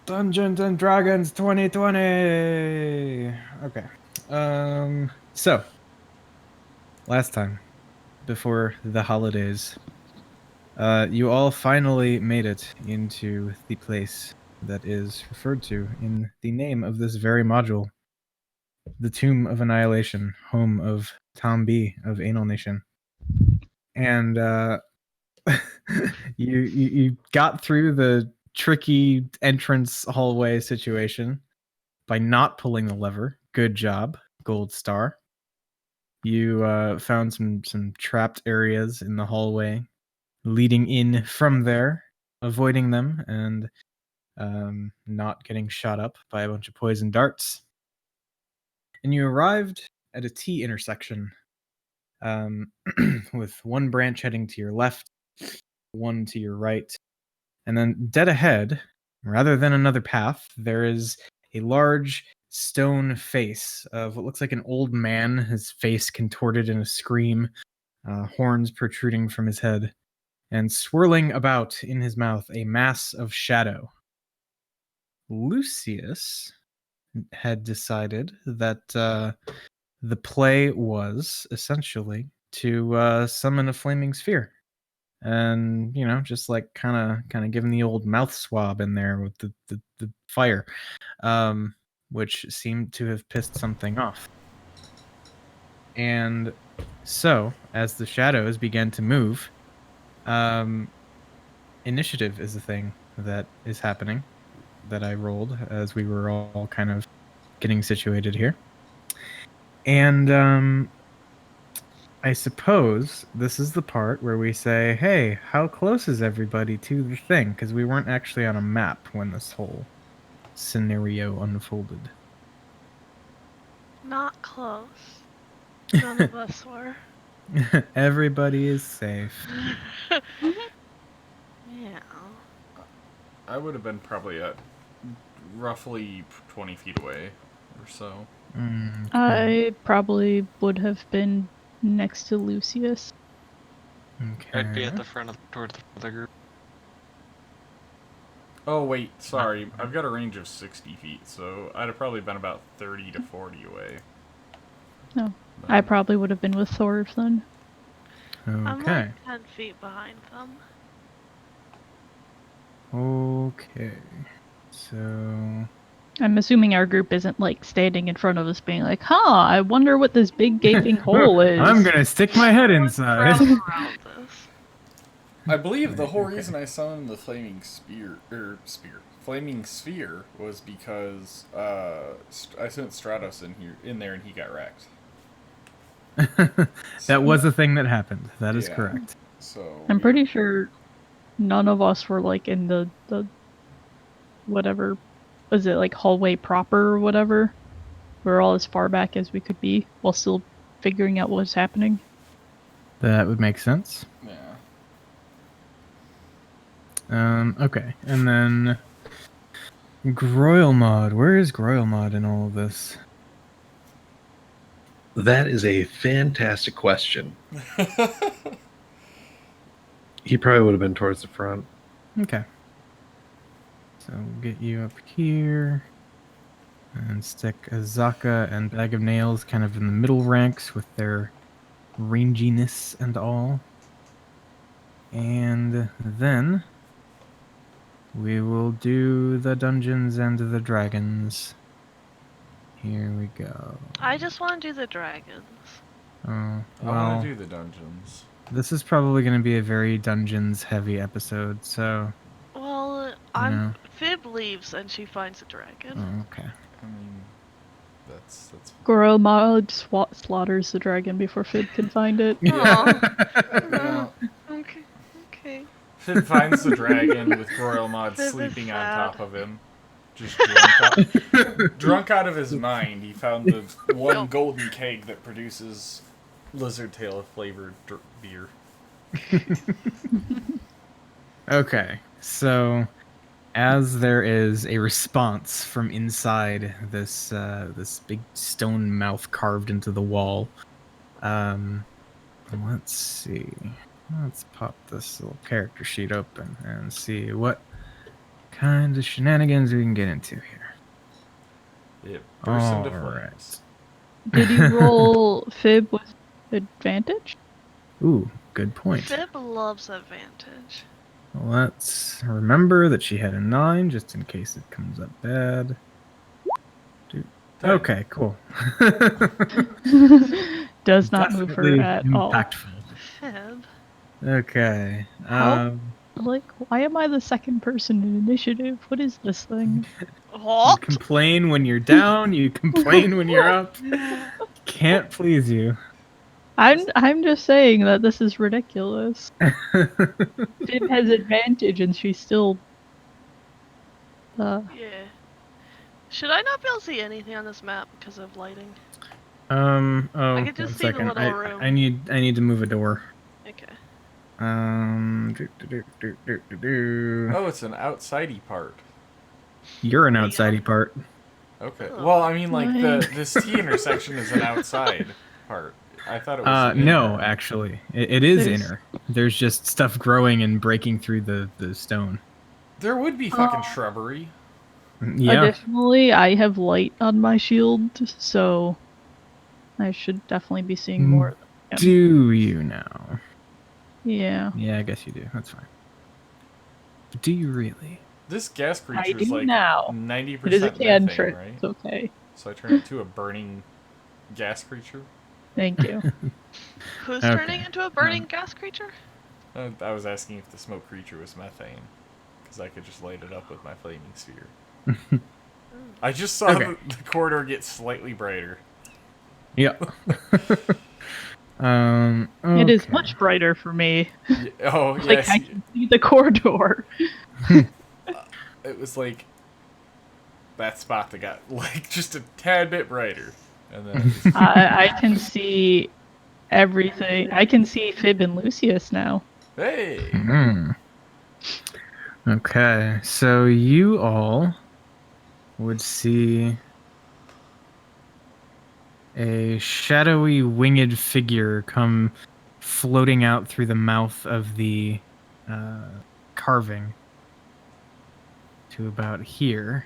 Dungeons and Dragons 2020. Okay. So last time before the holidays, you all finally made it into the place that is referred to in the name of this very module, the Tomb of Annihilation, home of Tom B of Anal Nation. And you got through the tricky entrance hallway situation by not pulling the lever. Good job, gold star. You found some trapped areas in the hallway, leading in from there, avoiding them and not getting shot up by a bunch of poison darts. And you arrived at a T intersection, with one branch heading to your left, one to your right, and then dead ahead, rather than another path, there is a large stone face of what looks like an old man, his face contorted in a scream, horns protruding from his head, and swirling about in his mouth a mass of shadow. Lucius had decided that the play was essentially to summon a flaming sphere. And just like kind of giving the old mouth swab in there with the fire, which seemed to have pissed something off. And so as the shadows began to move, initiative is the thing that is happening that I rolled as we were all kind of getting situated here. And I suppose this is the part where we say, hey, how close is everybody to the thing? Because we weren't actually on a map when this whole scenario unfolded. Not close. None of us were. Everybody is safe. Yeah. I would have been probably at roughly 20 feet away or so. Okay. I probably would have been next to Lucius. Okay. I'd be at the front of towards the group. Oh, wait, sorry. I've got a range of 60 feet, so I'd have probably been about 30 to 40 away. No, I probably would have been with Thor then. Okay. I'm like 10 feet behind them. Okay. So I'm assuming our group isn't like standing in front of us being like, I wonder what this big gaping hole is. I'm gonna stick my head inside. I believe the whole reason I summoned the flaming sphere was because I sent Stratos in there and he got wrecked. That was a thing that happened. That is correct. So I'm pretty sure none of us were like in the whatever, was it like hallway proper or whatever? We're all as far back as we could be while still figuring out what's happening. That would make sense. Yeah. Okay, and then Groilmod. Where is Groilmod in all of this? That is a fantastic question. He probably would have been towards the front. Okay. So we'll get you up here. And stick Azaka and Bag of Nails kind of in the middle ranks with their ranginess and all. And then we will do the Dungeons and the Dragons. Here we go. I just want to do the dragons. Oh, well, I want to do the dungeons. This is probably going to be a very dungeons heavy episode, so... Well, Fib leaves and she finds a dragon. Oh, okay. I mean, that's... Groilmod slaughters the dragon before Fib can find it. Yeah. Okay. Fib finds the dragon with Groilmod sleeping on top of him. Just drunk out of his mind. He found the one golden keg that produces lizard tail flavored beer. Okay, so as there is a response from inside this this big stone mouth carved into the wall, let's see. Let's pop this little character sheet open and see what kinds of shenanigans we can get into here. It bursts into Alright. flames. Did you roll Fib with advantage? Ooh, good point. Fib loves advantage. Let's remember that she had a 9, just in case it comes up bad. Okay, cool. Does not move her Definitely at all. impactful. Fib. Okay. How? Like, why am I the second person in initiative? What is this thing? You What? complain when you're down, you complain when you're up. Can't please you. I'm just saying that this is ridiculous. Fib has advantage and she's still Yeah. Should I not be able to see anything on this map because of lighting? Oh, I could just one see the second. little room. I need to move a door. Okay. Oh, it's an outsidey part. You're an Yeah. outsidey part. Okay. Oh. Well, I mean, like Why? this T intersection is an outside part. I thought it was. an No, inner. actually, it is There's- inner. There's just stuff growing and breaking through the stone. There would be fucking shrubbery. Yeah. Additionally, I have light on my shield, so I should definitely be seeing more of them. Do you now? Yeah. Yeah, I guess you do. That's fine. But do you really? This gas I creature is do like now. 90% It is a methane, cantrip. right? It's okay. So I turn it into a burning gas creature. Thank you. Who's Okay. turning into a burning gas creature? I was asking if the smoke creature was methane, because I could just light it up with my flaming sphere. I just saw Okay. the corridor get slightly brighter. Yeah. It is okay. much brighter for me. Oh, Like, yes. I can see the corridor. It was like that spot that got like just a tad bit brighter. And then it just, I can see everything. I can see Fib and Lucius now. hey! Hmm. Okay, so you all would see a shadowy winged figure come floating out through the mouth of the carving to about here.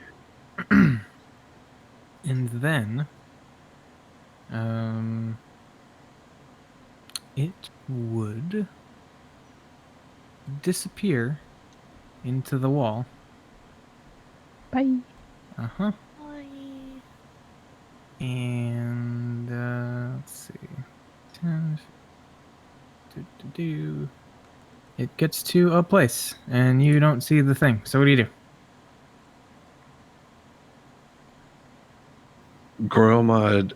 And then it would disappear into the wall. Bye. Uh-huh. Bye. And let's see. 10, It gets to a place, and you don't see the thing. So what do you do? Goromod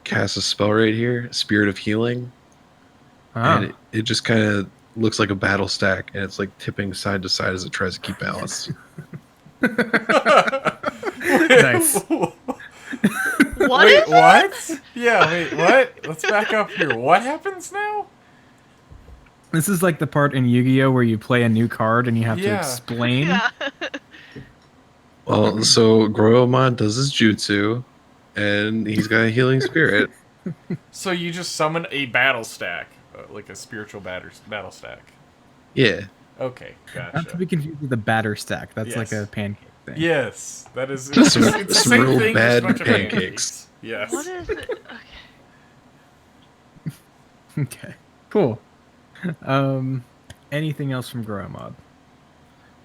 casts a spell right here, Spirit of Healing, and it just kind of looks like a battle stack, and it's like tipping side to side as it tries to keep balance. Nice. What Wait, is what? Yeah, wait, what? Let's back up here. What happens now? This is like the part in Yu-Gi-Oh where you play a new card and you have to Yeah. explain. Yeah. Well, so Goromod does his jutsu, and he's got a healing spirit. So you just summon a battle stack, like a spiritual battle stack. Yeah. Okay, Not to gotcha. be confused with the batter stack. That's like Yes. a pancake thing. Yes, that is. It's, Some- just, it's the some same real thing. bad just a bunch of pancakes. Yes. What is it? Okay. Okay. Cool. Anything else from Goromod?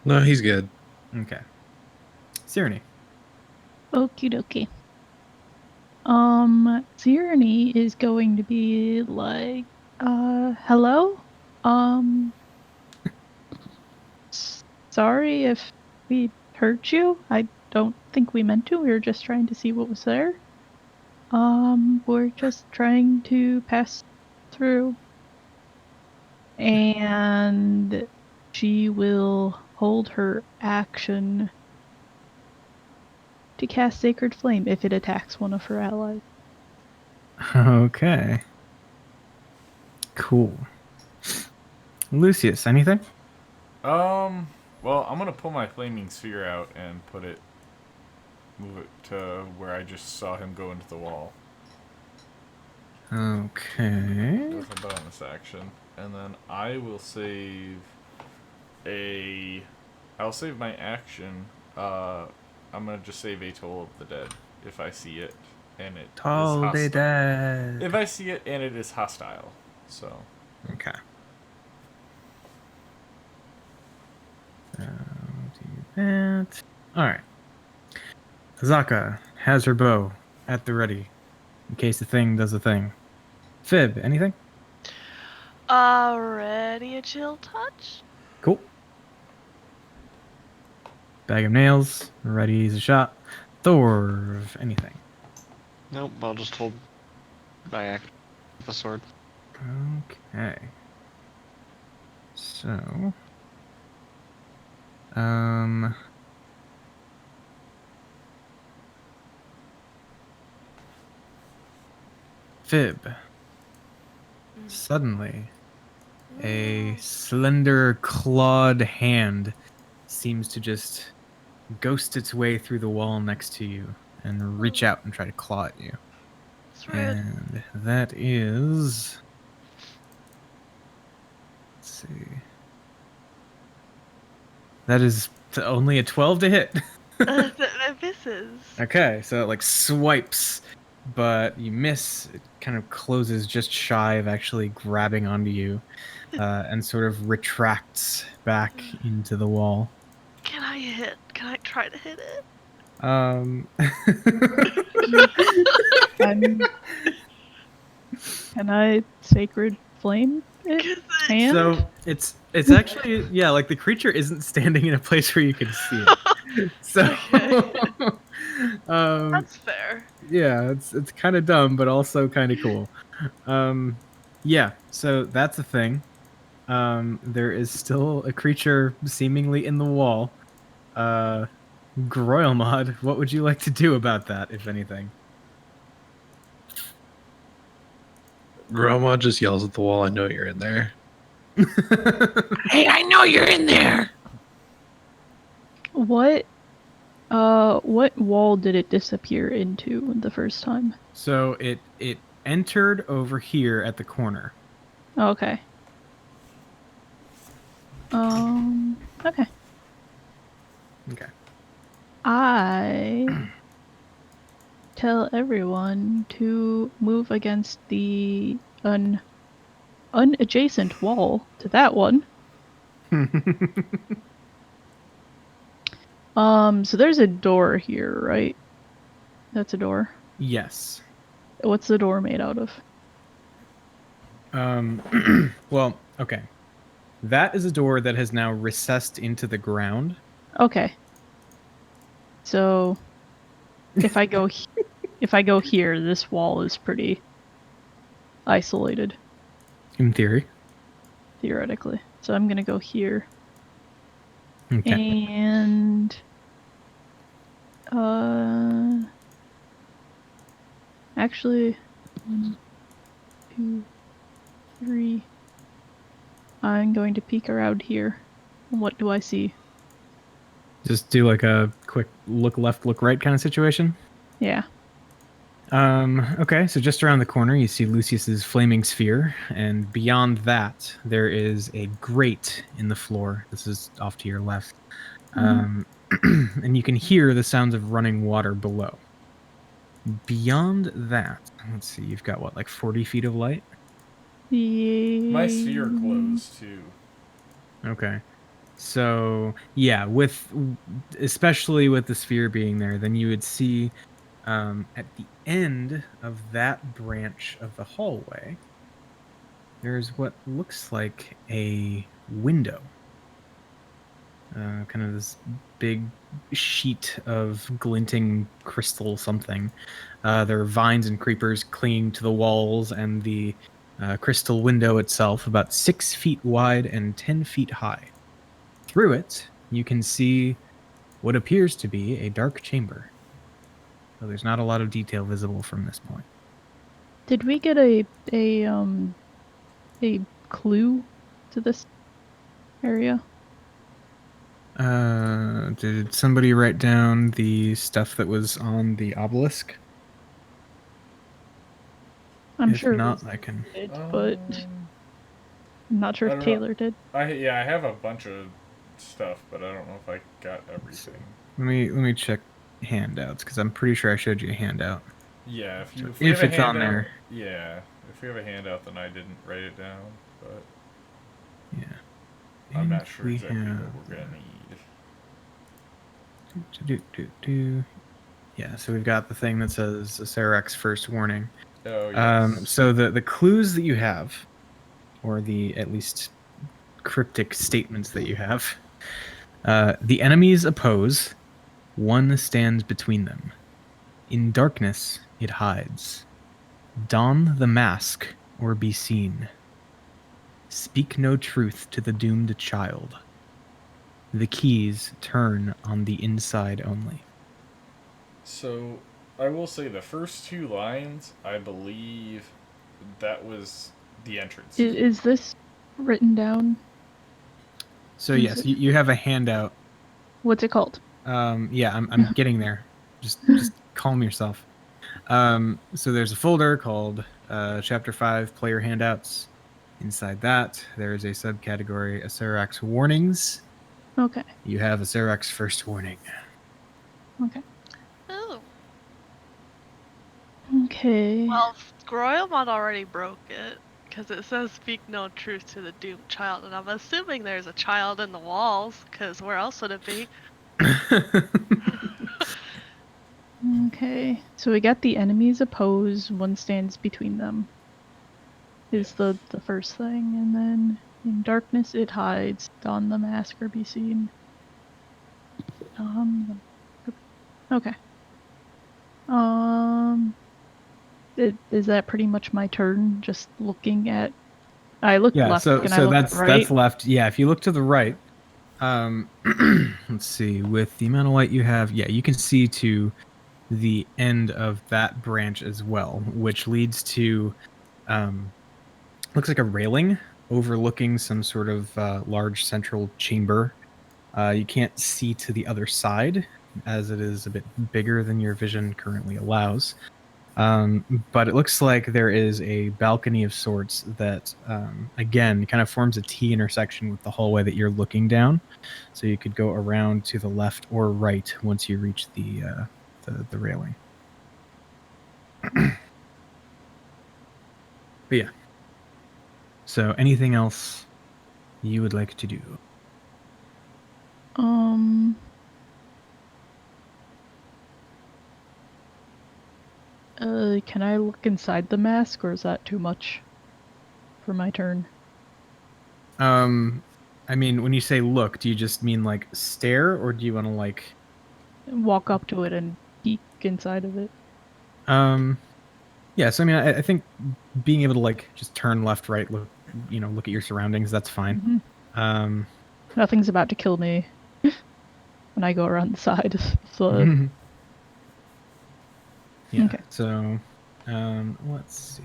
No, he's good. Okay. Cyreney. Okie dokie. Tyranny is going to be like, hello? Sorry if we hurt you. I don't think we meant to. We were just trying to see what was there. We're just trying to pass through. And she will hold her action to cast Sacred Flame if it attacks one of her allies. Okay. Cool. Lucius, anything? Well, I'm gonna pull my flaming sphere out and move it to where I just saw him go into the wall Okay. with a bonus action, and then I will save a I'll save my action. I'm gonna just save Atoll of the Dead if I see it and it is Toll the hostile. dead. If I see it and it is hostile, so Okay. Do that. Alright. Zaka has her bow at the ready in case the thing does the thing. Fib, anything? Already a chill touch? Cool. Bag of nails, ready as a shot. Thorv, anything? Nope, I'll just hold my action with the sword. Okay. So, Fib. Suddenly, a slender clawed hand seems to just ghost its way through the wall next to you and reach out and try to claw at you. It's rude. And that is... Let's see. That is only a 12 to hit. That misses. Okay, so it like swipes, but you miss. It kind of closes just shy of actually grabbing onto you, and sort of retracts back into the wall. Can I try to hit it? Can I sacred flame it? 'Cause Hand? So it's actually, yeah, like the creature isn't standing in a place where you can see it. So that's fair. yeah, it's kind of dumb, but also kind of cool. Yeah, so that's a thing. There is still a creature seemingly in the wall. Groilmod, what would you like to do about that, if anything? Groma just yells at the wall, I know you're in there. Hey, I know you're in there. What wall did it disappear into the first time? So it entered over here at the corner. Okay. Okay. Okay. I tell everyone to move against the unadjacent wall to that one. So there's a door here, right? That's a door. Yes. What's the door made out of? Well, okay. That is a door that has now recessed into the ground. Okay. So if I go if I go here, this wall is pretty isolated In theory. theoretically. So I'm gonna go here. Okay. And actually 1, 2, 3. I'm going to peek around here. What do I see? Just do like a quick look left, look right kind of situation. Yeah. Okay, so just around the corner you see Lucius's flaming sphere, and beyond that there is a grate in the floor. This is off to your left. And you can hear the sounds of running water below. Beyond that, let's see, you've got what, like 40 feet of light? my sphere closed too. Okay. So, yeah, especially with the sphere being there, then you would see at the end of that branch of the hallway, there's what looks like a window. Kind of this big sheet of glinting crystal something. There are vines and creepers clinging to the walls and the crystal window itself, about 6 feet wide and 10 feet high. Through it, you can see what appears to be a dark chamber. So there's not a lot of detail visible from this point. Did we get a clue to this area? Did somebody write down the stuff that was on the obelisk? I'm If sure not, Lucy I can. did, but I'm not sure I if don't know. Taylor did. I have a bunch of stuff, but I don't know if I got everything. Let me check handouts because I'm pretty sure I showed you a handout. Yeah, if If we have a it's on handout- there. Yeah, if we have a handout, then I didn't write it down, but Yeah. I'm not If sure we exactly have- what we're gonna need. Yeah, so we've got the thing that says Acerex first warning. Oh, yes. So the clues that you have, or the at least cryptic statements that you have, the enemies oppose, one stands between them. In darkness it hides. Don the mask or be seen. Speak no truth to the doomed child. The keys turn on the inside only. So, I will say the first 2 lines, I believe that was the entrance. Is this written down? So Is yes, it- you have a handout. What's it called? Yeah, I'm getting there. Just calm yourself. So there's a folder called Chapter 5 Player Handouts. Inside that, there is a subcategory Acerex Warnings. Okay. You have Acerex First Warning. Okay. Oh. Okay. Well, Groyomon already broke it because it says "Speak no truth to the doomed child," and I'm assuming there's a child in the walls because where else would it be? Okay. So we got the enemies oppose, one stands between them. Is the first thing, and then in darkness it hides. Don the mask or be seen. Okay. Is that pretty much my turn? Just looking at. I look Yeah, left. so Can I look that's right? left. Yeah, if you look to the right, let's see, with the amount of light you have, yeah, you can see to the end of that branch as well, which leads to looks like a railing overlooking some sort of large central chamber. You can't see to the other side as it is a bit bigger than your vision currently allows. But it looks like there is a balcony of sorts that, again, kind of forms a T intersection with the hallway that you're looking down. So you could go around to the left or right once you reach the railing. But yeah. So anything else you would like to do? Can I look inside the mask, or is that too much for my turn? I mean, when you say look, do you just mean like stare, or do you want to like Walk up to it and peek inside of it. Yeah, so I mean, I think being able to like just turn left, right, look at your surroundings, that's fine. Mhm. Nothing's about to kill me when I go around the side. So Yeah. Okay. So, let's see.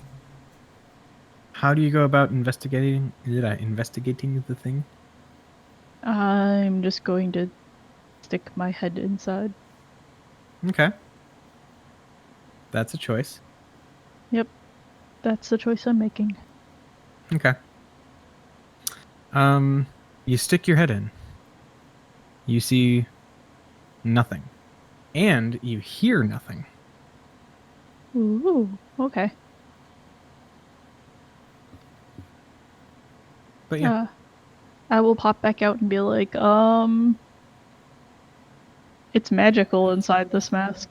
How do you go about investigating the thing? I'm just going to stick my head inside. Okay. That's a choice. Yep, that's the choice I'm making. Okay. You stick your head in. You see nothing. And you hear nothing. Ooh, okay. But yeah. I will pop back out and be like, it's magical inside this mask.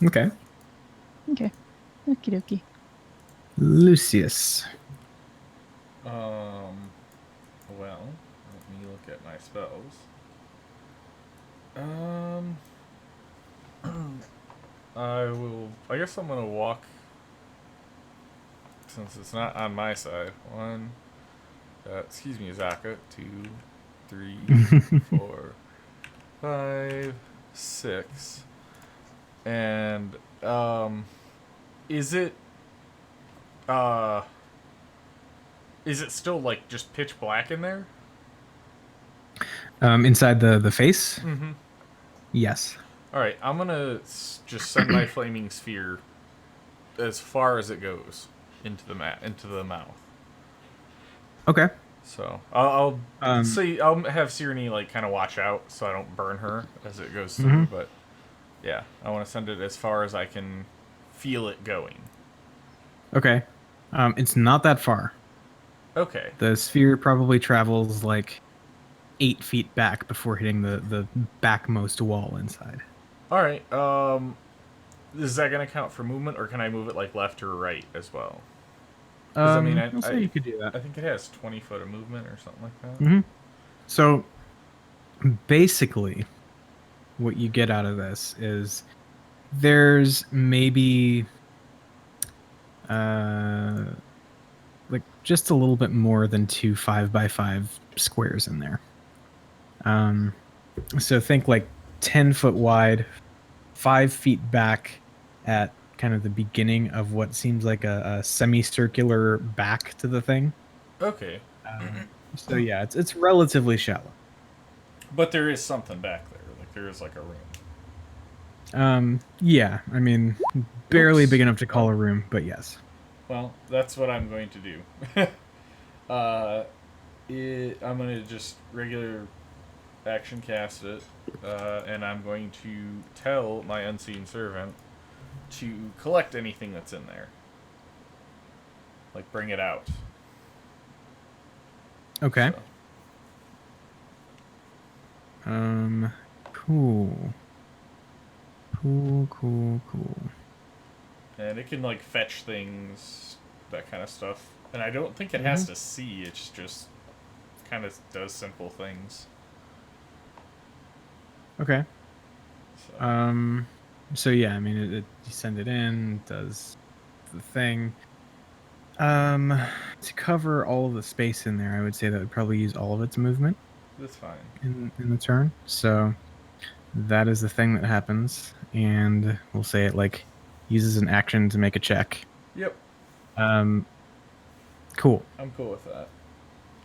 Okay. Okay. Okie dokie. Lucius. Well, let me look at my spells. I guess I'm gonna walk, since it's not on my side. Excuse me, Zaka. 2, 3, 4, 5, 6. And, is it still, like, just pitch black in there? Inside the face? Mm-hmm. Yes. Alright, I'm gonna just send my flaming sphere as far as it goes into the mouth. Okay. So I'll Um, I'll have Sirenny like kind of watch out so I don't burn her as it goes through. But yeah, I want to send it as far as I can feel it going. okay. It's not that far. Okay. The sphere probably travels like 8 feet back before hitting the backmost wall inside. All right. Is that gonna count for movement, or can I move it like left or right as well? Because I mean, I'll say you could do that. I think it has 20 foot of movement or something like that. Mm-hmm. So basically, what you get out of this is there's maybe like just a little bit more than 2 5x5 squares in there. So think like 10-foot wide, 5 feet back at kind of the beginning of what seems like a semicircular back to the thing. Okay. So yeah, it's relatively shallow. But there is something back there. Like there is like a room. Yeah, I mean, barely Oops. big enough to call a room, but yes. Well, that's what I'm going to do. I'm going to just regular action cast it, and I'm going to tell my unseen servant to collect anything that's in there. Like, bring it out. Okay. So. Cool. Cool. And it can, like, fetch things, that kind of stuff. And I don't think it has to see, it's just kind of does simple things. Okay. So. So yeah, I mean, you send it in, does the thing. To cover all of the space in there, I would say that would probably use all of its movement. That's fine. In the turn. So that is the thing that happens, and we'll say it like uses an action to make a check. Yep. Cool. I'm cool with that.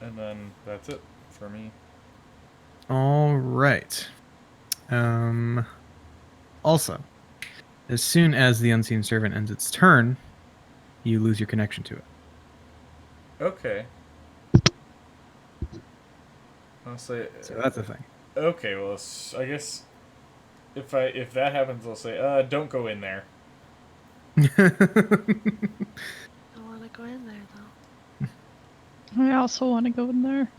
And then that's it for me. All right. Also, as soon as the unseen servant ends its turn, you lose your connection to it. Okay. I'll say. So that's a thing. Okay, well, I guess if that happens, I'll say, don't go in there. I want to go in there though. I also want to go in there.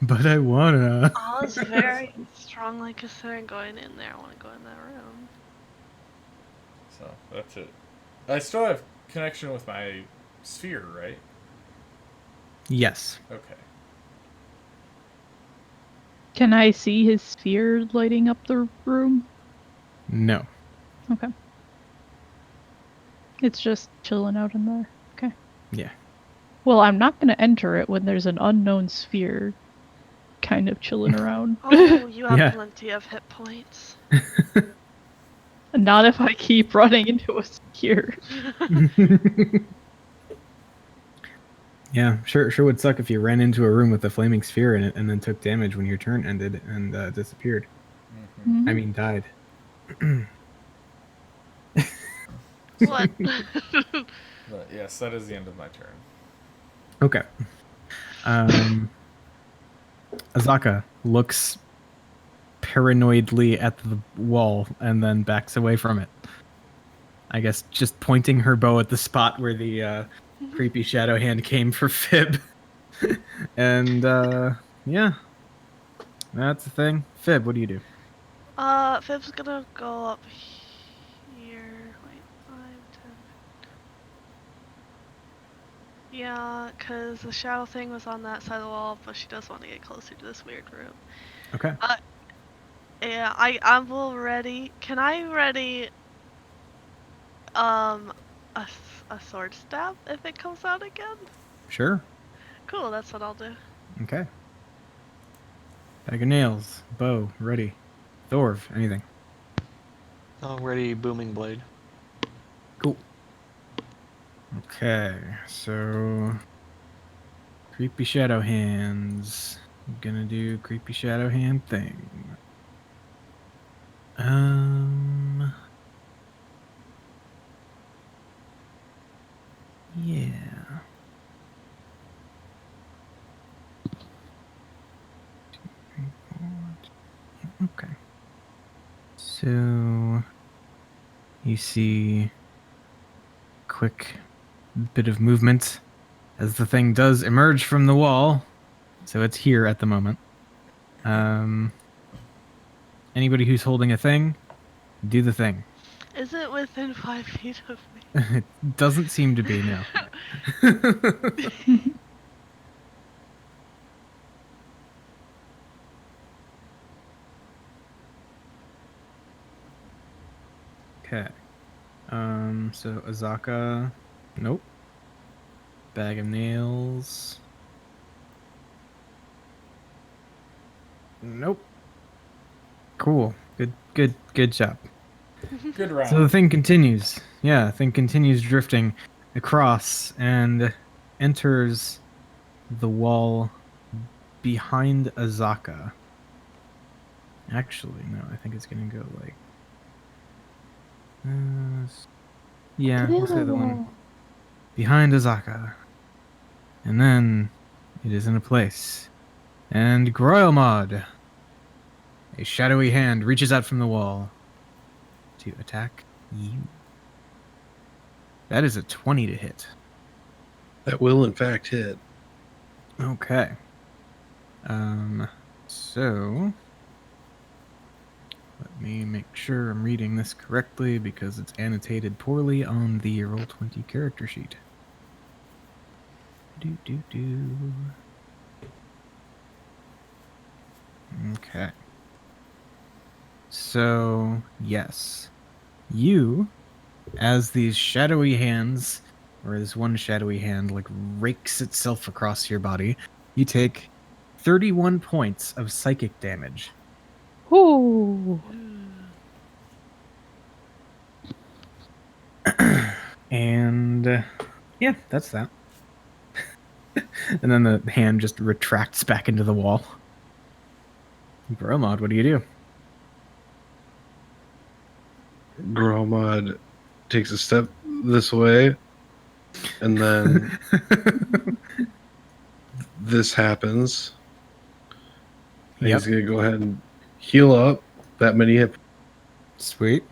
But I wanna. I was very strongly considering going in there. I want to go in that room. So that's it. I still have connection with my sphere, right? Yes. Okay. Can I see his sphere lighting up the room? No. Okay. It's just chilling out in there. Okay. Yeah. Well, I'm not going to enter it when there's an unknown sphere kind of chilling around. Oh, you have Yeah. plenty of hit points. Not if I keep running into a sphere. Yeah, sure would suck if you ran into a room with a flaming sphere in it and then took damage when your turn ended and disappeared. Mm-hmm. I mean, died. What? But yes, that is the end of my turn. Okay. Azaka looks paranoidly at the wall and then backs away from it. I guess just pointing her bow at the spot where the creepy shadow hand came for Fib. And yeah. That's the thing. Fib, what do you do? Fib's gonna go up here. Wait, 5, 10. Yeah, because the shadow thing was on that side of the wall, but she does want to get closer to this weird room. Okay. Yeah, I'm already. Can I ready a sword stab if it comes out again? Sure. Cool, that's what I'll do. Okay. Bag of nails, bow, ready. Thorv, anything. Already booming blade. Cool. Okay, so creepy shadow hands. I'm gonna do creepy shadow hand thing. Yeah. So you see quick bit of movement as the thing does emerge from the wall. So it's here at the moment. Anybody who's holding a thing, do the thing. Is it within 5 feet of me? It doesn't seem to be, no. Okay. So Azaka, nope. Bag of nails. Nope. Cool. Good job. Good round. So the thing continues. Yeah, the thing continues drifting across and enters the wall behind Azaka. Actually, no, I think it's gonna go like. Yeah, we'll say the one behind Azaka. And then it is in a place. And Groilmod, a shadowy hand, reaches out from the wall to attack you. That is a 20 to hit. That will, in fact, hit. Okay. So let me make sure I'm reading this correctly because it's annotated poorly on the Roll20 character sheet. Okay. So, yes. You, as these shadowy hands, or this one shadowy hand, like rakes itself across your body, you take 31 points of psychic damage. Ooh. And, yeah, that's that. And then the hand just retracts back into the wall. Gromod, what do you do? Gromod takes a step this way, and then this happens. And Yep. he's going to go ahead and heal up that many hit. Sweet.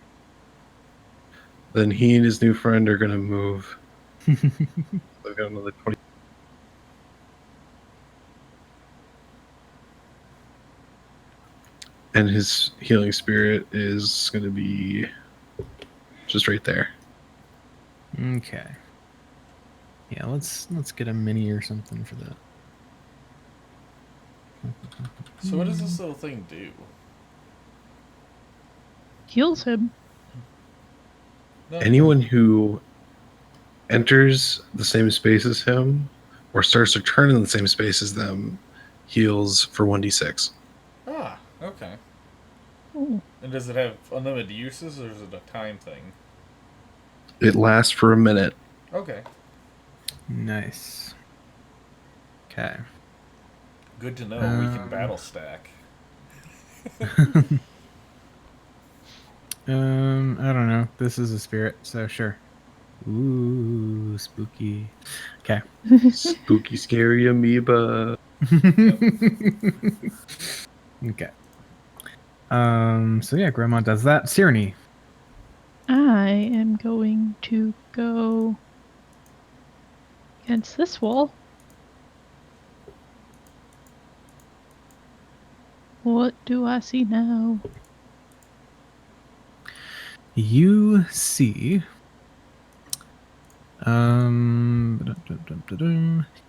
Then he and his new friend are going to move. They've got another 20. And his healing spirit is going to be just right there. Okay. Yeah, let's get a mini or something for that. So what does this little thing do? Heals him. No, Anyone who enters the same space as him or starts to turn in the same space as them heals for 1d6. Ah, okay. Ooh. And does it have unlimited uses, or is it a time thing? It lasts for a minute. Okay. Nice. Okay. Good to know. We can battle stack. I don't know. This is a spirit, so sure. Ooh, spooky. Okay. Spooky, scary amoeba. Okay. So yeah, Grandma does that. Cyrene. I am going to go against this wall. What do I see now? You see. You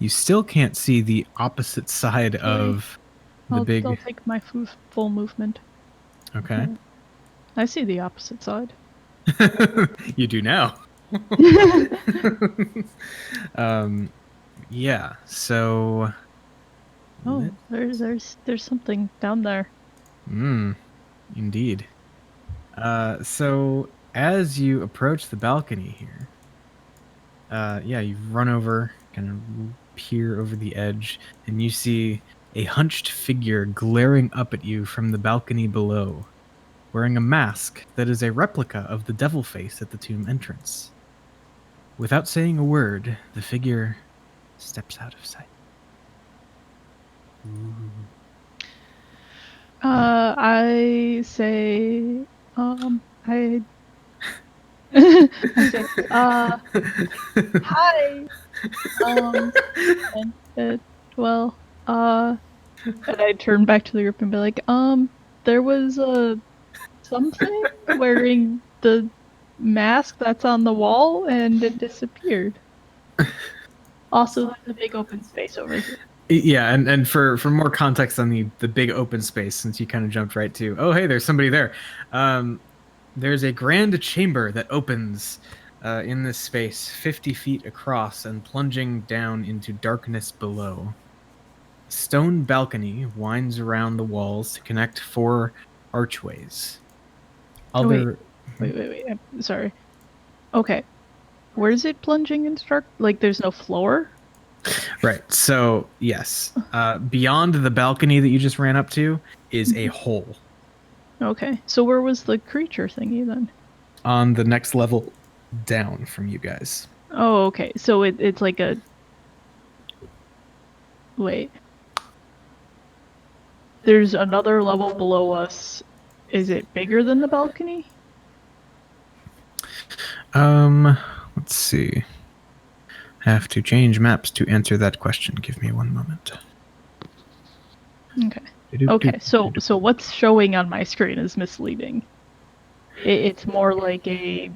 still can't see the opposite side of the I'll big. take my full movement. Okay. I see the opposite side. You do now. Yeah. So. Oh, there's something down there. Indeed. So as you approach the balcony here, yeah, you run over, kind of peer over the edge, and you see a hunched figure glaring up at you from the balcony below, wearing a mask that is a replica of the devil face at the tomb entrance. Without saying a word, the figure steps out of sight. Ooh. I say, I I say, hi. And well, and I turn back to the group and be like, there was something wearing the mask that's on the wall and it disappeared. Also, there's a big open space over here. Yeah, and for more context on the big open space, since you kind of jumped right to, oh hey, there's somebody there. There's a grand chamber that opens in this space, 50 feet across and plunging down into darkness below. A stone balcony winds around the walls to connect 4 archways. Other Wait. I'm sorry. Okay. Where is it plunging into dark? Like, there's no floor? Right. So, yes. Beyond the balcony that you just ran up to is a hole. Okay. So where was the creature thingy then? On the next level down from you guys. Oh, okay. So it's like a... Wait. There's another level below us. Is it bigger than the balcony? Let's see. Have to change maps to answer that question. Give me one moment. Okay. Okay, so what's showing on my screen is misleading. It's more like a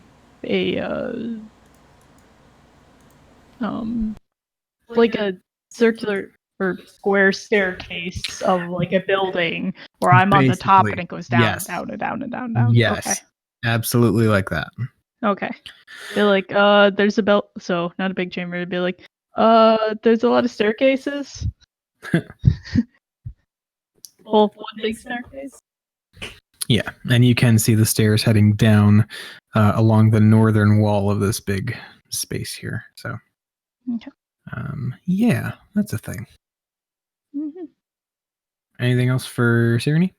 like a circular or square staircase of like a building where I'm on the top and it goes down yes. and down and down and down and down. Yes. Okay. Absolutely like that. Okay. Be like, there's a belt, so not a big chamber. It'd be like, there's a lot of staircases. Well, one big staircase. Yeah, and you can see the stairs heading down along the northern wall of this big space here. So, okay. Yeah, that's a thing. Mm-hmm. Anything else for Sirenny?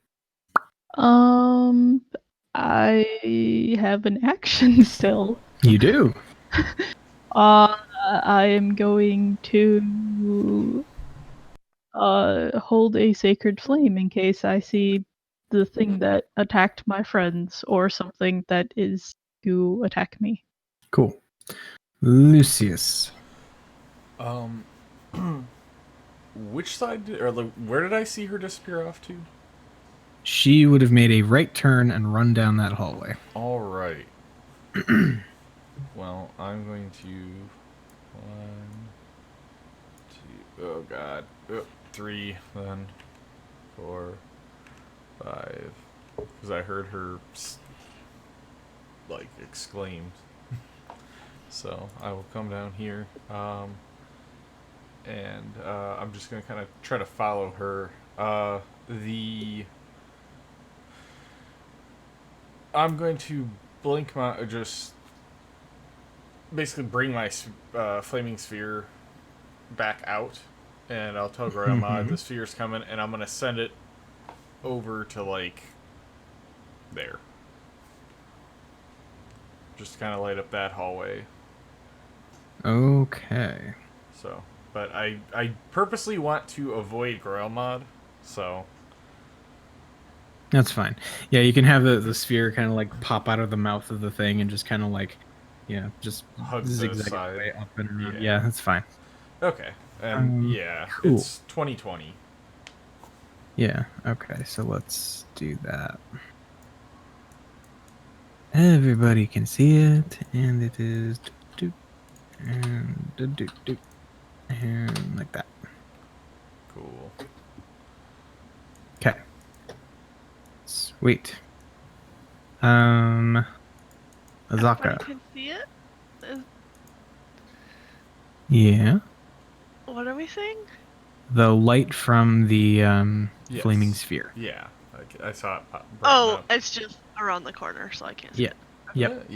I have an action still. You do. I am going to hold a sacred flame in case I see the thing that attacked my friends or something that is to attack me. Cool. Lucius. Which side where did I see her disappear off to? She would have made a right turn and run down that hallway. All right. Well, I'm going to 1, 2. Oh God. 3 then. 4, 5. Because I heard her like exclaimed. So I will come down here. And I'm just gonna kind of try to follow her. I'm going to blink my just basically bring my flaming sphere back out, and I'll tell Grandma the sphere's coming, and I'm gonna send it over to like there, just to kind of light up that hallway. Okay. So, but I purposely want to avoid Grailmod, so. That's fine. Yeah, you can have the sphere kind of like pop out of the mouth of the thing and just kind of like, just hug zigzag side. way up and around. Yeah, that's fine. Okay. And yeah, cool. It's 2020. Yeah, okay, so let's do that. Everybody can see it, and it is and and like that. Cool. Okay. Sweet. Azaka. Everybody can see it? Yeah. What are we saying? The light from the Yes. flaming sphere. Yeah, I saw it. Oh, it's just around the corner, so I can't see Yeah. it. Yep.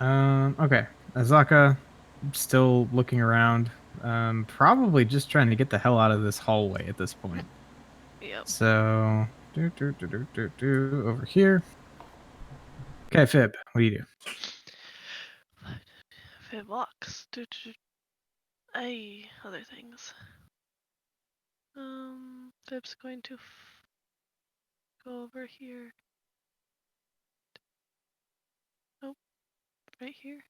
Yeah. Okay. Azaka, still looking around. Probably just trying to get the hell out of this hallway at this point. Yep. So, over here. Okay, Fib, what do you do? Fib walks. Other things. Fib's going to go over here. right here.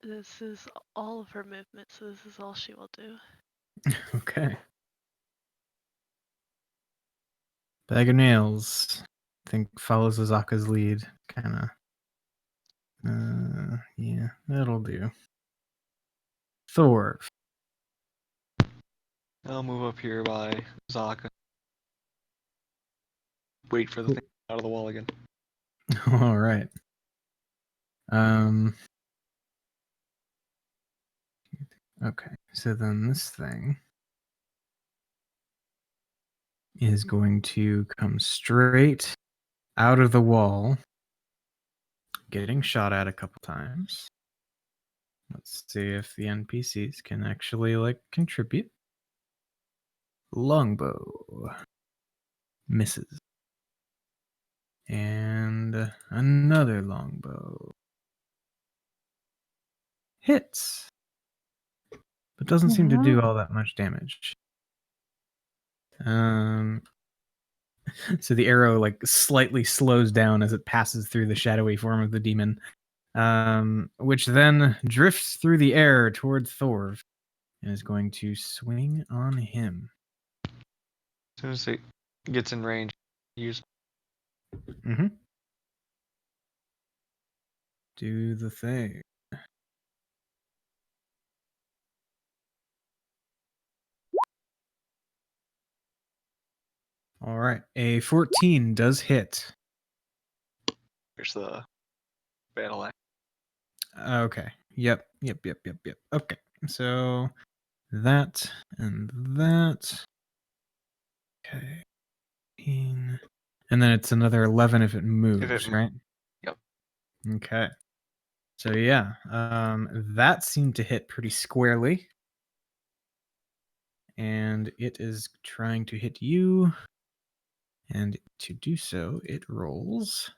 This is all of her movement, so this is all she will do. Okay. Bag of nails. I think follows Azaka's lead. Kind of. Yeah, that'll do. Thor. I'll move up here by Zaka. Wait for the thing out of the wall again. All right. Okay, so then this thing is going to come straight out of the wall, getting shot at a couple times. Let's see if the NPCs can actually contribute. Longbow misses. And another longbow hits, but doesn't seem to do all that much damage. So the arrow slightly slows down as it passes through the shadowy form of the demon, which then drifts through the air towards Thor and is going to swing on him. As soon as it gets in range, use. Mm-hmm. Do the thing. All right, a 14 does hit. Here's the battle axe. Okay. Yep. Okay. So that and that. Okay. And then it's another 11 if it moves, right? Yep. Okay. So yeah, that seemed to hit pretty squarely. And it is trying to hit you. And to do so, it rolls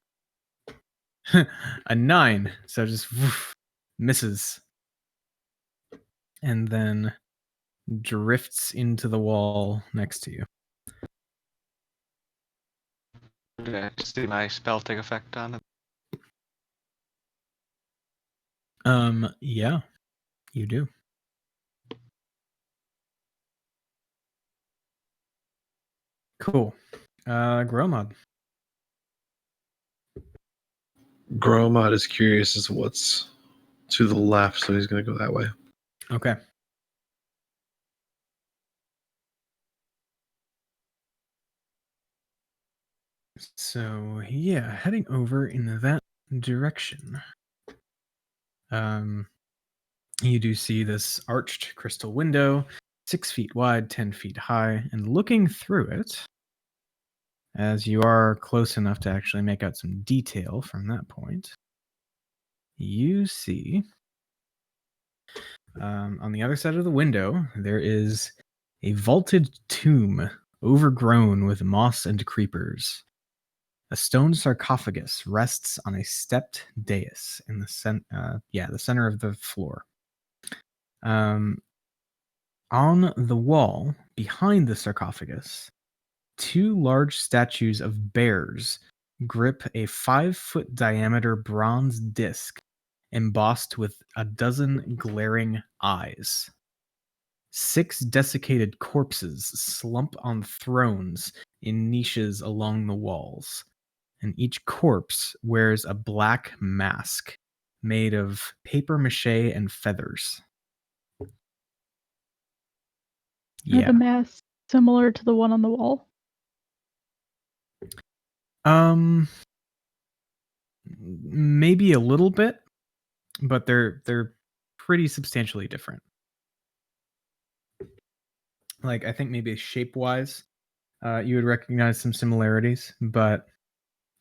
a 9. So just misses. And then drifts into the wall next to you. Did I see my spell take effect on it? Yeah, you do. Cool. Gromod. Gromod is curious as to what's to the left, so he's going to go that way. Okay. So yeah, heading over in that direction. You do see this arched crystal window, 6 feet wide, 10 feet high, and looking through it, as you are close enough to actually make out some detail from that point, you see on the other side of the window, there is a vaulted tomb overgrown with moss and creepers. A stone sarcophagus rests on a stepped dais in the center of the floor. On the wall behind the sarcophagus, 2 large statues of bears grip a 5-foot diameter bronze disc embossed with a dozen glaring eyes. 6 desiccated corpses slump on thrones in niches along the walls, and each corpse wears a black mask made of paper mache and feathers. Are the masks similar to the one on the wall? Maybe a little bit, but they're pretty substantially different. I think maybe shape-wise, you would recognize some similarities, but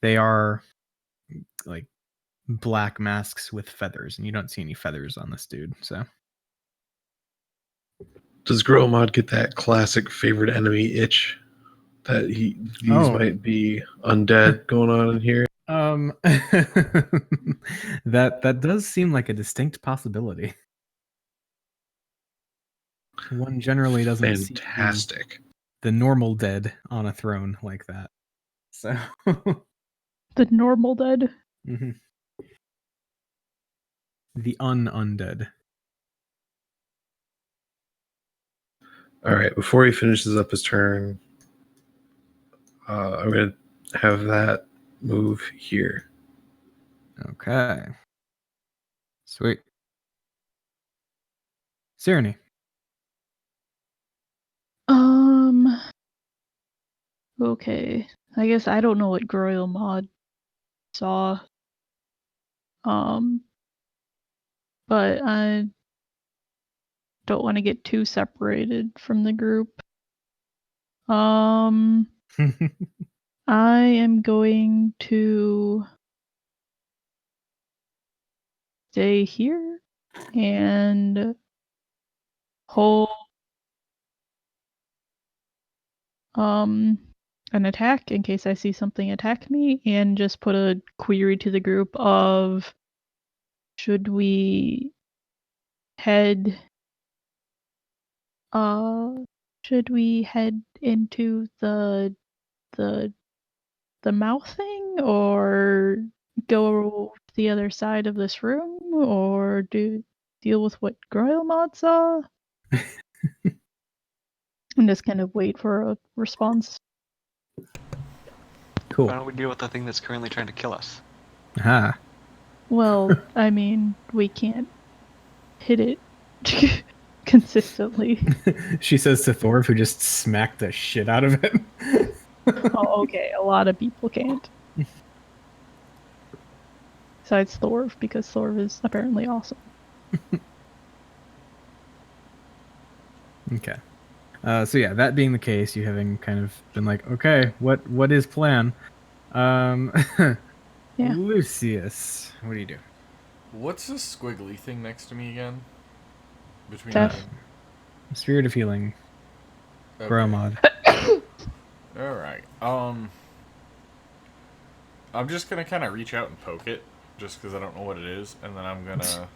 they are black masks with feathers, and you don't see any feathers on this dude. So, does Gromod get that classic favorite enemy itch that these might be undead going on in here? That does seem like a distinct possibility. One generally doesn't fantastic see the normal dead on a throne like that. So The normal dead. Mm-hmm. The undead. All right. Before he finishes up his turn, I'm gonna have that move here. Okay. Sweet. Cyrenny. Okay. I guess I don't know what Groil Mod saw. But I don't want to get too separated from the group. I am going to stay here and hold an attack in case I see something attack me, and just put a query to the group of should we head into the mouth thing, or go to the other side of this room, or deal with what Groilmod saw? And just kind of wait for a response. Cool. Why don't we deal with the thing that's currently trying to kill us? Aha. Well, I mean, we can't hit it consistently. She says to Thorv, who just smacked the shit out of it. Oh, okay, a lot of people can't. Besides Thorv, because Thorv is apparently awesome. Okay. So yeah, that being the case, you having kind of been like, okay, what is plan? Yeah. Lucius, what do you do? What's this squiggly thing next to me again? Between Death. me Spirit of Healing, and... Gromod. Alright. I'm just gonna kind of reach out and poke it, just because I don't know what it is, and then I'm gonna...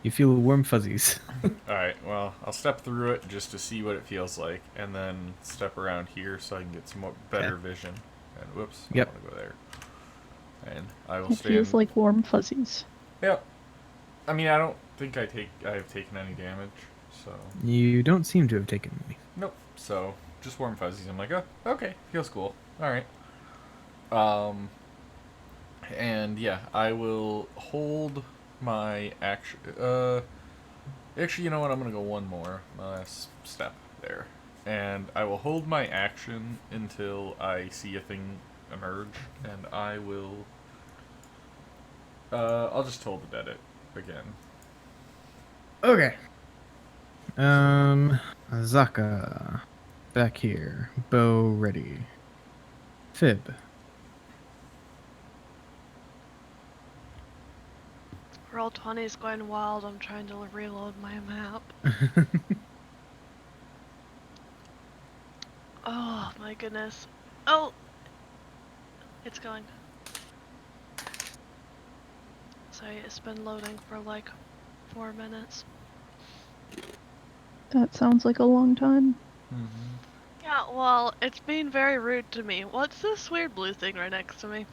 You feel warm fuzzies. Alright, well, I'll step through it just to see what it feels like, and then step around here so I can get some more better vision. And whoops, Yep. I want to go there. And I will It stand... feels like warm fuzzies. Yep. I mean, I don't think I have taken any damage, so... You don't seem to have taken any. Nope. So, just warm fuzzies. I'm like, oh, okay, feels cool. Alright. And yeah, I will hold my action. Actually, you know what? I'm gonna go one more. My last step there. And I will hold my action until I see a thing emerge, and I will... I'll just hold the dead it again. Okay. Zaka. Back here. Bow ready. Fib. Roll20 is going wild. I'm trying to reload my map. Oh my goodness. Oh! It's going. Sorry, it's been loading for like 4 minutes. That sounds like a long time. Yeah, well, it's being very rude to me. What's this weird blue thing right next to me?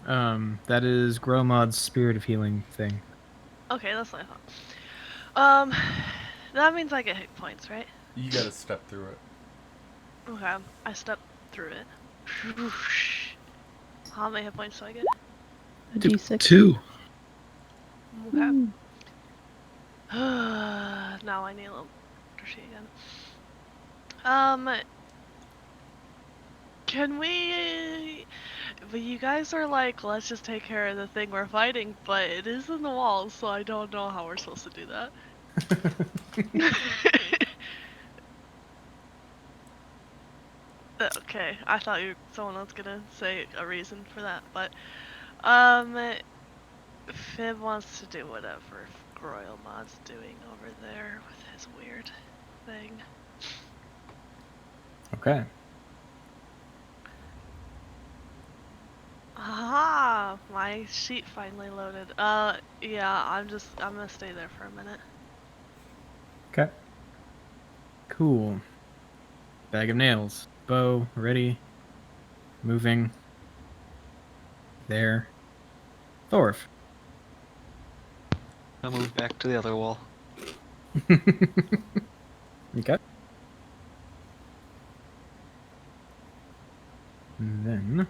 That is Gromod's Spirit of Healing thing. Okay, that's what I thought. That means I get hit points, right? You gotta step through it. Okay, I stepped through it. How many hit points do I get? A D6. 2. Okay. Ooh. Now I need a little sheet again. Can we... But you guys are like, let's just take care of the thing we're fighting, but it is in the walls, so I don't know how we're supposed to do that. Okay, I thought someone was gonna say a reason for that, but Fib wants to do whatever Groilmod's doing over there with his weird thing. Okay. Aha! My sheet finally loaded. Yeah, I'm gonna stay there for a minute. Okay. Cool. Bag of nails. Bow ready. Moving. there. Thorf. I'll move back to the other wall. Okay. And then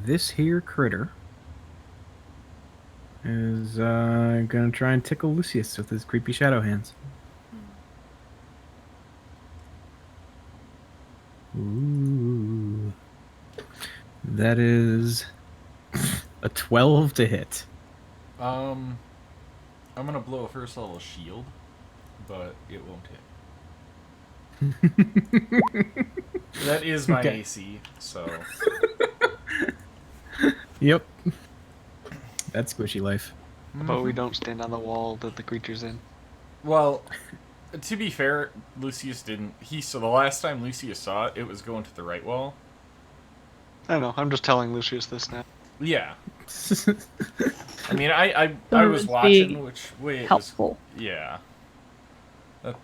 this here critter is gonna try and tickle Lucius with his creepy shadow hands. Ooh. That is a 12 to hit. I'm gonna blow a first level shield, but it won't hit. That is my Okay. AC, so Yep. That's squishy life. But we don't stand on the wall that the creature's in. Well, to be fair, Lucius didn't. So the last time Lucius saw it, it was going to the right wall. I don't know. I'm just telling Lucius this now. Yeah. I mean, I Thor was was watching being which way it Helpful. was. Yeah.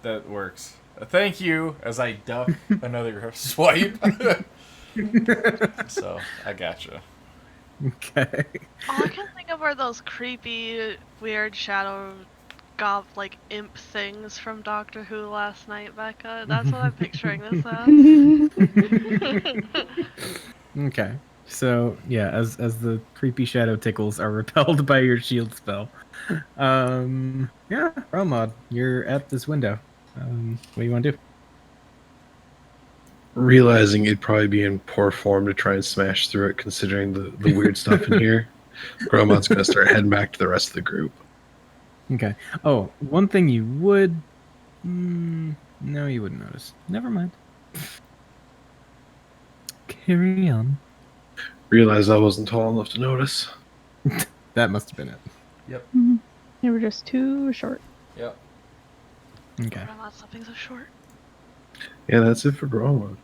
That works. Thank you, as I duck another swipe. So, I gotcha. Okay. All I can think of are those creepy, weird shadow like imp things from Doctor Who last night, Becca. That's what I'm picturing this as. Okay. So yeah, as the creepy shadow tickles are repelled by your shield spell. Yeah, Relmod, you're at this window. What do you want to do? Realizing it'd probably be in poor form to try and smash through it, considering the weird stuff in here, Gromod's gonna start heading back to the rest of the group. Okay. Oh, one thing you would. No, you wouldn't notice. Never mind. Carry on. Realized I wasn't tall enough to notice. That must have been it. Yep. They were just too short. Yep. Okay. I'm not something so short. Yeah, that's it for Gromod.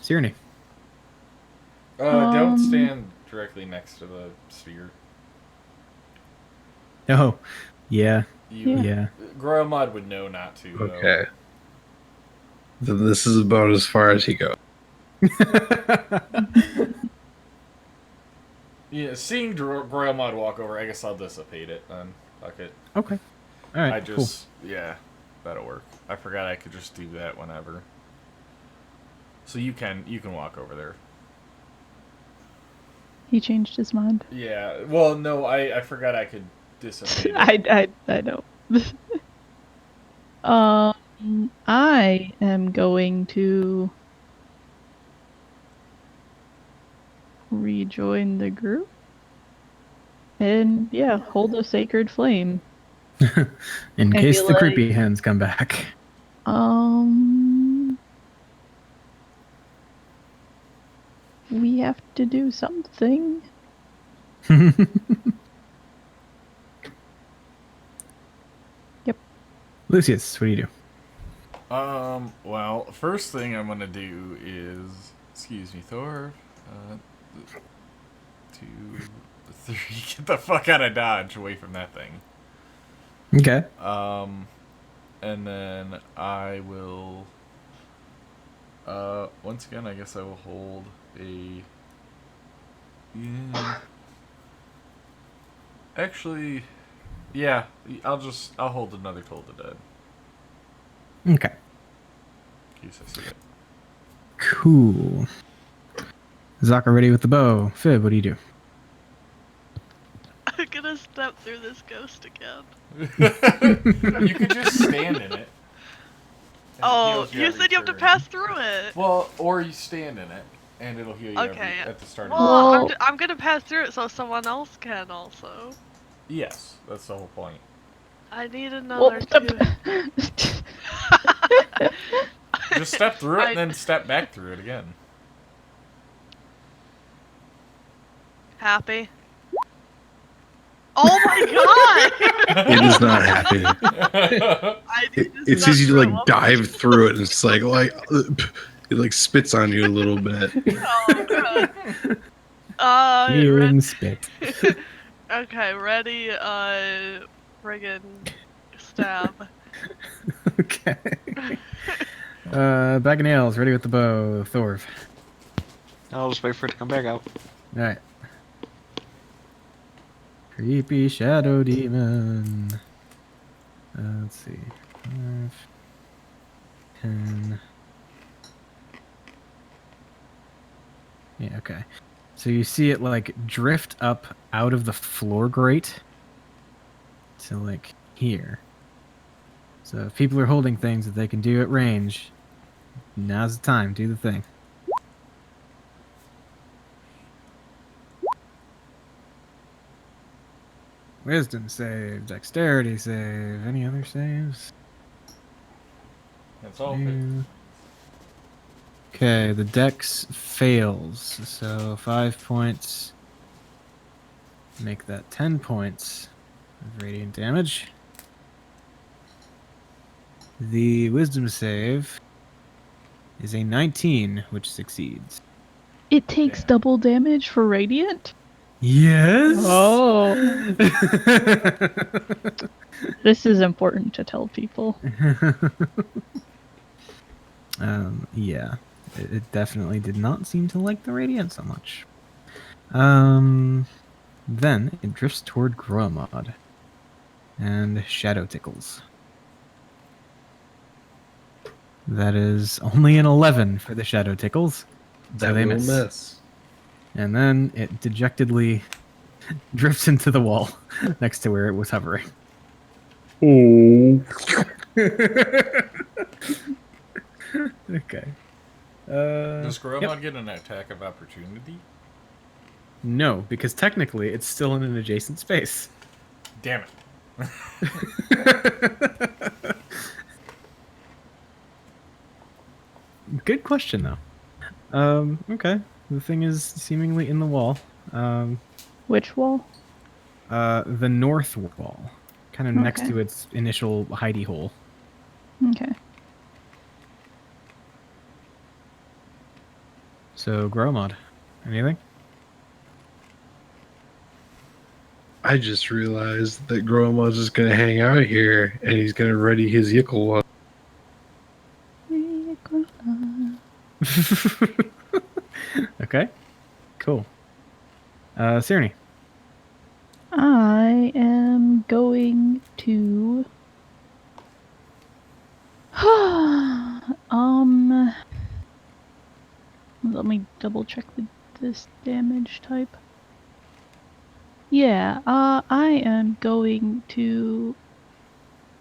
Sierne. Don't stand directly next to the sphere. Oh, yeah. Yeah. Gromod would know not to. Though. Okay. Then this is about as far as he goes. Yeah, seeing Gromod walk over, I guess I'll dissipate it then. Fuck it. Okay. All right. I just, yeah, that'll work. I forgot I could just do that whenever. So you can walk over there. He changed his mind. Yeah. Well, no, I forgot I could dissipate it. I know. I am going to rejoin the group and hold a sacred flame. In I case feel the like- creepy hands come back. We have to do something. Yep. Lucius, what do you do? Well, first thing I'm gonna do is, excuse me, Thor. 2, 3. Get the fuck out of Dodge, away from that thing. Okay. And then I will. Once again, I guess I will hold a. Yeah. Actually, yeah. I'll hold another Toll the Dead. Okay. In case I see it. Cool. Zaka ready with the bow. Fib, what do you do? I'm gonna step through this ghost again. You could just stand in it. and it Oh, heals you every said you have to turn. pass through it. Well, or you stand in it, and it'll heal you Okay. at the start Well, of the I'm gonna pass through it so someone else can also. Yes, that's the whole point. I need another two. Just step through it I- and then step back through it again. Happy. Oh my god! It is not happening. I need to It's step easy to through like it. dive through it, and it's like it like spits on you a little bit. Oh god. Healing spit. Okay, ready, friggin' stab. Okay. Bag of nails, ready with the bow. Thorv. I'll just wait for it to come back out. All right. Creepy shadow demon. Let's see. 5, 10. Yeah, okay. So you see it like drift up out of the floor grate to like here. So if people are holding things that they can do at range, now's the time. Do the thing. Wisdom save, dexterity save, any other saves? That's all. No. Okay, the dex fails, so 5 points. Make that 10 points of radiant damage. The wisdom save is a 19, which succeeds. It takes Damn. double damage for radiant? Yes! Oh. This is important to tell people. Yeah. It definitely did not seem to like the radiant so much. Then it drifts toward Gromod and Shadow Tickles. That is only an 11 for the Shadow Tickles. That they will miss. miss. And then it dejectedly drifts into the wall next to where it was hovering. Oh. Okay. Does Gromod Yep. get an attack of opportunity? No, because technically it's still in an adjacent space. Damn it. Good question, though. Okay. The thing is seemingly in the wall. Which wall? The north wall. Kind of next Okay. to its initial hidey hole. Okay. So, Gromod, anything? I just realized that Gromod's just gonna hang out here and he's gonna ready his Yickle. Okay. Cool. Sierne. I am going to let me double check this damage type. Yeah, I am going to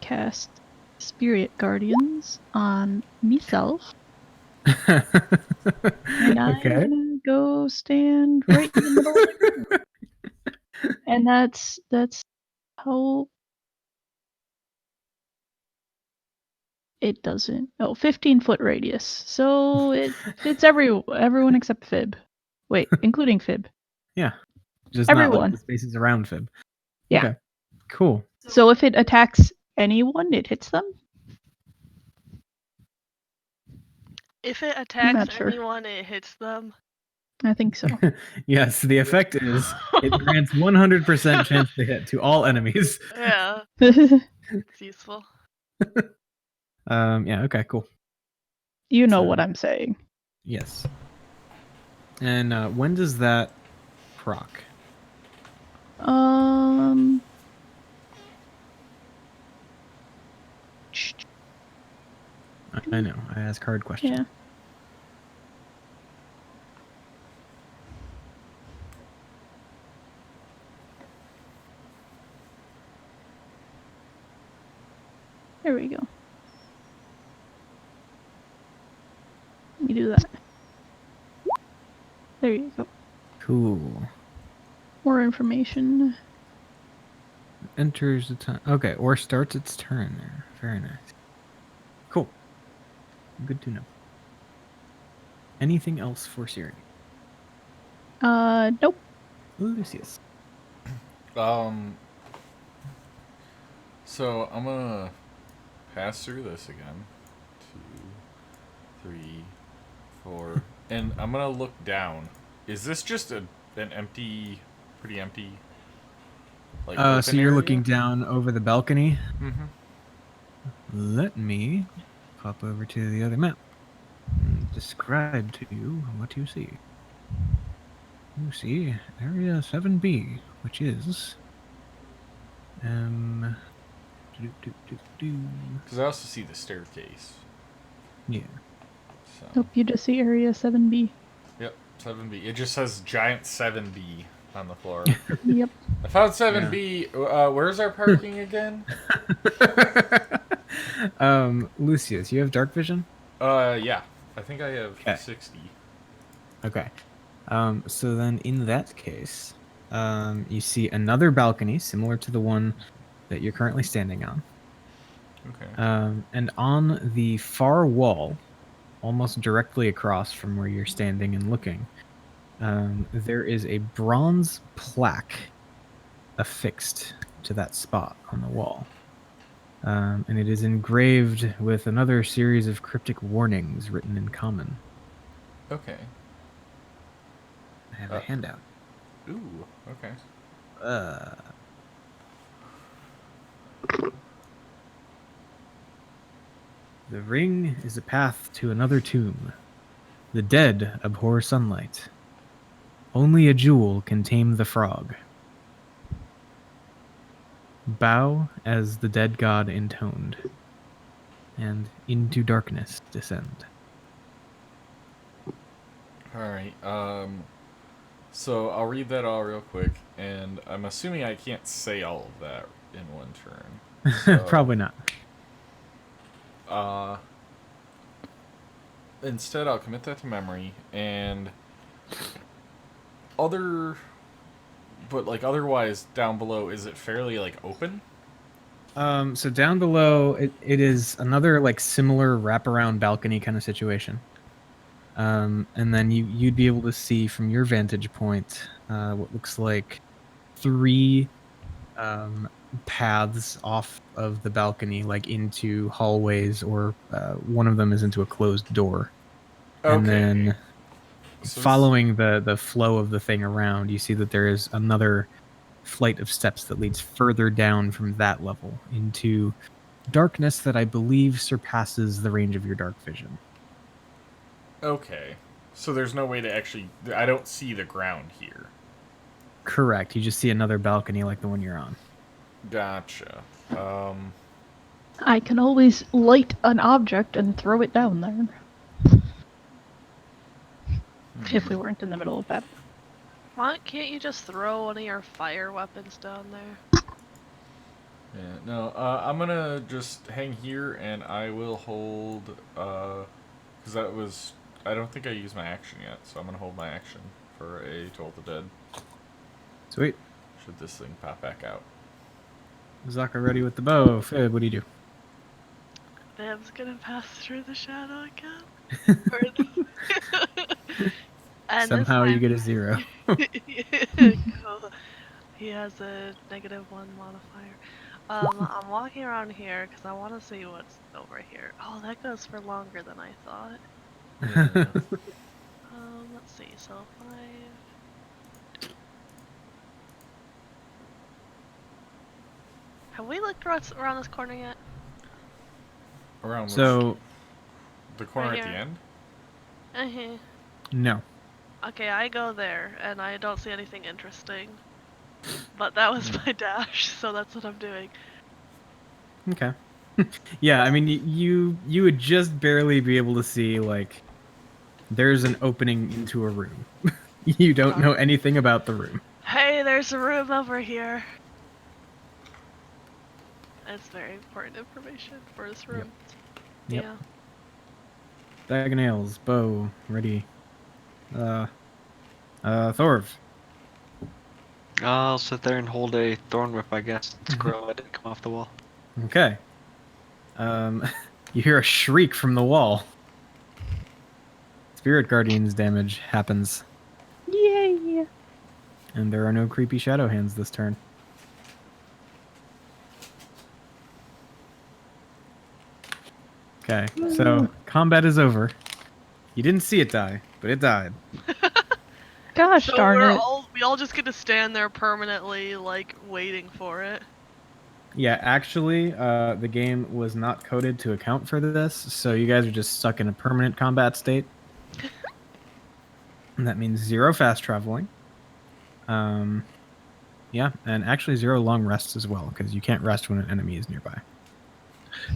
cast Spirit Guardians on myself. And I'm Okay. gonna go stand right in the middle of the room. And that's how it doesn't. Oh, 15-foot radius. So it fits everyone except Fib. Wait, including Fib. Yeah. Just not like Everyone. the spaces around Fib. Yeah. Okay. Cool. So if it attacks anyone, it hits them? If it not attacks sure. anyone, it hits them. I think so. Yes, the effect is it grants 100% chance to hit to all enemies. Yeah, it's useful. Yeah, okay, cool. You know So- what I'm saying. Yes. And when does that proc? I know, I ask hard questions. Yeah. There we go. Let me do that. There you go. Cool. More information. Enters the time. Okay, or starts its turn there. Very nice. Cool. Good to know. Anything else for Sierne? Nope. Lucius. So I'm gonna pass through this again. 2, 3, 4, and I'm gonna look down. Is this just an empty, pretty empty? Like So open you're area? looking down over the balcony. Mm-hmm. Let me pop over to the other map and describe to you what you see. You see, area 7B, which is do, do, do, do. Because I also see the staircase. Yeah. So. Nope, you just see area 7B. Yep, 7B. It just says giant 7B on the floor. Yep. I found 7B. Where's our parking again? Lucius, you have dark vision? Yeah. I think I have Okay. 60. Okay. So then in that case, you see another balcony similar to the one that you're currently standing on. Okay. And on the far wall, almost directly across from where you're standing and looking, there is a bronze plaque affixed to that spot on the wall. And it is engraved with another series of cryptic warnings written in common. Okay. I have a handout. Ooh, okay. The ring is a path to another tomb. The dead abhor sunlight. Only a jewel can tame the frog. Bow as the dead god intoned, and into darkness descend. Alright, so I'll read that all real quick, and I'm assuming I can't say all of that in one turn. So, Probably not. Instead, I'll commit that to memory, and otherwise, down below, is it fairly, like, open? So down below, it is another, like, similar wraparound balcony kind of situation. And then you'd be able to see from your vantage point what looks like 3 paths off of the balcony, like into hallways, or one of them is into a closed door. Okay. And then So following the flow of the thing around, you see that there is another flight of steps that leads further down from that level into darkness that I believe surpasses the range of your dark vision. Okay. So there's no way to actually... I don't see the ground here. Correct. You just see another balcony like the one you're on. Gotcha. I can always light an object and throw it down there. If we weren't in the middle of that. Why can't you just throw one of your fire weapons down there? Yeah, no, I'm gonna just hang here, and I will hold, because that was... I don't think I used my action yet, so I'm gonna hold my action for a Toll the Dead. Sweet. Should this thing pop back out. Zaka ready with the bow. Fib, what do you do? Bam's gonna pass through the shadow again. And Somehow you get a 0. Cool. He has a -1 modifier. I'm walking around here because I want to see what's over here. Oh, that goes for longer than I thought. Let's see. So 5. Have we looked around this corner yet? Around So, the corner Right at the here. end? Uh-huh. no. Okay, I go there and I don't see anything interesting. But that was my dash, so that's what I'm doing. Okay. Yeah, I mean, you would just barely be able to see, like, there's an opening into a room. You don't know anything about the room. Hey, there's a room over here. That's very important information for this room. Yep. Yeah. Bag of nails, bow, ready. Thorv. I'll sit there and hold a thorn whip, I guess. Squirrel, I didn't come off the wall. Okay. You hear a shriek from the wall. Spirit Guardian's damage happens, Yay! and there are no creepy shadow hands this turn. Okay, so combat is over. You didn't see it die, but it died. Gosh So darn it. we all just get to stand there permanently, like, waiting for it. Yeah, actually, the game was not coded to account for this, so you guys are just stuck in a permanent combat state. And that means 0 fast traveling, Yeah, and actually 0 long rests as well, because you can't rest when an enemy is nearby.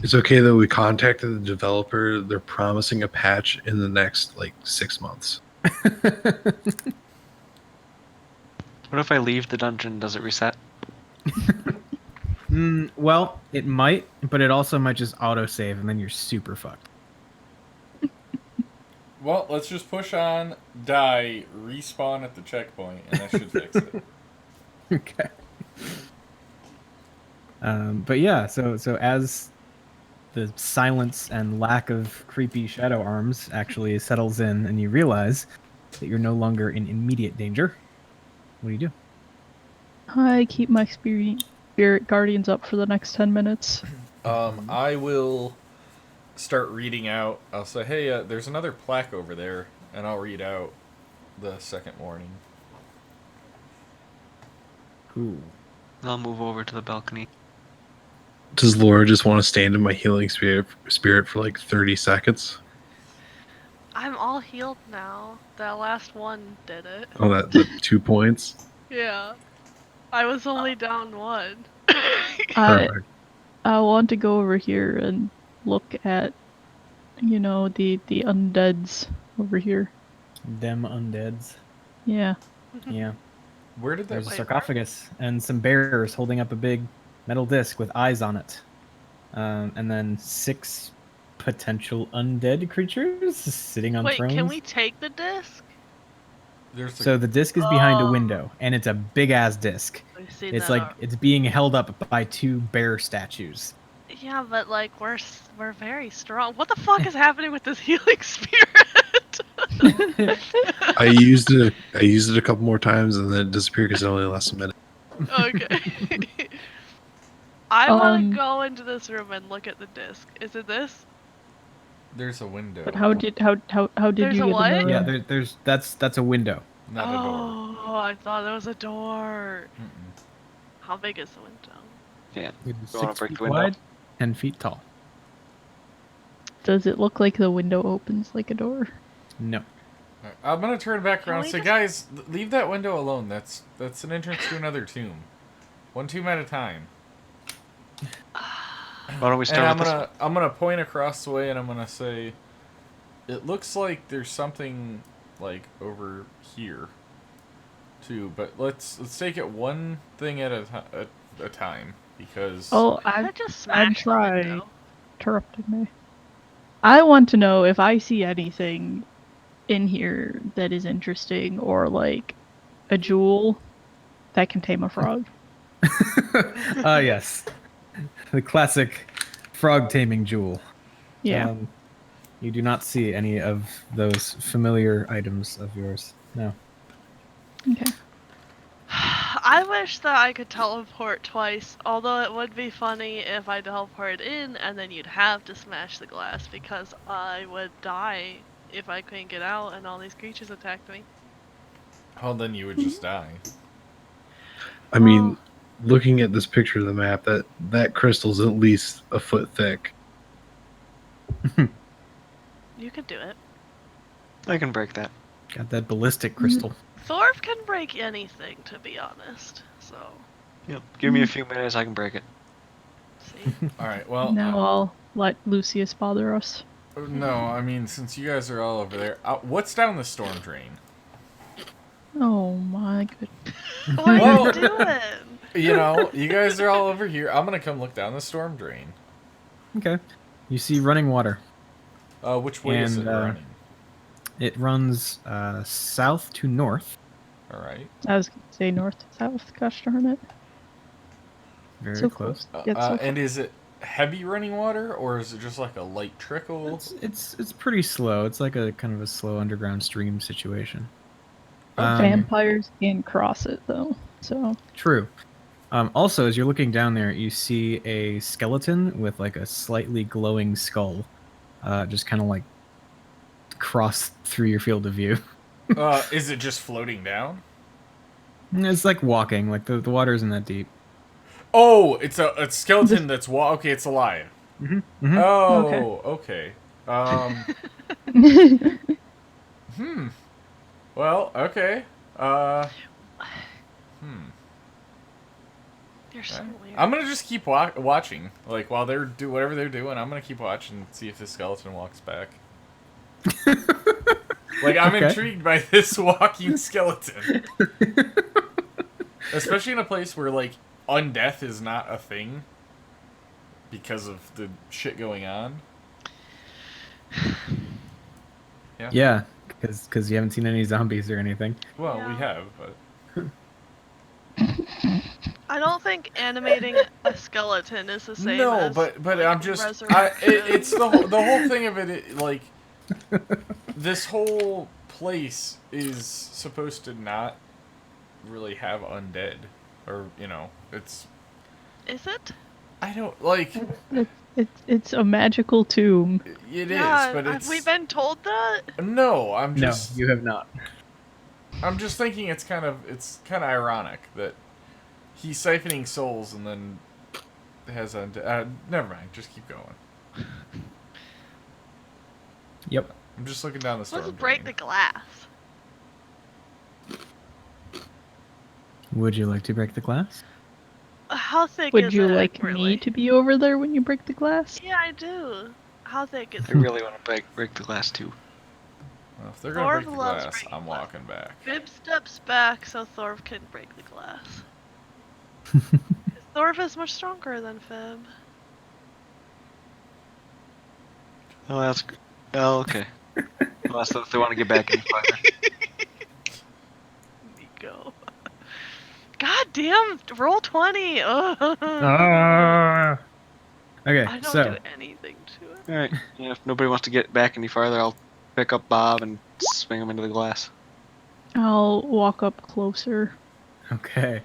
It's okay though. We contacted the developer. They're promising a patch in the next 6 months. What if I leave the dungeon? Does it reset? Well, it might, but it also might just autosave, and then you're super fucked. Well, let's just push on, die, respawn at the checkpoint, and that should fix it. Okay. But yeah, so as the silence and lack of creepy shadow arms actually settles in, and you realize that you're no longer in immediate danger, what do? I keep my spirit guardians up for the next 10 minutes. I will start reading out. I'll say, hey, there's another plaque over there, and I'll read out the second warning. Ooh. I'll move over to the balcony. Does Laura just want to stand in my healing spirit for 30 seconds? I'm all healed now. That last one did it. Oh, the 2 points? Yeah. I was only down 1. Perfect. I want to go over here and look at, the undeads over here. Them undeads. Yeah. Yeah. Where did that... There's a Wait, sarcophagus and some bears holding up a big metal disc with eyes on it. And then 6 potential undead creatures sitting on Wait, thrones. can we take the disc? There's a... So the disc is behind a Oh. window, and it's a big ass disc. We've seen It's that like it's being held up by 2 bear statues. Yeah, but like we're very strong. What the fuck is happening with this healing spirit? I used it a couple more times and then it disappeared because it only lasts a minute. Okay. I want Um, to go into this room and look at the disc. Is it this? There's a window. But how did There's you a get in what? the room? Yeah, that's a window. Not a door. Oh, I thought there was a door. Mm-mm. How big is the window? Yeah. It's You wanna 6 break feet the window? wide, 10 feet tall. Does it look like the window opens like a door? No. Alright, I'm gonna turn back Can around we and say, just- guys, leave that window alone. That's an entrance to another tomb. One tomb at a time. Why don't we And start with this? I'm gonna point across the way and I'm gonna say, it looks like there's something like over here, too. But let's take it one thing at a time because. Oh, I I'm just smashed the trying. window. interrupting me. I want to know if I see anything in here that is interesting or like a jewel that can tame a frog. Yes. The classic frog taming jewel. Yeah. You do not see any of those familiar items of yours. No. Okay. I wish that I could teleport twice, although it would be funny if I teleported in and then you'd have to smash the glass because I would die if I couldn't get out and all these creatures attacked me. Well, then you would just die. I mean, looking at this picture of the map, that crystal's at least a foot thick. You could do it. I can break that. Got that ballistic crystal. Thorpe can break anything, to be honest. So, Yep. Give me a few minutes, I can break it. see. All right. Well, Now I'll let Lucius bother us. no. I mean, since you guys are all over there, what's down the storm drain? Oh my goodness. What are Well- you doing? You know, you guys are all over here. I'm gonna come look down the storm drain. Okay. You see running water. Which way is it And, running? It runs south to north. All right. I was gonna say north to south, gosh darn it. Very So close. Yeah, so And is it heavy running water, or is it just like a light trickle? It's pretty slow. It's like a kind of a slow underground stream situation. vampires can cross it though. So True. Also, as you're looking down there, you see a skeleton with like a slightly glowing skull, just kind of like cross through your field of view. Is it just floating down? It's like walking. Like the water isn't that deep. Oh, it's a skeleton that's okay. It's alive. Mm-hmm. Oh, okay. Well, okay. You're so weird. I'm gonna just keep watching. Like, while they're do whatever they're doing, I'm gonna keep watching and see if the skeleton walks back. Like, I'm intrigued by this walking skeleton. Especially in a place where, like, undeath is not a thing. Because of the shit going on. Yeah, because you haven't seen any zombies or anything. Well, Yeah. we have, but... I don't think animating a skeleton is the same. No, as, but like, I'm just... resurrection. it's the whole thing of it, like... This whole place is supposed to not really have undead. Or, you know, it's... Is it? I don't, like... It's a magical tomb. It Yeah, is, but have it's... we been told that? No, I'm just... No, you have not. I'm just thinking it's kind of ironic that he's siphoning souls and then has a... never mind, just keep going. Yep. I'm just looking down the storm Let's break the drain. glass. Would you like to break the glass? How thick Would is you it? like really? me to be over there when you break the glass? Yeah, I do. How thick is I it? really want to break the glass too. Well, if they're gonna Thorv break the loves glass, breaking I'm glass. walking back. Fib steps back so Thorv can break the glass. Thorv is much stronger than Fib. Oh, that's... Oh, okay. Well, so if they want to get back any farther. Nico. God damn! Roll 20! Ugh. Okay, I don't so do anything to it. Alright, yeah, if nobody wants to get back any farther, I'll pick up Bob and swing him into the glass. I'll walk up closer. okay,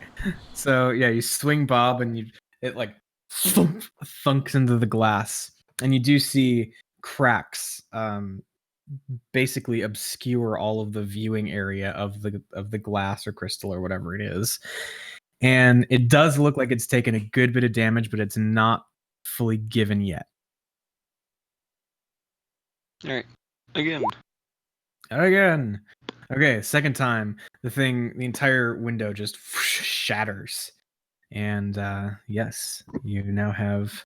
so yeah, you swing Bob and it like thunks into the glass, and you do see cracks, basically obscure all of the viewing area of the glass or crystal or whatever it is, and it does look like it's taken a good bit of damage, but it's not fully given yet. Alright, again. Okay, second time, the entire window just shatters, and yes, you now have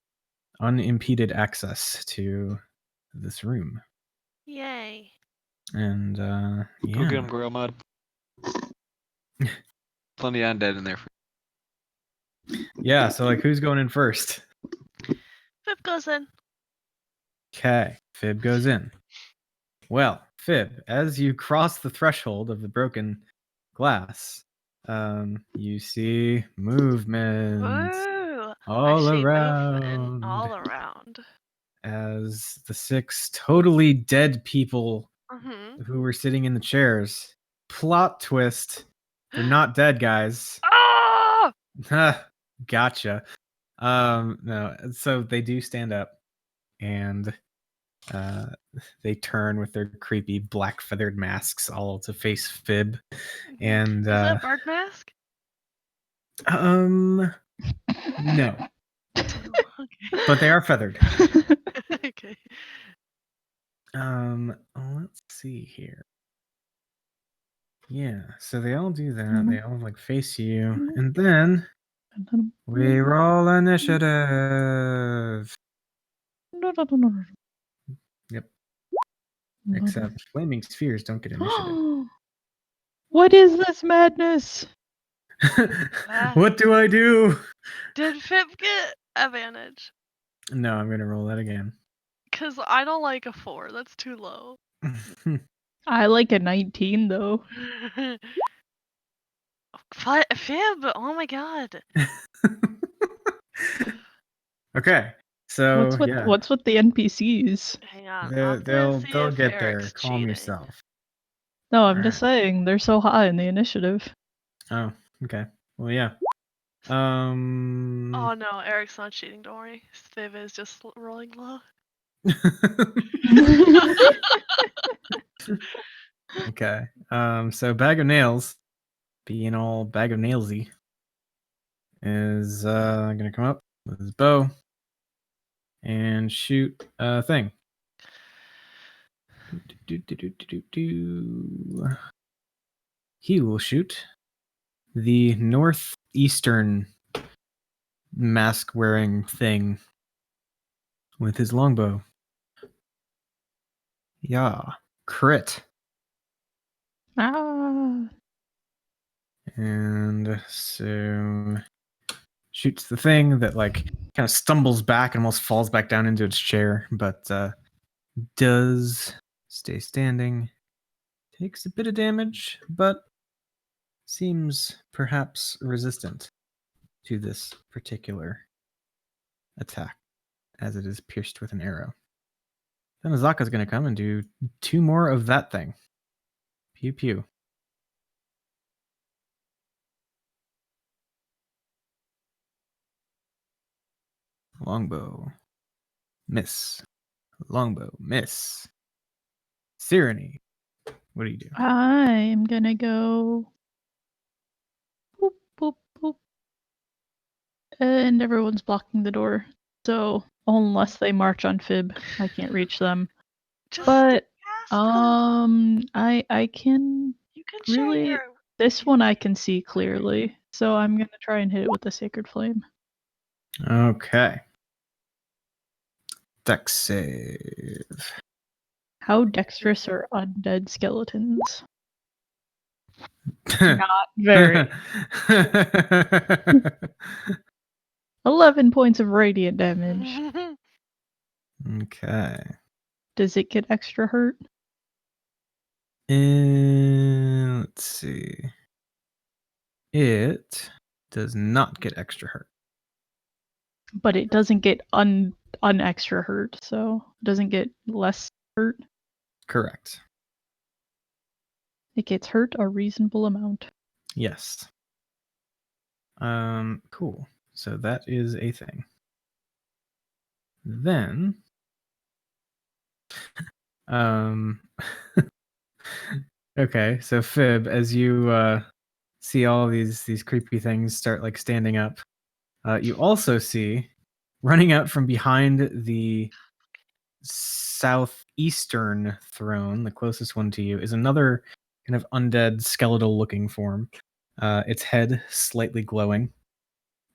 unimpeded access to this room. Yay. And Go yeah, get him, Gorilla Mod. Plenty of undead in there. yeah. So like, who's going in first? Fib goes in. Okay, Fib goes in. Well, Fib, as you cross the threshold of the broken glass, you see movement Woo! all I see around. movement all around. As the 6 totally dead people Mm-hmm. who were sitting in the chairs. Plot twist. They're not dead, guys. Ah! Gotcha. No, so they do stand up and they turn with their creepy black feathered masks all to face Fib. And Is that bird mask? no. Okay. But they are feathered. Okay. Let's see here. Yeah, so they all do that. They all like face you, and then we roll initiative. Yep. Except flaming spheres don't get initiative. What is this madness? What do I do? Did Fib get advantage? No, I'm gonna roll that again. Because I don't like a 4. That's too low. I like a 19 though. Fib! Oh my god. Okay, so What's with the NPCs? Hang on. they'll get there. Eric's Calm cheating. yourself. No, I'm just saying they're so high in the initiative. Oh, okay. Well, yeah. Oh no, Eric's not cheating, don't worry. Fib is just rolling low. Okay. So Bag of Nails, being all Bag of Nailsy, is gonna come up with his bow and shoot a thing. He will shoot the northeastern mask-wearing thing with his longbow. Yeah, crit. Ah. And so shoots the thing that like kind of stumbles back and almost falls back down into its chair, but does stay standing. Takes a bit of damage, but seems perhaps resistant to this particular attack as it is pierced with an arrow. Then Azaka's going to come and do 2 more of that thing. Pew pew. Longbow. Miss. Longbow. Miss. Cyrene. What do you do? I'm gonna go. Boop, boop, boop. And everyone's blocking the door. So, unless they march on Fib, I can't reach them. Just But, cast them. I can. You can share really- your. This one I can see clearly. So, I'm gonna try and hit it with the Sacred Flame. Okay. Dex save. How dexterous are undead skeletons? Not very. 11 points of radiant damage. Okay. Does it get extra hurt? And let's see. It does not get extra hurt. But it doesn't get unextra hurt, so it doesn't get less hurt. Correct. It gets hurt a reasonable amount. Yes. Cool. So that is a thing. Then okay, so Fib, as you see all these creepy things start like standing up, you also see running out from behind the southeastern throne, the closest one to you, is another kind of undead skeletal looking form. Its head slightly glowing,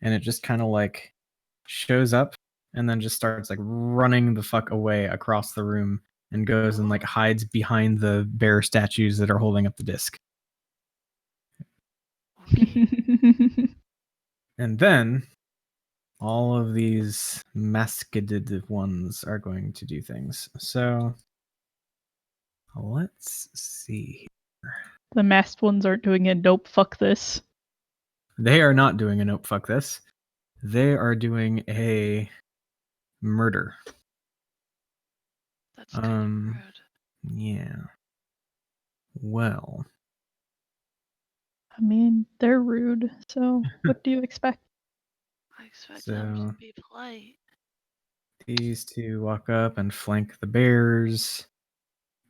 and it just kind of like shows up and then just starts like running the fuck away across the room and goes and like hides behind the bear statues that are holding up the disc. And then all of these masked ones are going to do things. So let's see. The masked ones aren't doing it. Nope, fuck this. They are not doing a nope, fuck this. They are doing a murder. That's kind of rude. Yeah. Well, I mean, they're rude, so what do you expect? I expect them So- to be polite. these two walk up and flank the bears.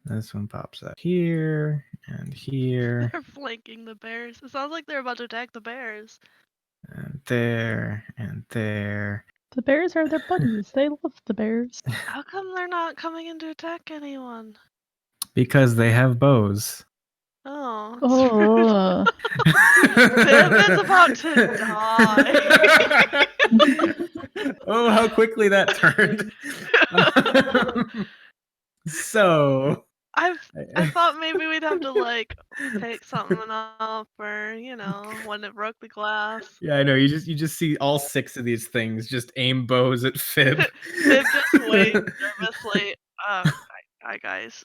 This one pops up here and here They're flanking the bears. It sounds like they're about to attack the bears. and there and there. The bears are their buddies. They love the bears. How come they're not coming in to attack anyone? Because they have bows. Oh. Oh, Fib is about to die. Oh, how quickly that turned. So I thought maybe we'd have to like pick something up or when it broke the glass. yeah, I know. You just see all 6 of these things just aim bows at Fib. Fib just waits nervously. Hi guys.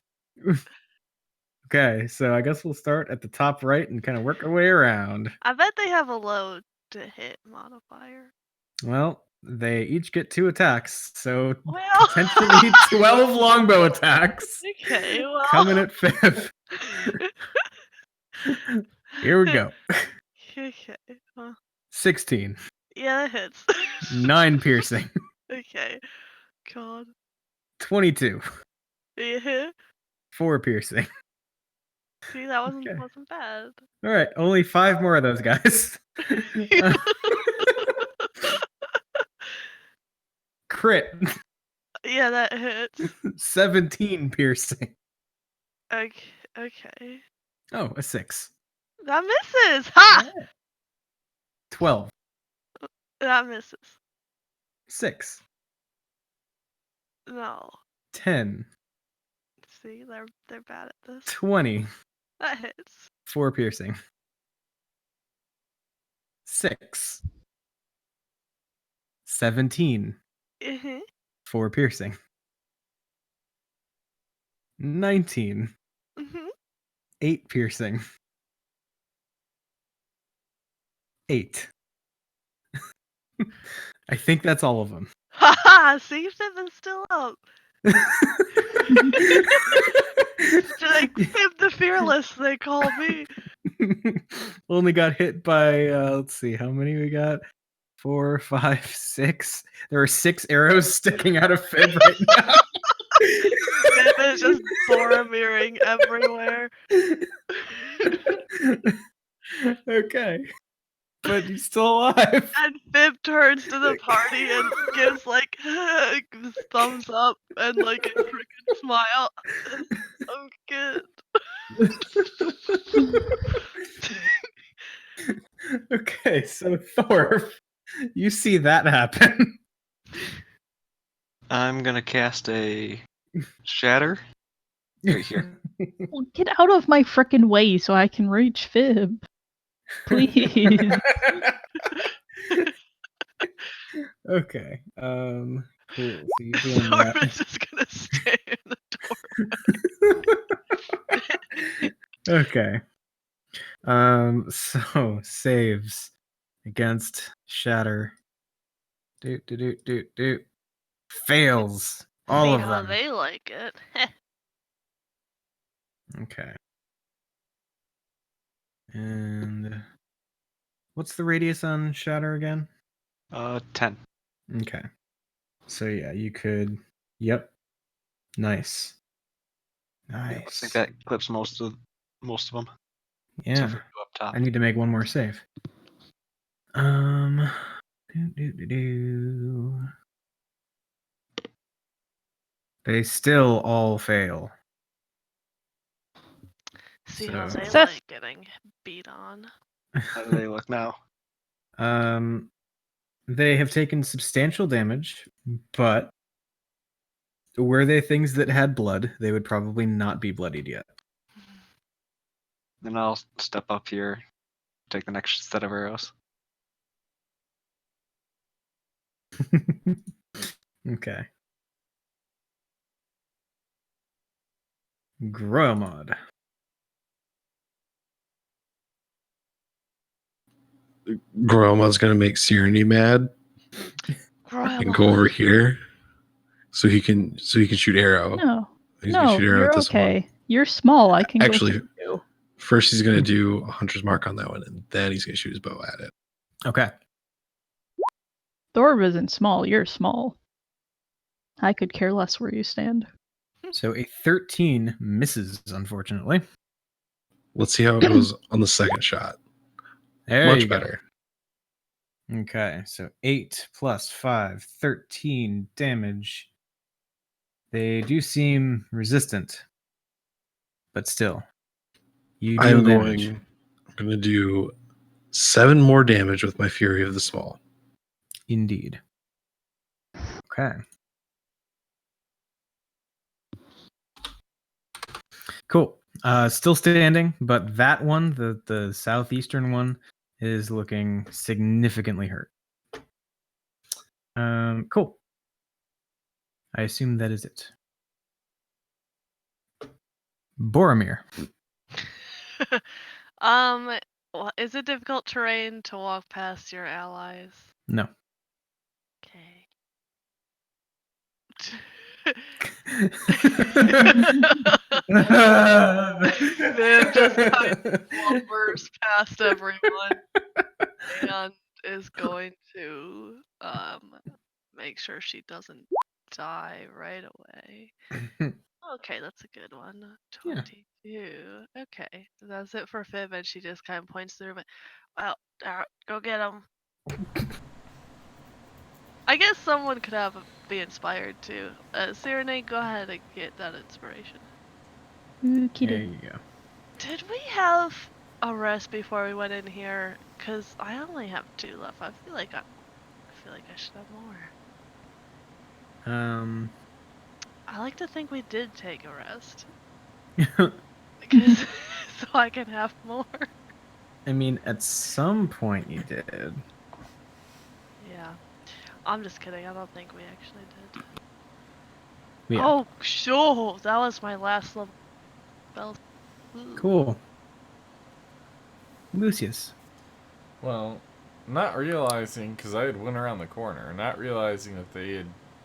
Okay, so I guess we'll start at the top right and kind of work our way around. I bet they have a low to hit modifier. Well, they each get 2 attacks, so Well, potentially 12 longbow attacks okay, well. coming at Fib. Here we go. Okay. Well, 16, yeah, that hits. 9 piercing, Okay. God. 22, Yeah. 4 piercing. See, that wasn't Okay. wasn't bad. All right, only 5 more of those guys. Crit, Yeah, that hits. 17 piercing. Okay. Oh, a 6. That misses. Ha! 12. That misses. 6. No. 10. See, they're bad at this. 20. That hits. 4 piercing. 6. 17. Mhm. 4 piercing. 19. Mhm. 8 piercing. 8. I think that's all of them. Haha! See, Fib is still up. Like Fib the Fearless, they call me. Only got hit by let's see how many we got. 4, 5, 6. There are 6 arrows sticking out of Fib right now. Fib is just Boromiring everywhere. Okay. But he's still alive. And Fib turns to the party and gives like thumbs up and like a freaking smile. I'm good. Okay, so Thor, you see that happen. I'm gonna cast a shatter right here. Well, get out of my frickin' way so I can reach Fib. Please. Okay. Cool. So you're doing that. Norman's just gonna stay in the door. Okay. So saves against shatter. Do. Fails. All See of how them. they like it. Okay. And what's the radius on shatter again? 10. Okay. So yeah, you could. Yep. Nice. I Nice. think that clips most of them. Yeah. Except for you up top. I need to make one more save. Do. They still all fail. See how So- they Success. like getting beat on. How do they look now? They have taken substantial damage, but were they things that had blood, they would probably not be bloodied yet. Then I'll step up here, take the next set of arrows. Okay. Gromod. Gromod's gonna make Serenity mad and go over here, so he can shoot arrow. No. He's gonna No, shoot arrow you're at this okay. one. You're small. I can Actually, go through you. First, he's gonna do a hunter's mark on that one, and then he's gonna shoot his bow at it. Okay. Thorb isn't small. You're small. I could care less where you stand. So a 13 misses, unfortunately. Let's see how it goes on the second shot. There Much you go. better. Okay, so 8 plus 5, 13 damage. They do seem resistant, but still. You deal I'm damage. going to do 7 more damage with my Fury of the Small. Indeed. Okay. Cool. Still standing, but that one, the southeastern one, is looking significantly hurt. Cool. I assume that is it. Boromir. Is it difficult terrain to walk past your allies? No. Okay. Viv just kind of lumbers past everyone and is going to make sure she doesn't die right away. Okay, that's a good one. Yeah. 22. Okay, that's it for Fib, and she just kind of points through. But well, go get him. I guess someone could be inspired too. Serenade, go ahead and get that inspiration. There Okie you go. Did we have a rest before we went in here Cause I only have 2 left. I feel like I should have more. I like to think we did take a rest. Because so I can have more. I mean, at some point you did. Yeah. I'm just kidding. I don't think we actually did. Yeah. Oh, sure. That was my last level spell. Ooh. Cool. Lucius. Well, not realizing, because I had went around the corner, not realizing that they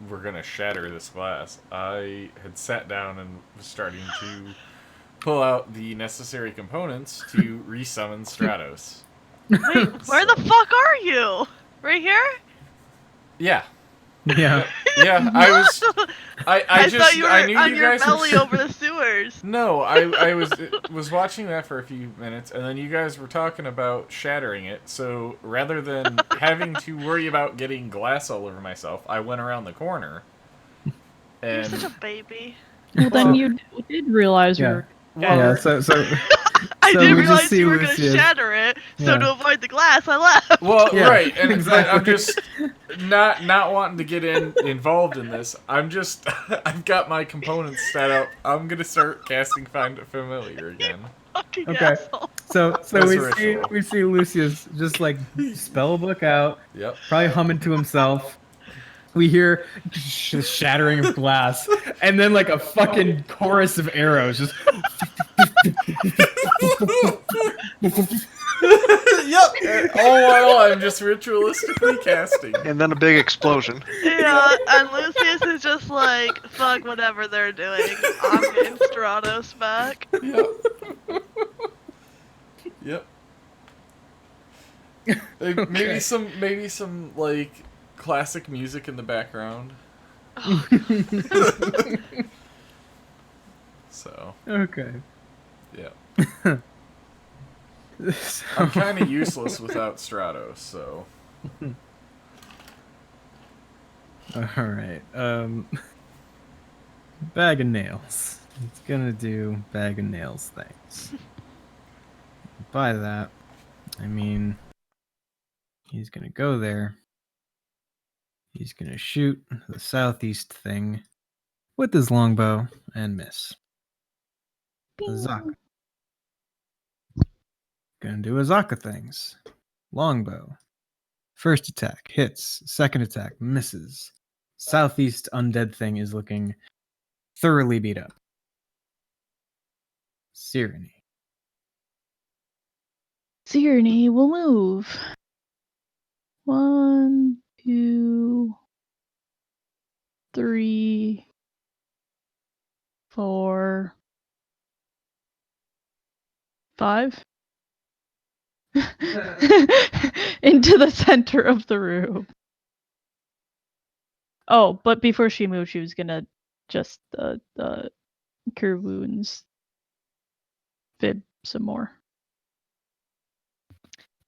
were going to shatter this glass, I had sat down and was starting to pull out the necessary components to resummon Stratos. Wait, where the fuck are you? Right here? Yeah. Yeah. Yeah, I was. I just. thought you were I knew on you your guys belly were, over the sewers. No, I was watching that for a few minutes, and then you guys were talking about shattering it. So rather than having to worry about getting glass all over myself, I went around the corner. You're And such a baby. Well, then you did realize you Yeah. were. Yeah. So I so didn't we just realize see you were gonna Lucius. shatter it, so Yeah. to avoid the glass, I left. well, Yeah, right, and exactly. I'm just not wanting to get involved in this. I'm just I've got my components set up. I'm gonna start casting Find a Familiar again. Fucking Okay. asshole. So That's we see Lucius just like spell book out, Yep. probably humming to himself. We hear shattering of glass, and then like a fucking chorus of arrows just. Yep. All while I'm just ritualistically casting. And then a big explosion. Yeah, and Lucius is just like, fuck whatever they're doing. I'm getting Stratos back. Yep. Yep. Maybe some like classic music in the background. So Okay. yeah, I'm kind of useless without Stratos. So All right. Bag of nails. It's gonna do bag of nails things. By that, I mean he's gonna go there. He's gonna shoot the southeast thing with his longbow and miss. Azaka. Gonna do Azaka things. Longbow. First attack hits. Second attack misses. Southeast undead thing is looking thoroughly beat up. Cyrene. Cyrene will move. 1, 2, 3, 4, 5. Into the center of the room. Oh, but before she moved, she was gonna just cure wounds. Fib some more.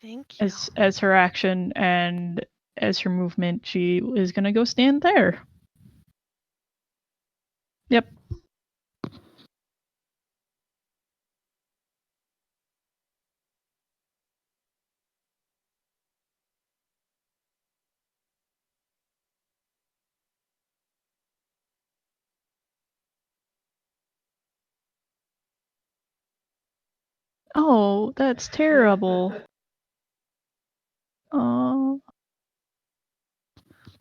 Thank you. As her action and as her movement, she is gonna go stand there. Yep. Oh, that's terrible. Oh.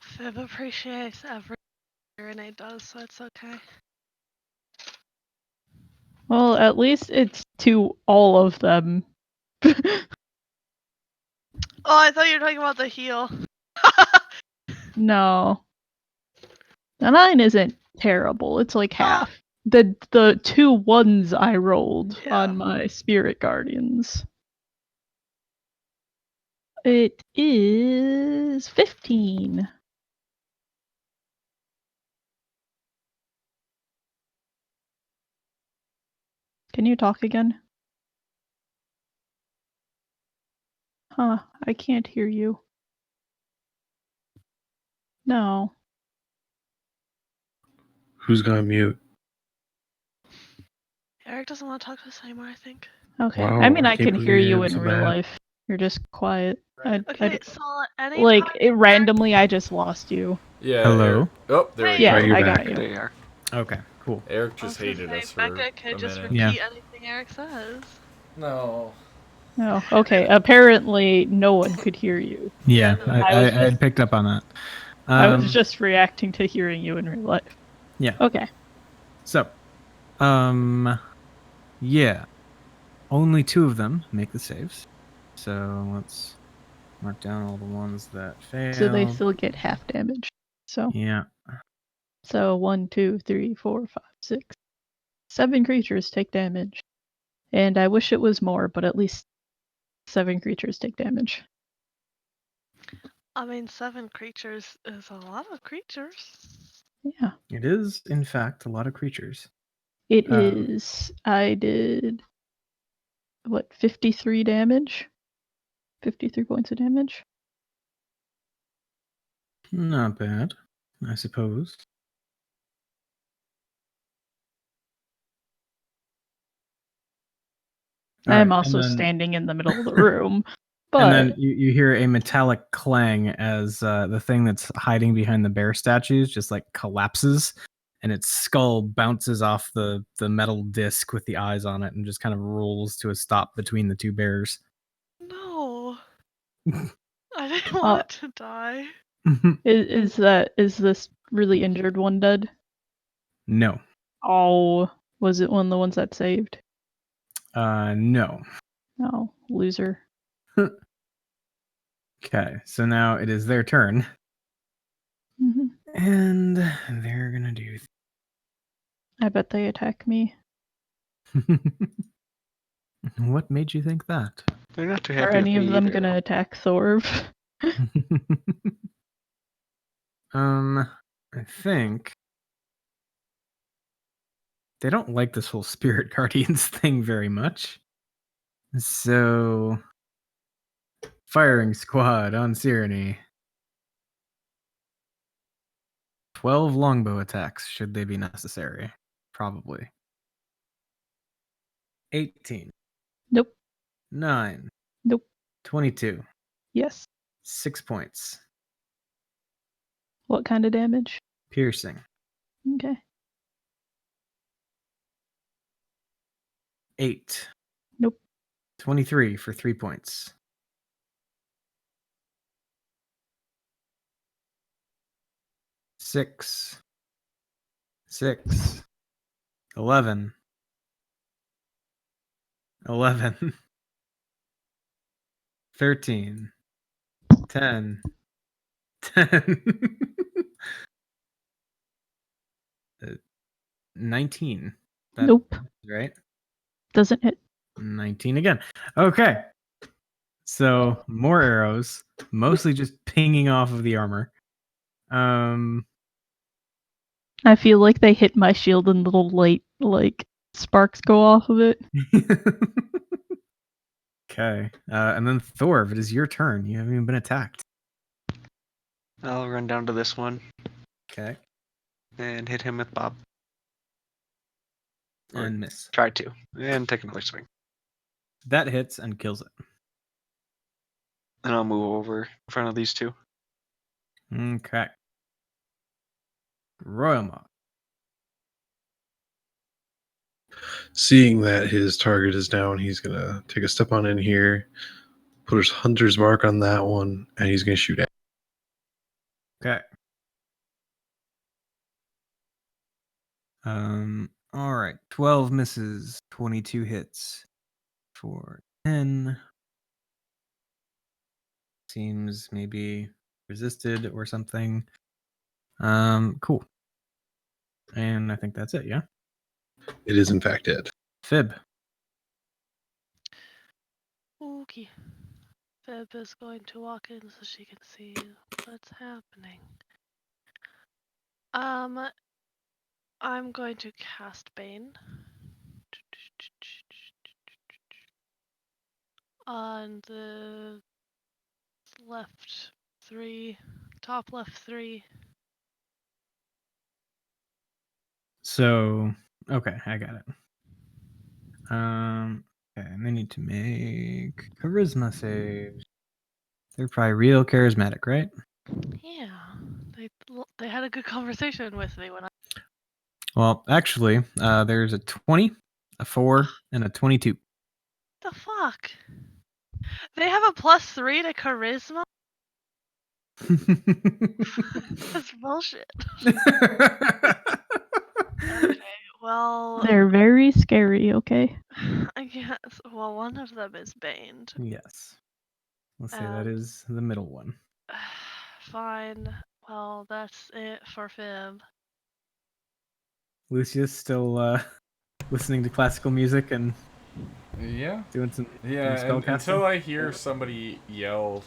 Fib appreciates everything Renee does, so it's okay. Well, at least it's to all of them. Oh, I thought you were talking about the heal. No. The 9 isn't terrible. It's like half. The 2 1s I rolled Yeah. on my spirit guardians. It is 15. Can you talk again? Huh, I can't hear you. No. Who's gonna mute? Eric doesn't want to talk to us anymore, I think. Okay. Wow, I mean, I I can't can hear believe you I'm in so real mad. life. You're just quiet. Okay, so anytime Like randomly, I just lost you. Yeah. Hello? Eric. Oh, there we Yeah, go. you're I back. got you. There you are. Okay, cool. Eric I was just gonna hated say, us for Becca a could just minute. repeat Yeah. anything Eric says. No. Oh, okay. Apparently, no one could hear you. Yeah, no. I had picked up on that. I was just reacting to hearing you in real life. Yeah. Okay. So, yeah, only 2 of them make the saves. So let's mark down all the ones that failed. So they still get half damage. Yeah. So 1, 2, 3, 4, 5, 6, 7 creatures take damage. And I wish it was more, but at least 7 creatures take damage. I mean, 7 creatures is a lot of creatures. Yeah. It is, in fact, a lot of creatures. It is. I did 53 damage? 53 points of damage? Not bad, I suppose. I am Alright, also and then- standing in the middle of the room. But And then you hear a metallic clang as the thing that's hiding behind the bear statues just like collapses, and its skull bounces off the metal disc with the eyes on it and just kind of rolls to a stop between the 2 bears. No. I didn't want it to die. is this really injured one dead? No. Oh, was it one of the ones that saved? No. No, loser. Okay, so now it is their turn, hmm and they're gonna do. I bet they attack me. What made you think that? They're not too Are happy any with of me them either. gonna attack Thorv? I think they don't like this whole Spirit Guardians thing very much. So, firing squad on Cyrene. 12 longbow attacks, should they be necessary. Probably. 18. Nope. 9. Nope. 22. Yes. 6 points. What kind of damage? Piercing. Okay. 8. Nope. 23 for 3 points. 6. 6. 11. 11. 13. 10. 10. 19. That- Nope. Right? Doesn't hit. 19 again. Okay. So more arrows, mostly just pinging off of the armor. I feel like they hit my shield and little light like sparks go off of it. Okay. And then Thorv, it is your turn. You haven't even been attacked. I'll run down to this one Okay. and hit him with Bob. Or And miss. try to. And take another swing. That hits and kills it. And I'll move over in front of these 2. Okay. Royal Moth. Seeing that his target is down, he's gonna take a step on in here, put his hunter's mark on that one, and he's gonna shoot at. Okay. All right. 12 misses, 22 hits for 10. Seems maybe resisted or something. Cool. And I think that's it, yeah? It is in fact it. Fib. Okay. Fib is going to walk in so she can see what's happening. I'm going to cast Bane on the left 3, top left 3. So, okay, I got it. Okay, and they need to make charisma saves. They're probably real charismatic, right? Yeah, they had a good conversation with me when I. Well, actually, there's a 20, a 4, and a 22. The fuck? They have a +3 to charisma. That's bullshit. Okay, well, They're very scary, okay? I guess. Well, one of them is baned. Yes. Let's say that And is the middle one. fine. Well, that's it for Fib. Lucius still listening to classical music and Yeah. doing some Yeah, spell casting. until I hear somebody yell,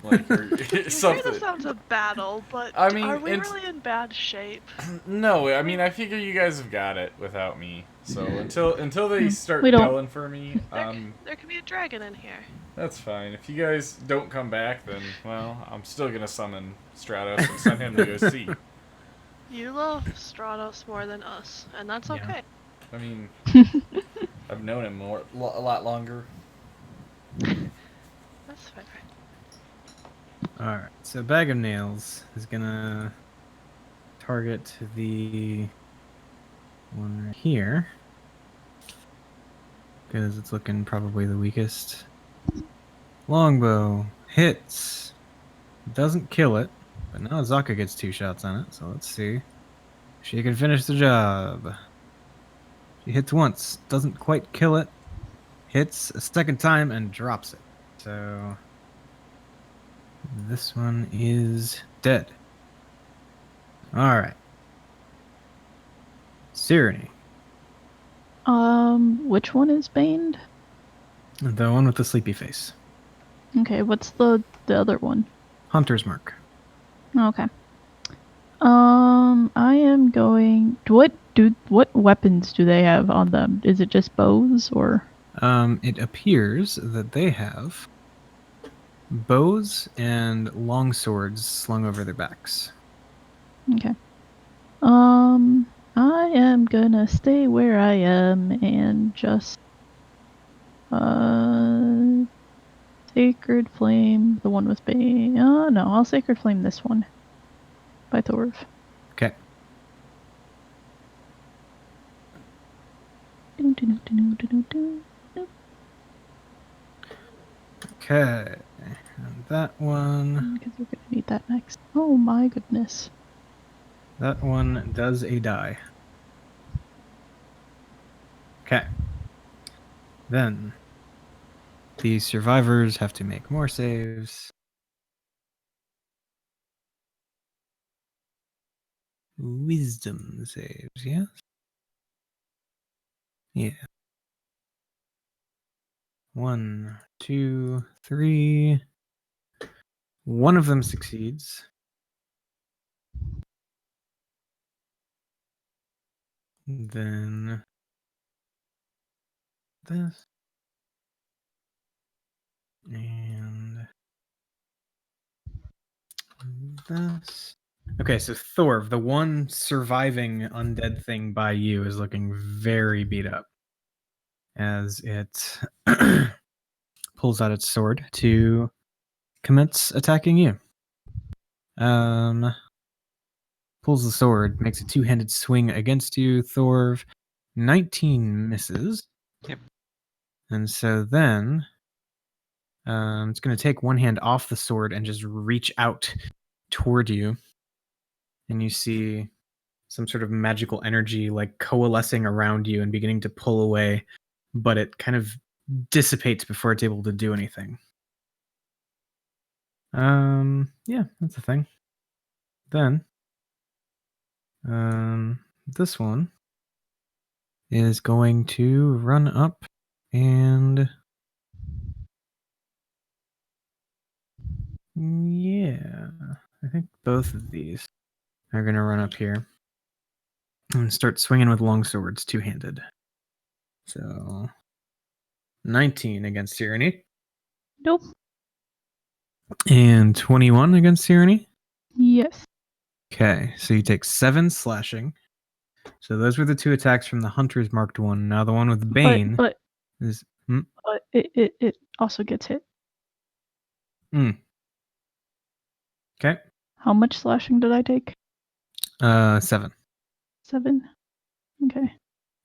like, or You hear the something. sounds of battle, but I mean, are we it's- really in bad shape? No, I mean, I figure you guys have got it without me. So until they start We don't. yelling for me, There could be a dragon in here. that's fine. If you guys don't come back, then, well, I'm still gonna summon Stratos and send him to go see. You love Stratos more than us, and that's Yeah. okay. I mean, I've known him a lot longer. That's fair. Alright, so Bag of Nails is gonna target the one right here. Because it's looking probably the weakest. Longbow hits. Doesn't kill it, but now Zaka gets 2 shots on it, so let's see. She can finish the job. She hits once, doesn't quite kill it. Hits a second time and drops it. So this one is dead. Alright. Cyrene. Which one is baned? The one with the sleepy face. Okay, what's the other one? Hunter's Mark. Okay. I am going. What weapons do they have on them? Is it just bows or? It appears that they have bows and long swords slung over their backs. Okay. I am gonna stay where I am and just Sacred Flame, the one with Bane. No, I'll Sacred Flame this one by Thorv. Okay. Okay. And that one. Because we're gonna need that next. Oh my goodness. That one does a die. Okay. Then the survivors have to make more saves. Wisdom saves, yes? Yeah. 1, 2, 3. One of them succeeds. Then this. And this. Okay, so Thorv, the one surviving undead thing by you, is looking very beat up as it pulls out its sword to commence attacking you. Pulls the sword, makes a two-handed swing against you, Thorv. 19 misses. Yep. And so then it's going to take one hand off the sword and just reach out toward you. And you see some sort of magical energy like coalescing around you and beginning to pull away, but it kind of dissipates before it's able to do anything. Yeah, that's a thing. Then this one is going to run up and yeah, I think both of these are going to run up here and start swinging with long swords, two-handed. So 19 against Cyrene. Nope. And 21 against Cyrene. Yes. Okay, so you take 7 slashing. So those were the 2 attacks from the Hunter's marked one. Now the one with Bane. But But it also gets hit. Okay. How much slashing did I take? 7. 7. Okay.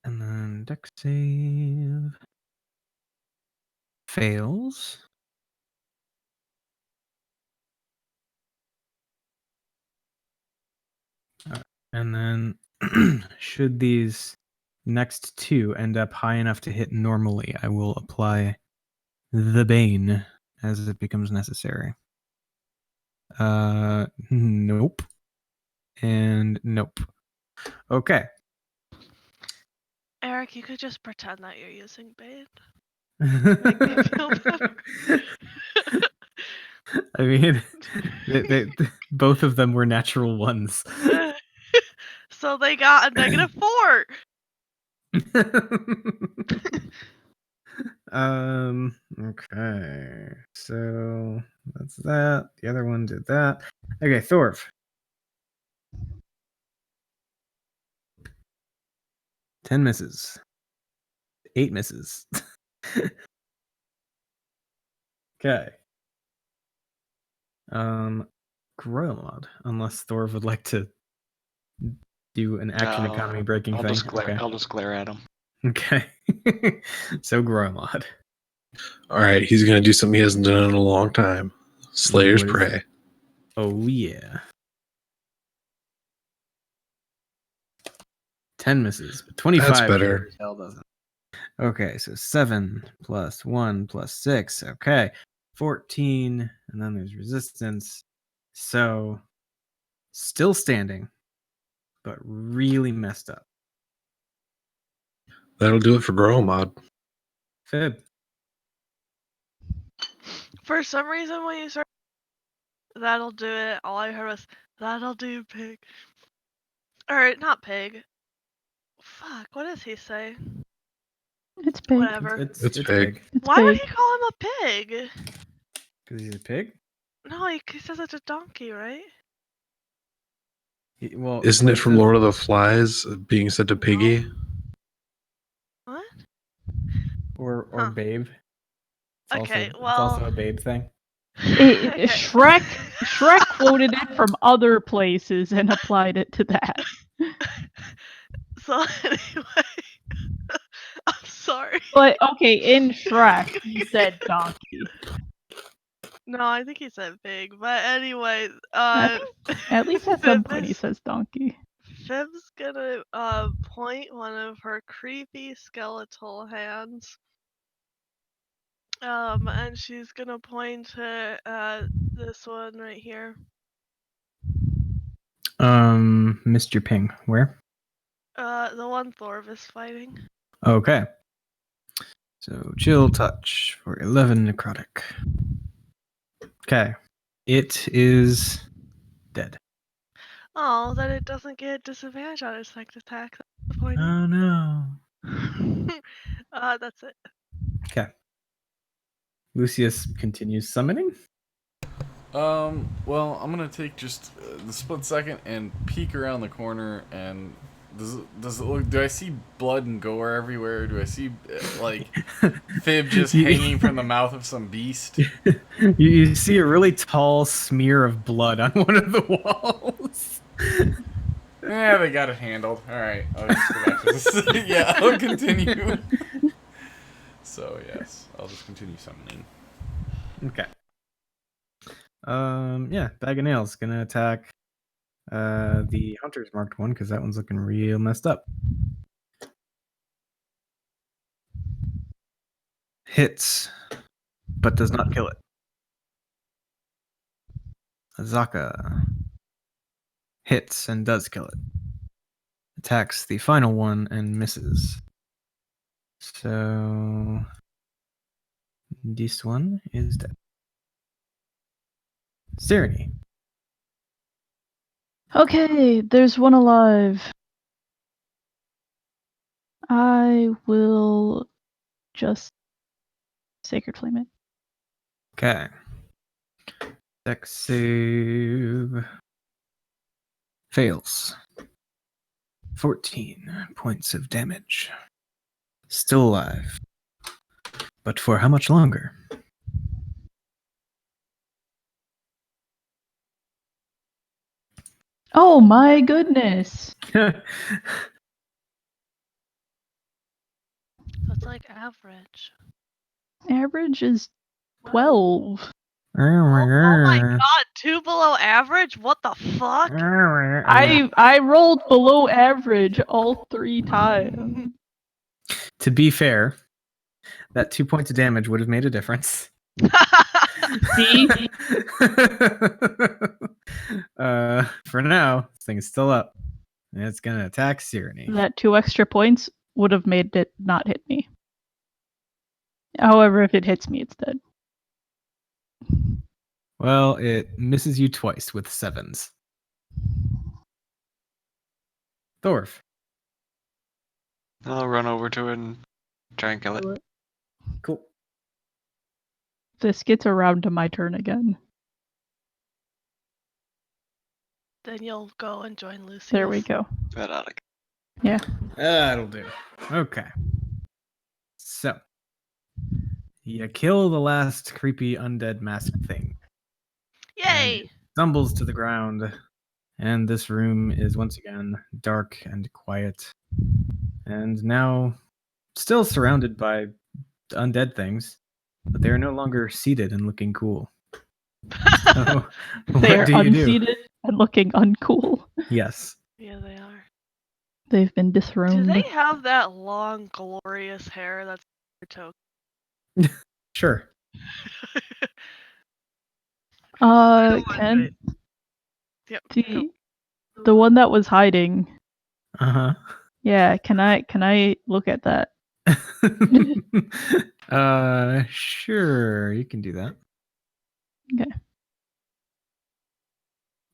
And then dex save fails. And then should these next 2 end up high enough to hit normally, I will apply the Bane as it becomes necessary. Nope. And nope. Okay. Eric, you could just pretend that you're using bait. Make me feel better. I mean, both of them were natural ones. So they got a -4. Okay. So that's that. The other one did that. Okay, Thorv. 10 misses. 8 misses. Okay. Groilmod, unless Thorv would like to do an action No, economy breaking I'll thing. just glare. Okay. I'll just glare at him. Okay. So Groilmod. All right, he's gonna do something he hasn't done in a long time. Slayer's What is Prey. Oh yeah. 10 misses, but 25 That's better. sure as hell doesn't. Okay, so 7 plus 1 plus 6. Okay. 14, and then there's resistance. So still standing, but really messed up. That'll do it for Gromod. Fib. For some reason, when you start, that'll do it. All I heard was, that'll do, pig. Or, not pig. Fuck, what does he say? It's big. Whatever. It's pig. pig. It's Why would big. he call him a pig? Because he's a pig? No, he says it's a donkey, right? Well, Isn't it from Lord of the Flies being said to Piggy? What? Or Huh. Babe? It's Okay, also, well- it's also a Babe thing. Okay. Shrek quoted it from other places and applied it to that. So, anyway. I'm sorry. But okay, in Shrek, he said donkey. No, I think he said pig. But anyway, I think at least at some point he Fib's- says donkey. Fib's gonna point one of her creepy skeletal hands. And she's gonna point to this one right here. Mr. Ping, where? The one Thorv is fighting. Okay. So chill touch for 11 necrotic. Okay. It is dead. Oh, then it doesn't get disadvantage on its next attack. That's the point. Oh no. That's it. Okay. Lucius continues summoning. Well, I'm gonna take just the split second and peek around the corner, and does it look? Do I see blood and gore everywhere? Do I see like Fib just hanging from the mouth of some beast? You see a really tall smear of blood on one of the walls. Yeah, they got it handled. All right, I'll just go back to this. Yeah, I'll continue. So yes, I'll just continue summoning. Okay. Yeah, Bag of Nails gonna attack the Hunter's marked one because that one's looking real messed up. Hits, but does not kill it. Azaka hits and does kill it. Attacks the final one and misses. So this one is dead. Serenity. Okay, there's one alive. I will just Sacred Flame it. Okay. Dex save fails. 14 points of damage. Still alive. But for how much longer? Oh my goodness. That's like average. Average is 12. Oh my god, 2 below average? What the fuck? I rolled below average all 3 times. To be fair, that 2 points of damage would have made a difference. See? For now, this thing is still up. And it's gonna attack Cyrene. That 2 extra points would have made it not hit me. However, if it hits me, it's dead. Well, it misses you twice with 7s. Thorf. I'll run over to it and try and kill it. Cool. This gets around to my turn again. Then you'll go and join Lucy. There we go. That oughta That'll do. Okay. So, you kill the last creepy undead masked thing. Yay! Stumbles to the ground, and this room is once again dark and quiet, and now still surrounded by undead things, but they are no longer seated and looking cool. So, They what are do you do? unseated and looking uncool. Yes. Yeah, they are. They've been Do dethroned. they have that long, glorious hair that's their token? Sure. Ken, Yep. the one that was hiding. Uh-huh. Yeah, can I look at that? Sure, you can do that. Okay.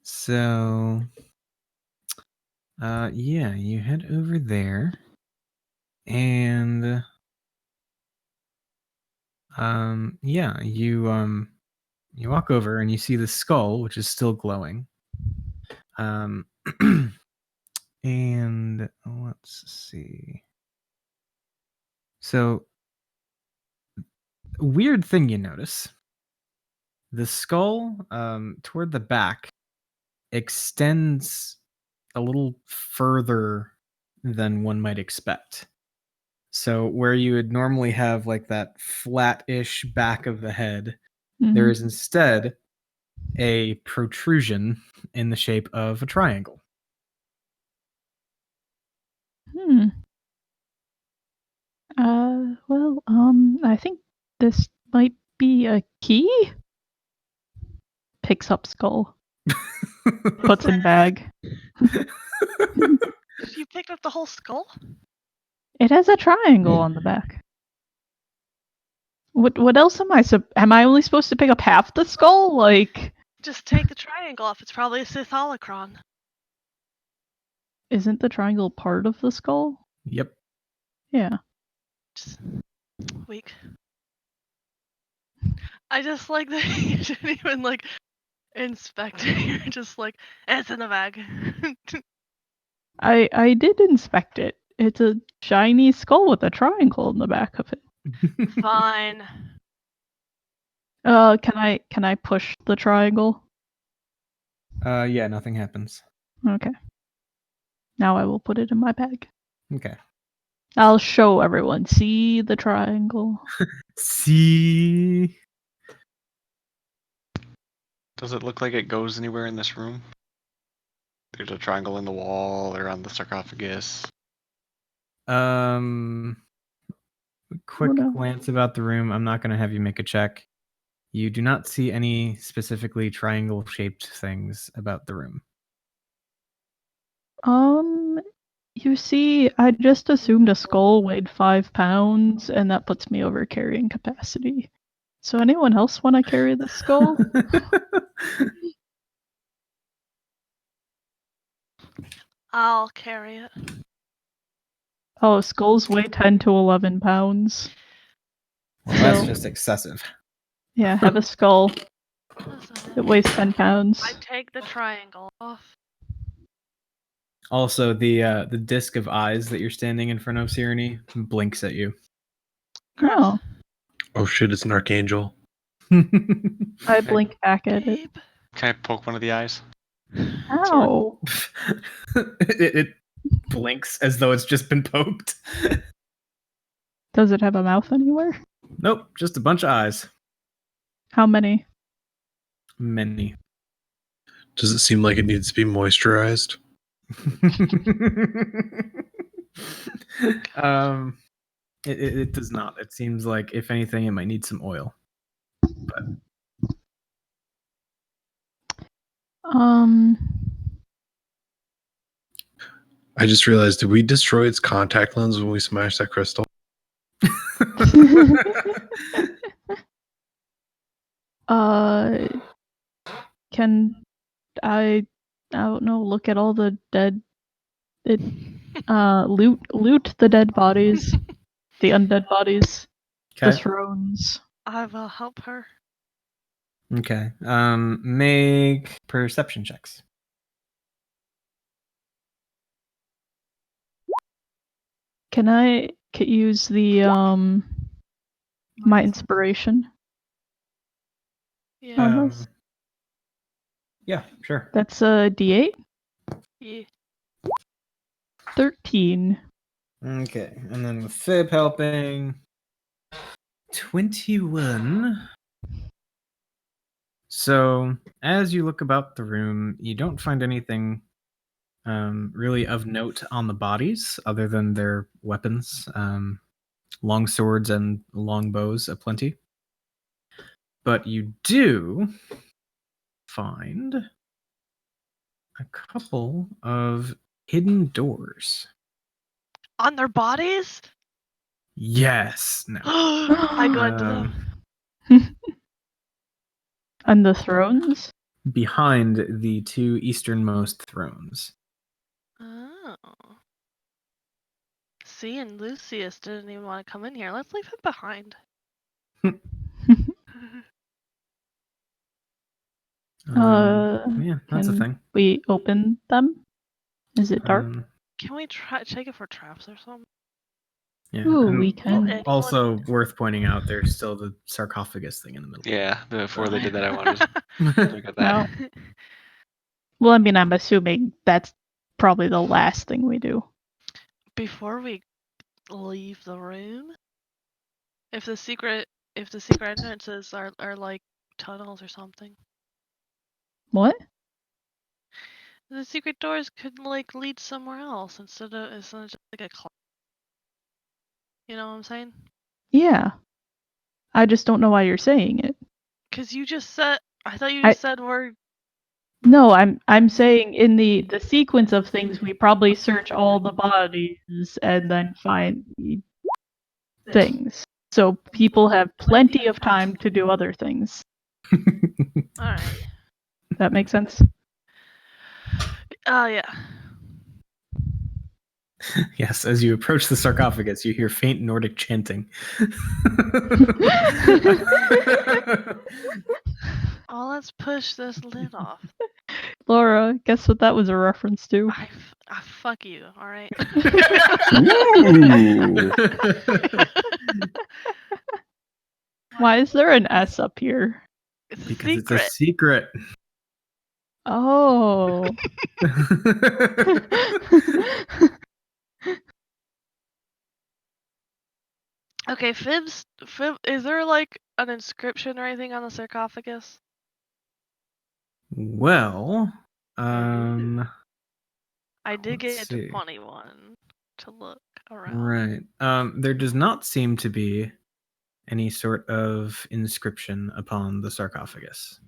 So, yeah, you head over there, and yeah, you walk over and you see the skull, which is still glowing. And let's see. So, weird thing you notice. The skull, toward the back, extends a little further than one might expect. So where you would normally have like that flat-ish back of the head, there is instead a protrusion in the shape of a triangle. Well, I think this might be a key. Picks up skull. Puts in bag. You picked up the whole skull? It has a triangle on the back. What else am I only supposed to pick up half the skull? Like, Just take the triangle off. It's probably a Sith holocron. isn't the triangle part of the skull? Yep. Yeah. Just weak. I just like that you didn't even like inspect it. You're just like, it's in the bag. I did inspect it. It's a shiny skull with a triangle in the back of it. Fine. Can I push the triangle? Yeah, nothing happens. Okay. Now I will put it in my bag. Okay. I'll show everyone. See the triangle? See? Does it look like it goes anywhere in this room? There's a triangle in the wall or on the sarcophagus. Quick no. glance about the room. I'm not going to have you make a check. You do not see any specifically triangle-shaped things about the room. You see, I just assumed a skull weighed 5 pounds, and that puts me over carrying capacity. So anyone else want to carry the skull? I'll carry it. Oh, skulls weigh 10 to 11 pounds. Well, that's So- just excessive. Yeah, have a skull. Listen, It weighs 10 pounds. I take the triangle off. Also, the disc of eyes that you're standing in front of, Cyrene, blinks at you. Oh. Oh shit! It's an archangel. I blink back at it. Gabe. Can I poke one of the eyes? Ow! it blinks as though it's just been poked. Does it have a mouth anywhere? Nope, just a bunch of eyes. How many? Many. Does it seem like it needs to be moisturized? It does not. It seems like, if anything, it might need some oil. I just realized, did we destroy its contact lens when we smashed that crystal? Can I don't know, look at all the dead loot the dead bodies, the undead bodies, the Okay. thrones. I will help her. Okay. Make perception checks. Can I use the my inspiration? Yeah. on this? Yeah, sure. That's a D8. Yeah. 13. Okay, and then with Fib helping, 21. So, as you look about the room, you don't find anything really of note on the bodies other than their weapons, long swords and long bows aplenty. But you do find a couple of hidden doors. On their bodies? Yes. No. I go into Um, them. And the thrones? behind the two easternmost thrones. Oh. See, and Lucius didn't even want to come in here. Let's leave him behind. Yeah, that's a Can thing. we open them? Is it dark? Can we try check it for traps or something? Yeah. Ooh, and we can. Anyone- Also worth pointing out, there's still the sarcophagus thing in the middle. Yeah, before they did that, I wanted to look at that. No. Well, I mean, I'm assuming that's probably the last thing we do. Before we leave the room, if the secret entrances are like tunnels or something, What? the secret doors could like lead somewhere else instead of just like a closet. You know what I'm saying? Yeah. I just don't know why you're saying it. Because you just said, I thought you just said we're. No, I'm saying in the sequence of things, we probably search all the bodies and then find things. So people have plenty of time to do other things. Alright. That makes sense? Oh, yeah. Yes, as you approach the sarcophagus, you hear faint Nordic chanting. Oh, let's push this lid off. Laura, guess what that was a reference to? I fuck you, alright? Why is there an S up here? It's Because secret. it's a secret. Oh. Okay, Fib, is there like an inscription or anything on the sarcophagus? Well, I did let's get it see. to 21 to look around. Right. There does not seem to be any sort of inscription upon the sarcophagus.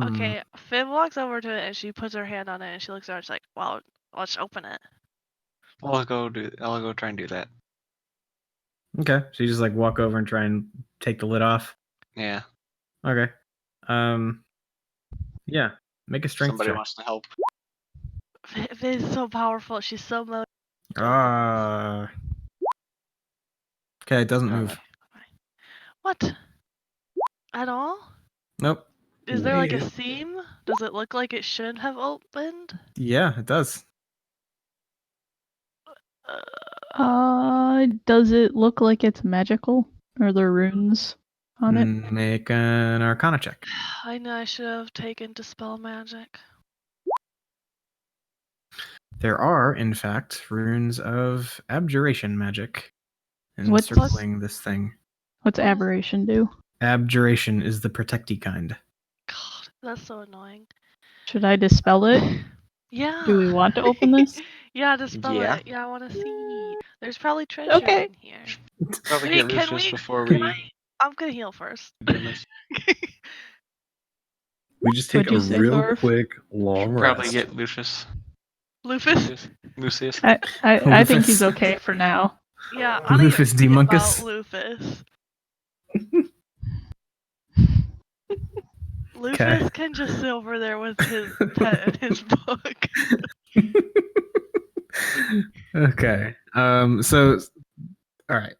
Okay, Fib walks over to it and she puts her hand on it and she looks at it and she's like, well, let's open it. I'll go try and do that. Okay. So you just like walk over and try and take the lid off. Yeah. Okay. Yeah. Make a strength Somebody check. wants to help. Fib is so powerful. She's so motivated. Okay, it doesn't move. What? At all? Nope. Is there like a Weird. theme? Does it look like it should have opened? Yeah, it does. Does it look like it's magical? Are there runes on it? Make an Arcana check. I know I should have taken Dispel Magic. There are, in fact, runes of abjuration magic What's- encircling this thing. What's aberration do? Abjuration is the protecty kind. God, that's so annoying. Should I dispel it? Yeah. Do we want to open this? Yeah, dispel Yeah. it. Yeah, I want to see. There's probably treasure Okay. in here. Probably Wait, get can Lucius we? before Can we I'm gonna heal first. do this. We just take What'd a you say, real Thorf? quick long Probably rest. get Lucius. Lucius? Lucius. I think he's Lufus. okay for now. Yeah, I don't Lufus even think Demuncus. about Lufus. Lufus Okay. can just sit over there with his pet and his book. Okay. So, all right.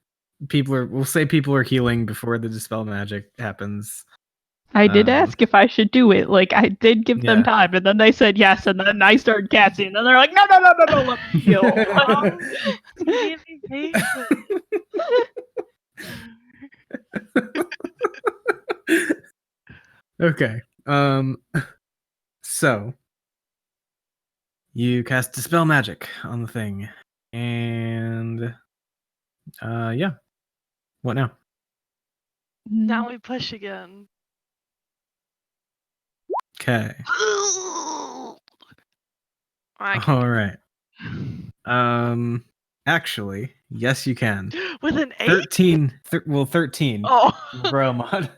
We'll say people are healing before the dispel magic happens. I did Um, ask if I should do it. Like, I did give them Yeah. time, and then they said yes, and then I started casting, and then they're like, no, let me heal. Give me patience. Okay. So you cast dispel magic on the thing, and yeah. What now? Now we push again. Okay. I All right. Actually, yes, you can. With an 8? 13. 13. Oh. Braille mod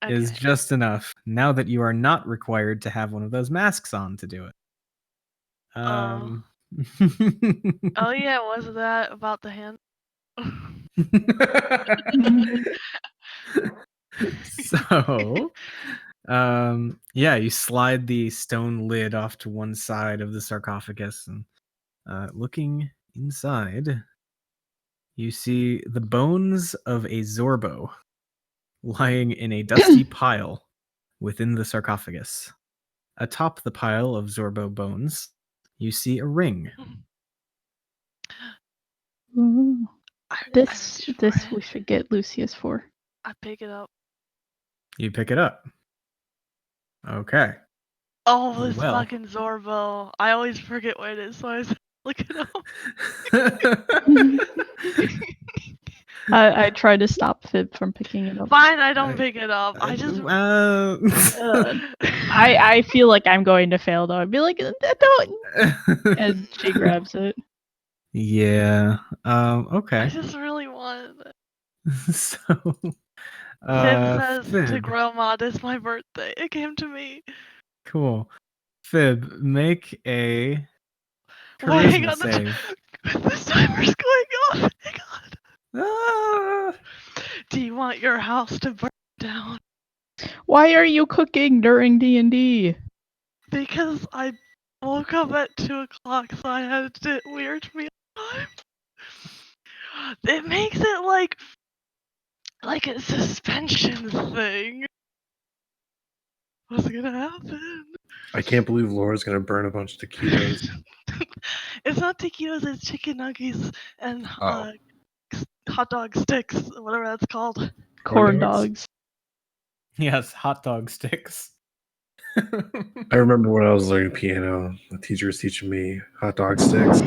is Okay. just enough. Now that you are not required to have one of those masks on to do it. Oh yeah, was that about the hand? So, yeah, you slide the stone lid off to one side of the sarcophagus, and looking inside, you see the bones of a Zorbo lying in a dusty pile within the sarcophagus. Atop the pile of Zorbo bones, you see a ring. Ooh. I This reach for we it. should get Lucius for. I pick it up. You pick it up. Okay. Oh, this Well. fucking Zorbo. I always forget what it is, so I was look it up. I tried to stop Fib from picking it up. Fine, I don't Right. pick it up. I just I feel like I'm going to fail though. I'd be like, don't. And she grabs it. Yeah. I Okay. just really want it. So. Fib says to Fib. Grandma, it's my birthday. It came to me. Cool. Fib, make a Wait, hang charisma on. save. This timer's going off. Hang on. Ah! Do you want your house to burn down? Why are you cooking during D&D? Because I woke up at 2 o'clock, so I had to weird meal time. It makes it like a suspension thing. What's gonna happen? I can't believe Laura's gonna burn a bunch of taquitos. It's not taquitos, it's chicken nuggets and Oh. hot dog sticks, whatever that's called. Corn dogs? dogs. Yes, hot dog sticks. I remember when I was learning piano, the teacher was teaching me hot dog sticks.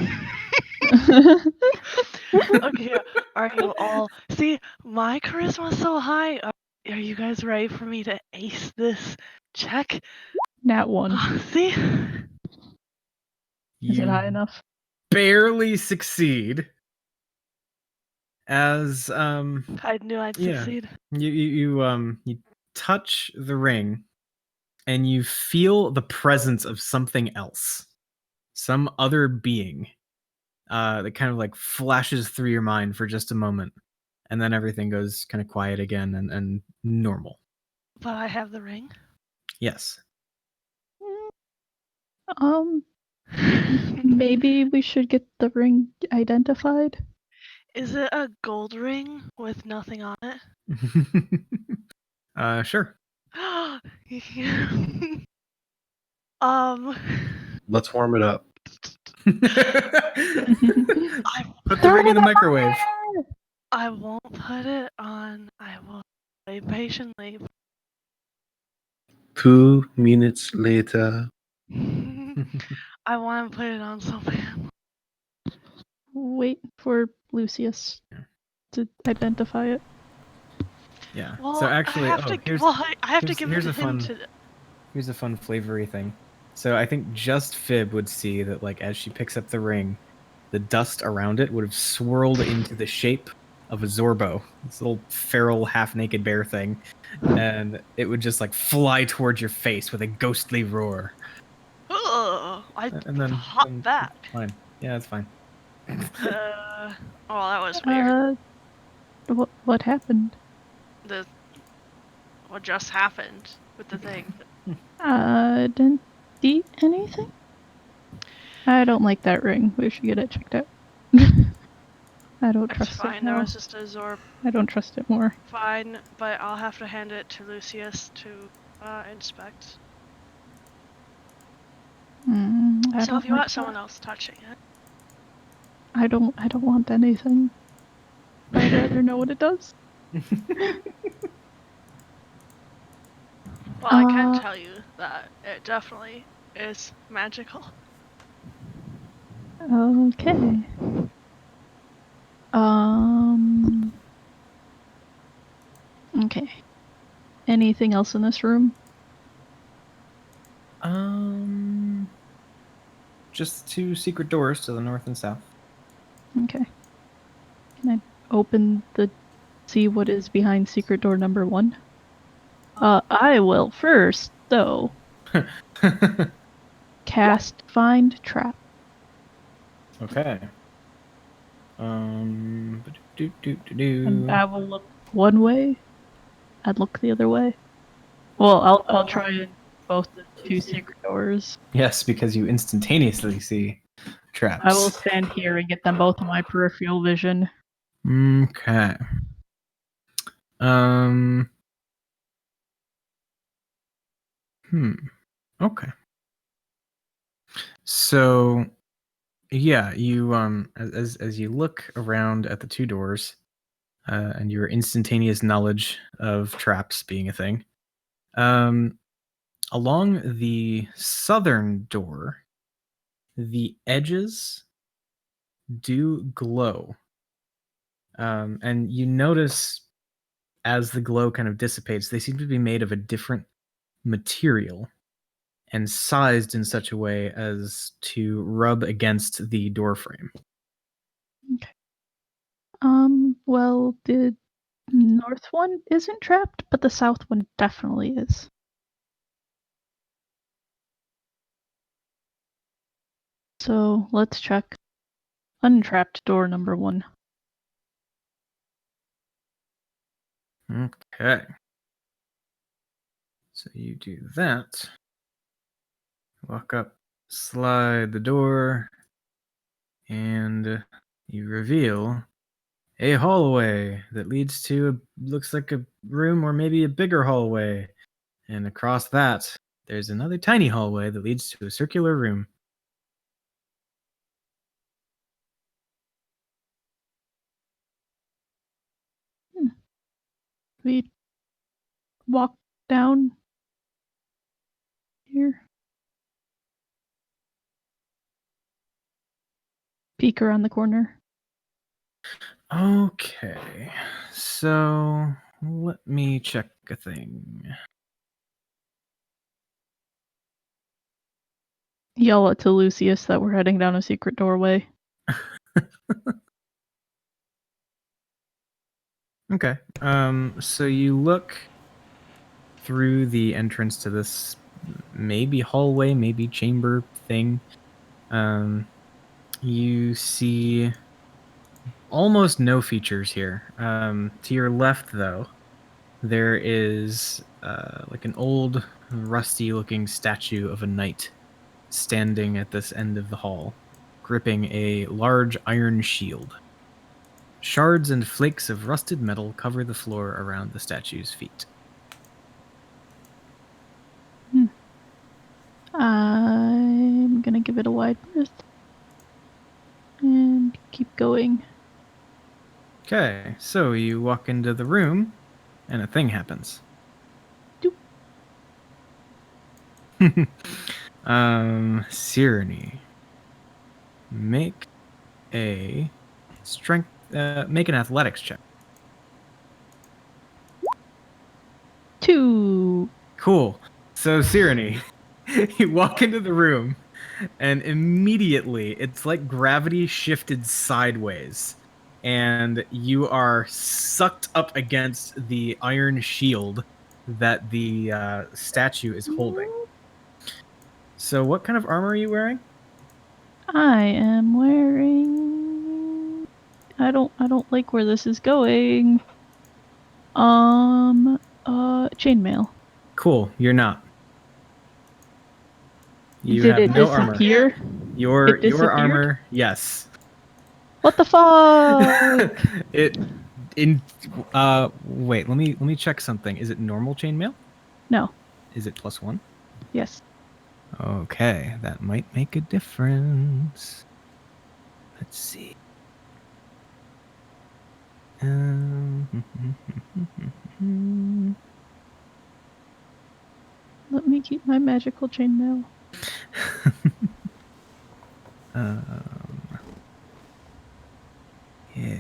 Okay, are you all? See, my charisma's so high. Are you guys ready for me to ace this check? Nat 1. See? Is You it high enough? barely succeed. As I knew I'd Yeah. succeed. you touch the ring, and you feel the presence of something else, some other being, that kind of like flashes through your mind for just a moment, and then everything goes kind of quiet again and normal. But I have the ring. Yes. Maybe we should get the ring identified. Is it a gold ring with nothing on it? Sure. Let's warm it up. Put the ring in the microwave. I won't put it on. I will wait patiently. 2 minutes later. I want to put it on so bad. Wait for Lucius to identify it. Yeah. Well, so actually, I have to. here's Well, I have to give here's it a to him fun to. here's a fun flavory thing. So I think just Fib would see that, like, as she picks up the ring, the dust around it would have swirled into the shape of a Zorbo, this little feral, half-naked bear thing, and it would just like fly towards your face with a ghostly roar. Ugh, I And then hop then back. it's fine. Yeah, it's fine. Oh, that was weird. What happened? The what just happened with the thing. Didn't see anything? I don't like that ring. We should get it checked out. I don't That's trust fine. it There now. was just a Zorb. I don't trust it more. Fine, but I'll have to hand it to Lucius to inspect. I So don't if you like want someone that. else touching it, I don't want anything. I'd rather know what it does. well, I can tell you that it definitely is magical. Okay. Okay. Anything else in this room? Just 2 secret doors to the north and south. Okay. Can I open see what is behind secret door number 1? I will first, though. Cast Find Trap. Okay. And I will look one way. I'd look the other way. Well, I'll try both the 2 secret doors. Yes, because you instantaneously see traps. I will stand here and get them both in my peripheral vision. Okay. Okay. So, yeah, you as you look around at the 2 doors, and your instantaneous knowledge of traps being a thing, along the southern door, the edges do glow. And you notice as the glow kind of dissipates, they seem to be made of a different material and sized in such a way as to rub against the door frame. Okay. Well, the north one isn't trapped, but the south one definitely is. So let's check untrapped door number 1. Okay. So you do that. Walk up, slide the door, and you reveal a hallway that leads to looks like a room or maybe a bigger hallway. And across that, there's another tiny hallway that leads to a circular room. We walk down here. Peek around the corner. Okay, so let me check a thing. Yell it to Lucius that we're heading down a secret doorway. Okay, so you look through the entrance to this maybe hallway, maybe chamber thing. You see almost no features here. To your left, though, there is like an old, rusty-looking statue of a knight standing at this end of the hall, gripping a large iron shield. Shards and flakes of rusted metal cover the floor around the statue's feet. I'm gonna give it a wide berth. And keep going. Okay, so you walk into the room, and a thing happens. Doop. Cyrene, make a strength. Make an athletics check. 2. Cool. So Cyrene, you walk into the room, and immediately it's like gravity shifted sideways, and you are sucked up against the iron shield that the statue is holding. So, what kind of armor are you wearing? I am wearing. I don't like where this is going. Chainmail. Cool. You're not. You Did have it no armor. disappear? Your It disappeared? armor, yes. What the fuck? Wait, let me check something. Is it normal chainmail? No. Is it +1? Yes. Okay, that might make a difference. Let's see. Let me keep my magical chainmail. Yeah.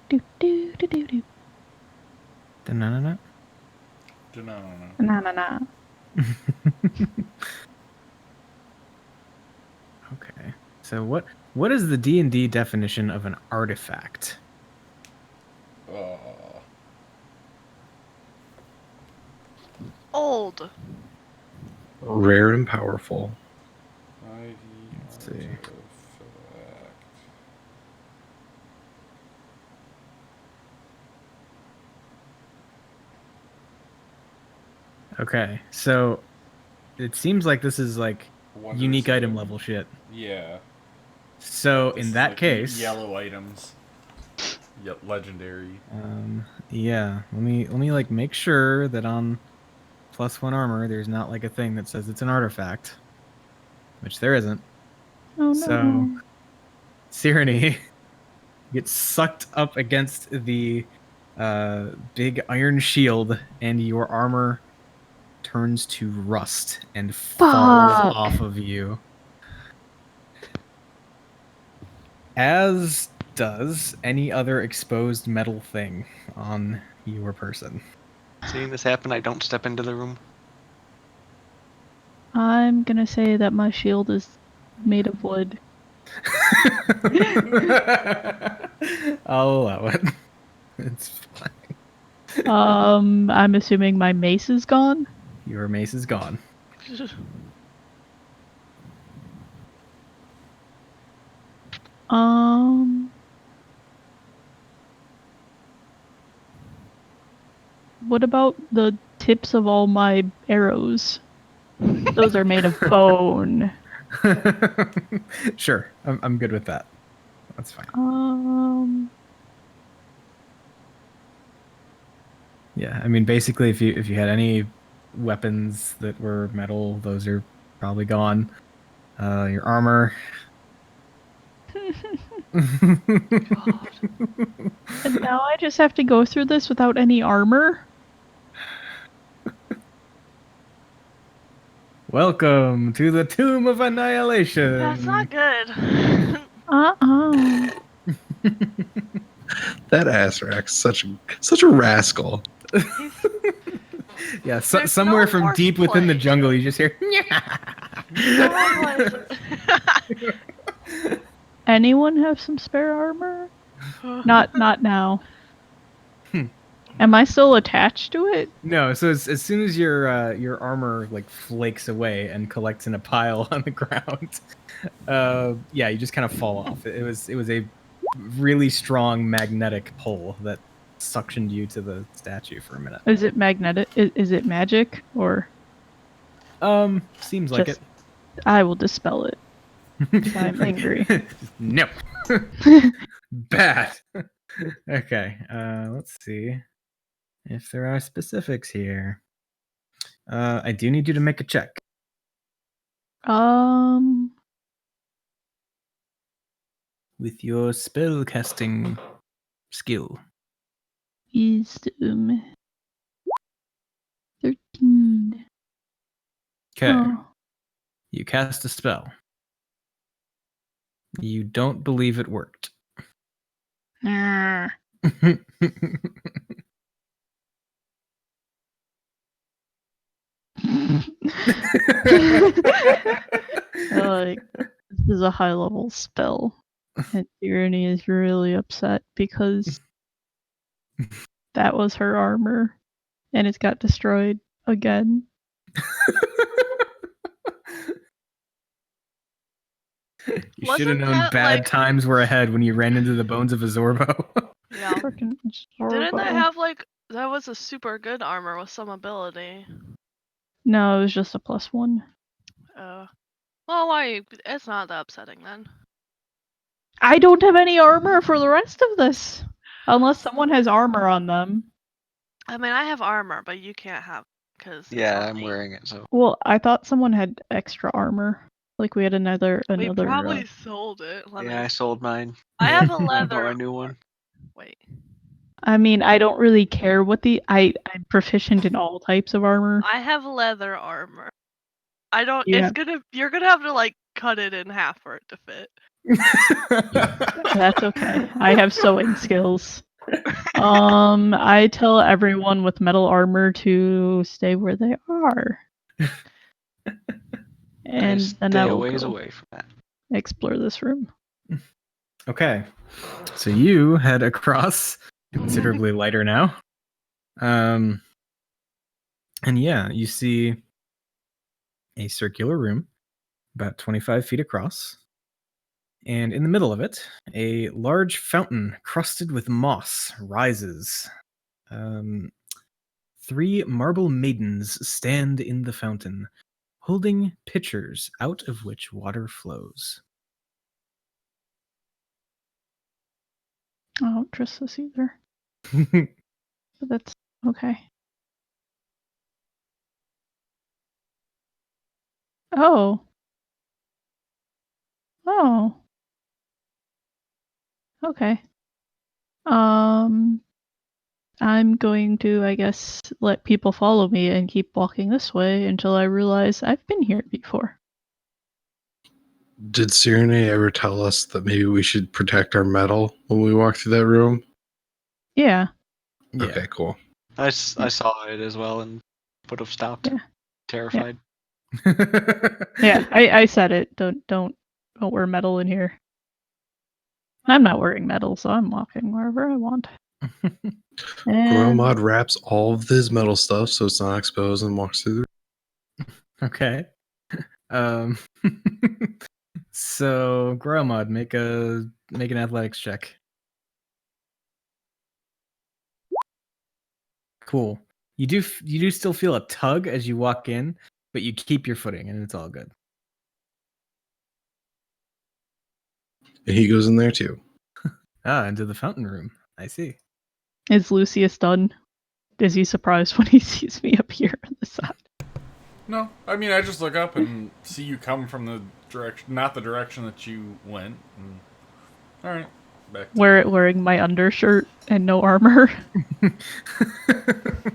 Do do do do do. Da-na-na-na. Na na na. Okay. So what is the D&D definition of an artifact? Old. Rare and powerful. Let's see. Okay, so it seems like this is like unique item level shit. Yeah. So This in is that like case, yellow items. Yep, legendary. yeah, let me like make sure that on +1 armor there's not like a thing that says it's an artifact, which there isn't. Oh no. So Cyrene gets sucked up against the big iron shield, and your armor turns to rust and falls Fuck. off of you. As does any other exposed metal thing on your person. Seeing this happen, I don't step into the room. I'm gonna say that my shield is made of wood. I'll allow it. It's fine. I'm assuming my mace is gone. Your mace is gone. What about the tips of all my arrows? Those are made of bone. Sure, I'm good with that. That's fine. Yeah, I mean, basically, if you had any weapons that were metal, those are probably gone. Your armor. And now I just have to go through this without any armor? Welcome to the Tomb of Annihilation. That's not good. That Azrak's such a rascal. Yeah, There's somewhere no from deep within the horseplay. jungle, you just hear. Anyone have some spare armor? Not now. Am I still attached to it? No, so as soon as your armor like flakes away and collects in a pile on the ground, yeah, you just kind of fall off. It was a really strong magnetic pull that suctioned you to the statue for a minute. Is it magnetic? Is it magic or? Seems like it. I will dispel it. I'm angry. No. Bad. Okay. Let's see if there are specifics here. I do need you to make a check. With your spell casting skill. Wisdom. 13. Okay. Oh. You cast a spell. You don't believe it worked. Nah. Like, this is a high level spell. And Tyranny is really upset because that was her armor and it got destroyed again. You should have Wasn't known that, bad like- times were ahead when you ran into the bones of a Zorbo. Yeah. Frickin' Didn't that Zorbo. have that was a super good armor with some ability? No, it was just a +1. Well, why? It's not that upsetting then. I don't have any armor for the rest of this. Unless someone has armor on them. I mean, I have armor, but you can't have because Yeah, I'm wearing it, so. Well, I thought someone had extra armor. Like we had another. We probably sold it. Yeah, I sold mine. I have a I bought leather. a new one. Wait. I mean, I don't really care what I'm proficient in all types of armor. I have leather armor. I don't. Yeah. You're gonna have to like cut it in half for it to fit. That's okay. I have sewing skills. I tell everyone with metal armor to stay where they are. And then I stay a will ways go away from that. explore this room. Okay. So you head across, considerably lighter now. And yeah, you see a circular room about 25 feet across. And in the middle of it, a large fountain crusted with moss rises. 3 marble maidens stand in the fountain, holding pitchers out of which water flows. I don't trust this either. But that's okay. Oh. Oh. Okay. I'm going to, I guess, let people follow me and keep walking this way until I realize I've been here before. Did Cyrene ever tell us that maybe we should protect our metal when we walk through that room? Yeah. Yeah. Okay, cool. I saw it as well and would have stopped. Yeah. Terrified. Yeah, I said it. Don't wear metal in here. I'm not wearing metal, so I'm walking wherever I want. And Gromod wraps all of his metal stuff so it's not exposed and walks through the Okay. So Gromod, make an athletics check. Cool. You do still feel a tug as you walk in, but you keep your footing and it's all good. And he goes in there too. Into the fountain room. I see. is Lucius done? Is he surprised when he sees me up here on the side? No, I mean, I just look up and see you come from the direction, not the direction that you went. And, all right, back to Wearing my undershirt and no armor.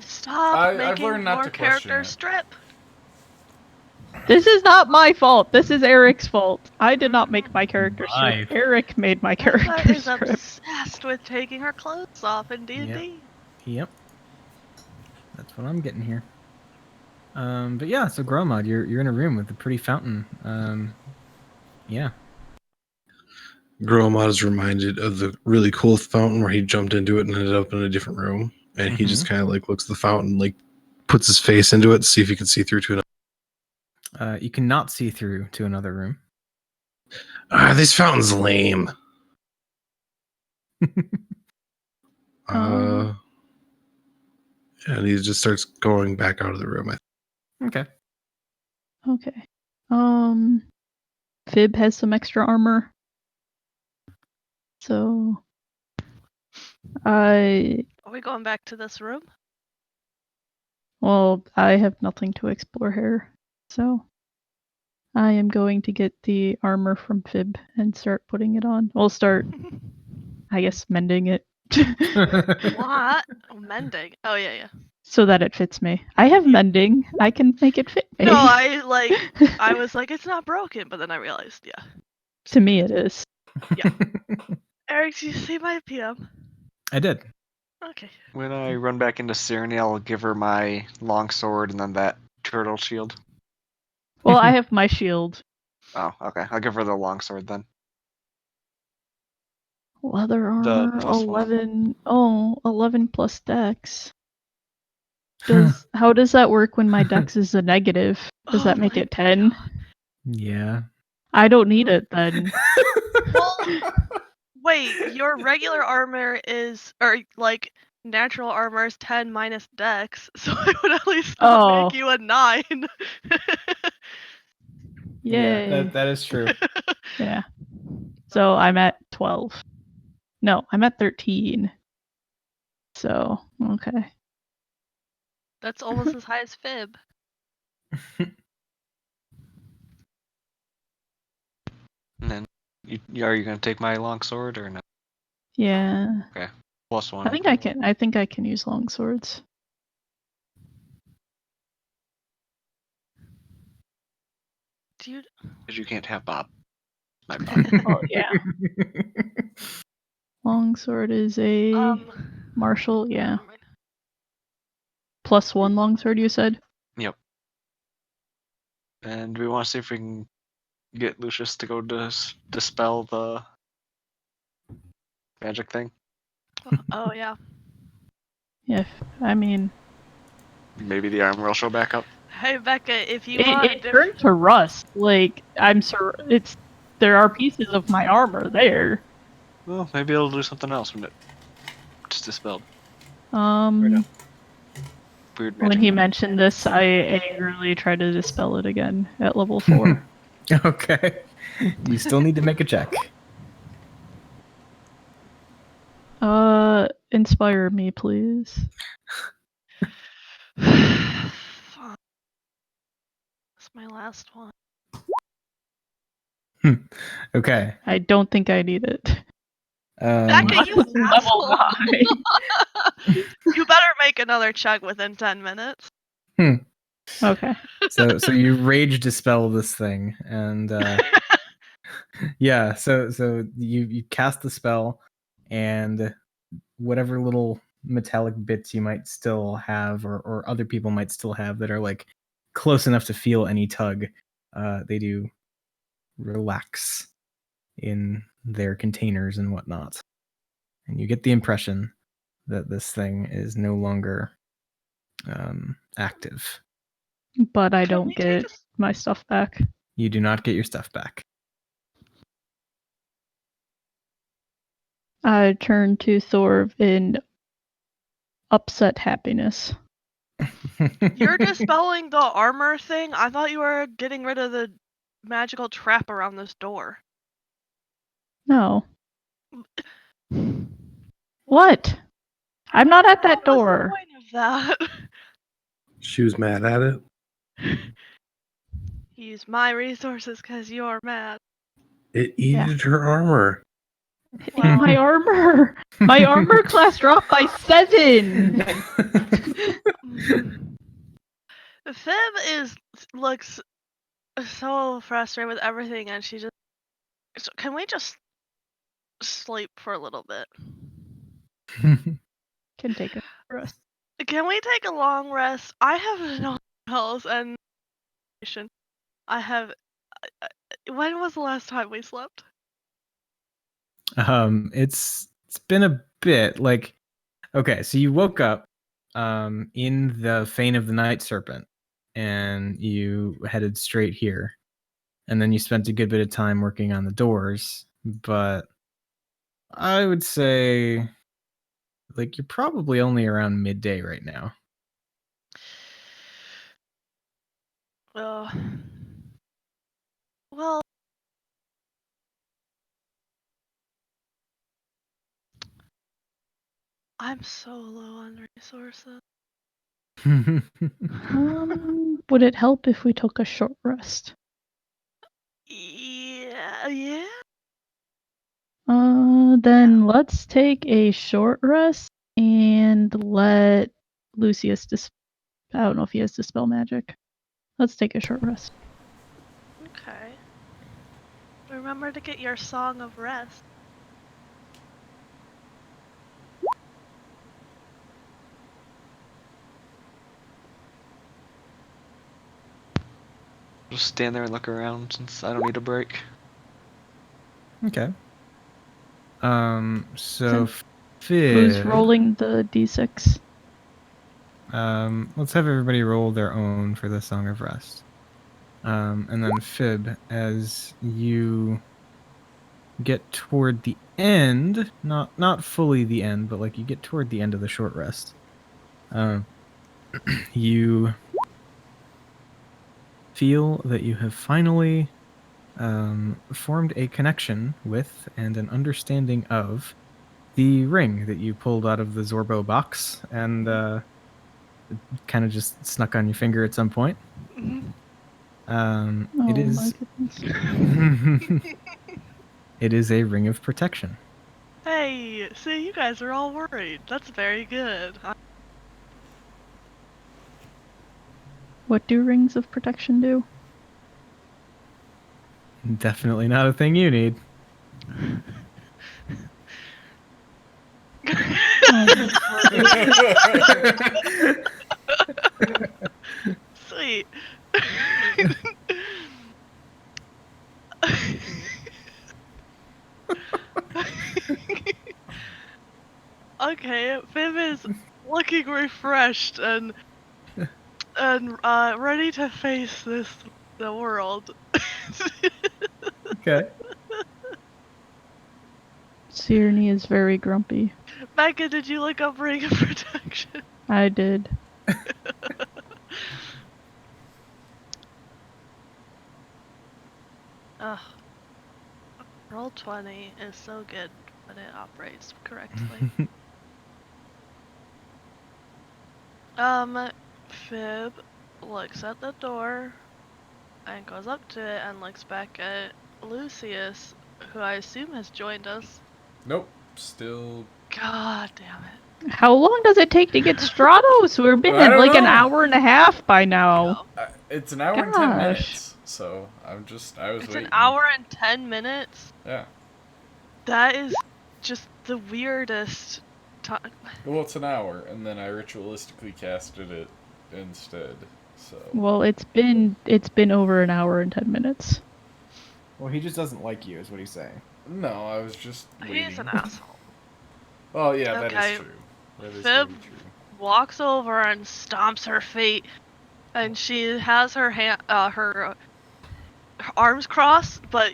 Stop I've making learned not more to question characters it. strip. This is not my fault. This is Eric's fault. I did not make my character My. strip. Eric made my Eva character is strip. obsessed with taking her clothes off in D&D. Yep. That's what I'm getting here. But yeah, so Gromod, you're in a room with a pretty fountain. Yeah. Gromod is reminded of the really cool fountain where he jumped into it and ended up in a different room. And he just kind of like looks at the fountain, like puts his face into it to see if he can see through to another. You cannot see through to another room. This fountain's lame. And he just starts going back out of the room. Okay. Okay. Fib has some extra armor. So Are we going back to this room? I have nothing to explore here. So I am going to get the armor from Fib and start putting it on. We'll start, I guess, mending it. What? Oh, mending. Oh yeah. So that it fits me. I have mending. I can make it fit me. No, I was like, it's not broken, but then I realized, yeah. To me, it is. Eric, do you see my PM? I did. Okay. When I run back into Cyrenny, I'll give her my longsword and then that turtle shield. Well, I have my shield. Oh, okay. I'll give her the longsword then. Leather The armor, plus 11. Oh, 11 plus dex. How does that work when my dex is a negative? Does that make my it 10? God. Yeah. I don't need it then. Well, wait, your regular armor is, or like, natural armor is 10 minus dex, so it would at least not make you a 9. Yay. Yeah, that is true. Yeah. So I'm at 12. No, I'm at 13. So, okay. That's almost as high as Fib. And then, are you gonna take my longsword or no? Yeah. Plus 1. I think I can use long swords. Dude. Because you can't have Bob. My Bob. Oh yeah. Longsword is a martial, yeah. Plus 1 longsword, you said? Yep. And we want to see if we can get Lucius to go dispel the magic thing. Oh yeah. Yeah, I mean, Maybe the armor will show back up. Hey Becca, if you want it turned to rust. Like, there are pieces of my armor there. Well, maybe it'll do something else when it's dispelled. Weird magic. When he mentioned this, I angrily tried to dispel it again at level 4. Okay. You still need to make a check. Inspire me, please. Fuck. That's my last one. Okay. I don't think I need it. Becca, you level 9. You better make another check within 10 minutes. Okay. So you rage dispel this thing, and yeah. So you cast the spell, and whatever little metallic bits you might still have, or other people might still have that are like close enough to feel any tug, they do relax in their containers and whatnot, and you get the impression that this thing is no longer active. But I don't get my stuff back. You do not get your stuff back. I turn to Thor in upset happiness. You're dispelling the armor thing? I thought you were getting rid of the magical trap around this door. No. What? I'm not at that door. What's the point of that? She was mad at it. Use my resources because you're mad. It eated her armor. Wow. My armor! My armor class dropped by 7! Fib looks so frustrated with everything, and she just... So can we just sleep for a little bit? Can take a rest. Can we take a long rest? I have no spells and I have... When was the last time we slept? It's been a bit. Like, okay, so you woke up in the Fane of the Night Serpent, and you headed straight here, and then you spent a good bit of time working on the doors. But I would say, like, you're probably only around midday right now. Well, I'm so low on resources. Would it help if we took a short rest? Yeah. Then let's take a short rest and let Lucius I don't know if he has Dispel Magic. Let's take a short rest. Okay. Remember to get your Song of Rest. Just stand there and look around since I don't need a break. Okay. So Who's Fib, rolling the d6? let's have everybody roll their own for the Song of Rest. And then Fib, as you get toward the end, not fully the end, but like you get toward the end of the short rest, you feel that you have finally formed a connection with and an understanding of the ring that you pulled out of the Zorbo box and kind of just snuck on your finger at some point. Oh It is my goodness. it is a ring of protection. Hey, see, you guys are all worried. That's very good. What do rings of protection do? Definitely not a thing you need. Sweet. Okay, Viv is looking refreshed and ready to face the world. Okay. Sierne is very grumpy. Becca, did you look up Ring of Protection? I did. Ugh. Roll20 is so good when it operates correctly. Fib looks at the door and goes up to it and looks back at Lucius, who I assume has joined us. Nope. Still. God damn it. How long does it take to get Stratos? We've been I at don't like an know. hour and a half by now. It's an hour and 10 Gosh. minutes. So I was It's waiting. an hour and 10 minutes? Yeah. That is just the weirdest time. Well, it's an hour, and then I ritualistically casted it instead. So. Well, it's been over an hour and 10 minutes. Well, he just doesn't like you, is what he's saying. No, I was just waiting. He's an asshole. Oh yeah, Okay. that is true. That is Fib very true. walks over and stomps her feet, and she has her her arms crossed, but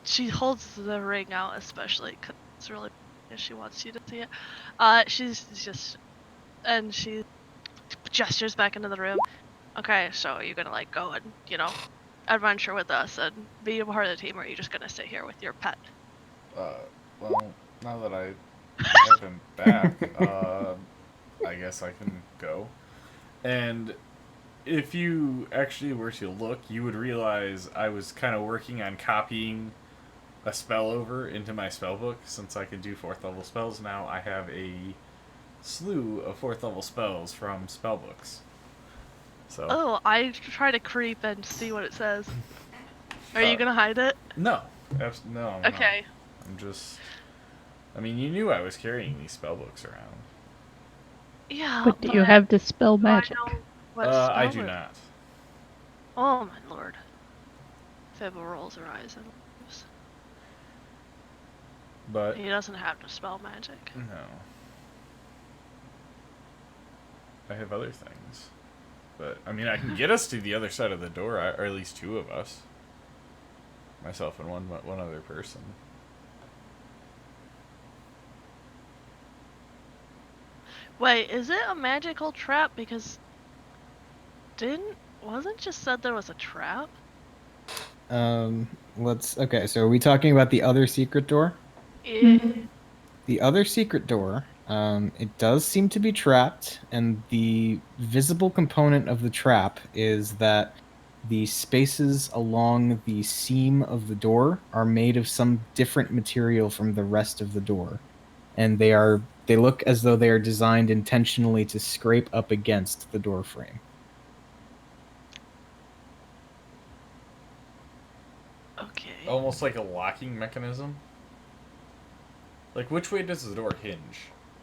she holds the ring out, especially because it's really she wants you to see it. She's just, and she gestures back into the room. Okay, so are you gonna like go and adventure with us and be a part of the team, or are you just gonna stay here with your pet? Well, now that I have him back, I guess I can go. And if you actually were to look, you would realize I was kind of working on copying a spell over into my spell book. Since I can do 4th level spells now, I have a slew of 4th level spells from spell books. So. Oh, I try to creep and see what it says. Are you gonna hide it? No. No. I'm Okay. not. I'm just. I mean, you knew I was carrying these spell books around. Yeah. But do you have Dispel do I Magic? know what I spell do it- not. Oh my lord. Fib rolls her eyes and leaves. But He doesn't have to spell magic. no. I have other things. But I mean, I can get us to the other side of the door, or at least 2 of us. Myself and one other person. Wait, is it a magical trap? Because wasn't just said there was a trap? Okay, so are we talking about the other secret door? Yeah. The other secret door, it does seem to be trapped, and the visible component of the trap is that the spaces along the seam of the door are made of some different material from the rest of the door, and they look as though they are designed intentionally to scrape up against the door frame. Okay. Almost like a locking mechanism. Like, which way does the door hinge?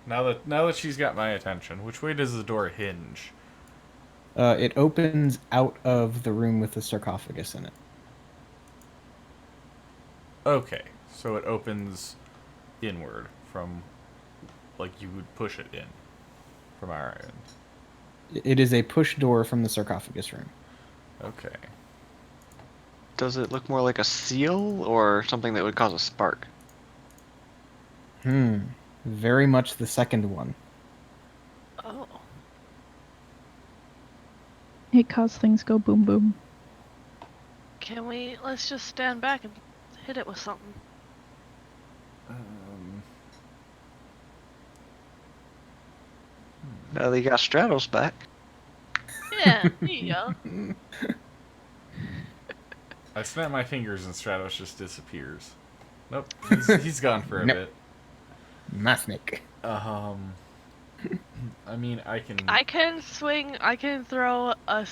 Now that she's got my attention, which way does the door hinge? It opens out of the room with the sarcophagus in it. Okay, so it opens inward from, like, you would push it in from our end. It is a push door from the sarcophagus room. Okay. Does it look more like a seal or something that would cause a spark? Very much the second one. Oh. It caused things go boom boom. Let's just stand back and hit it with something. Now they got Stratos back. Yeah, there you go. I snap my fingers and Stratos just disappears. Nope, he's gone for a Nope. bit. Masnik. I mean, I can swing, I can throw I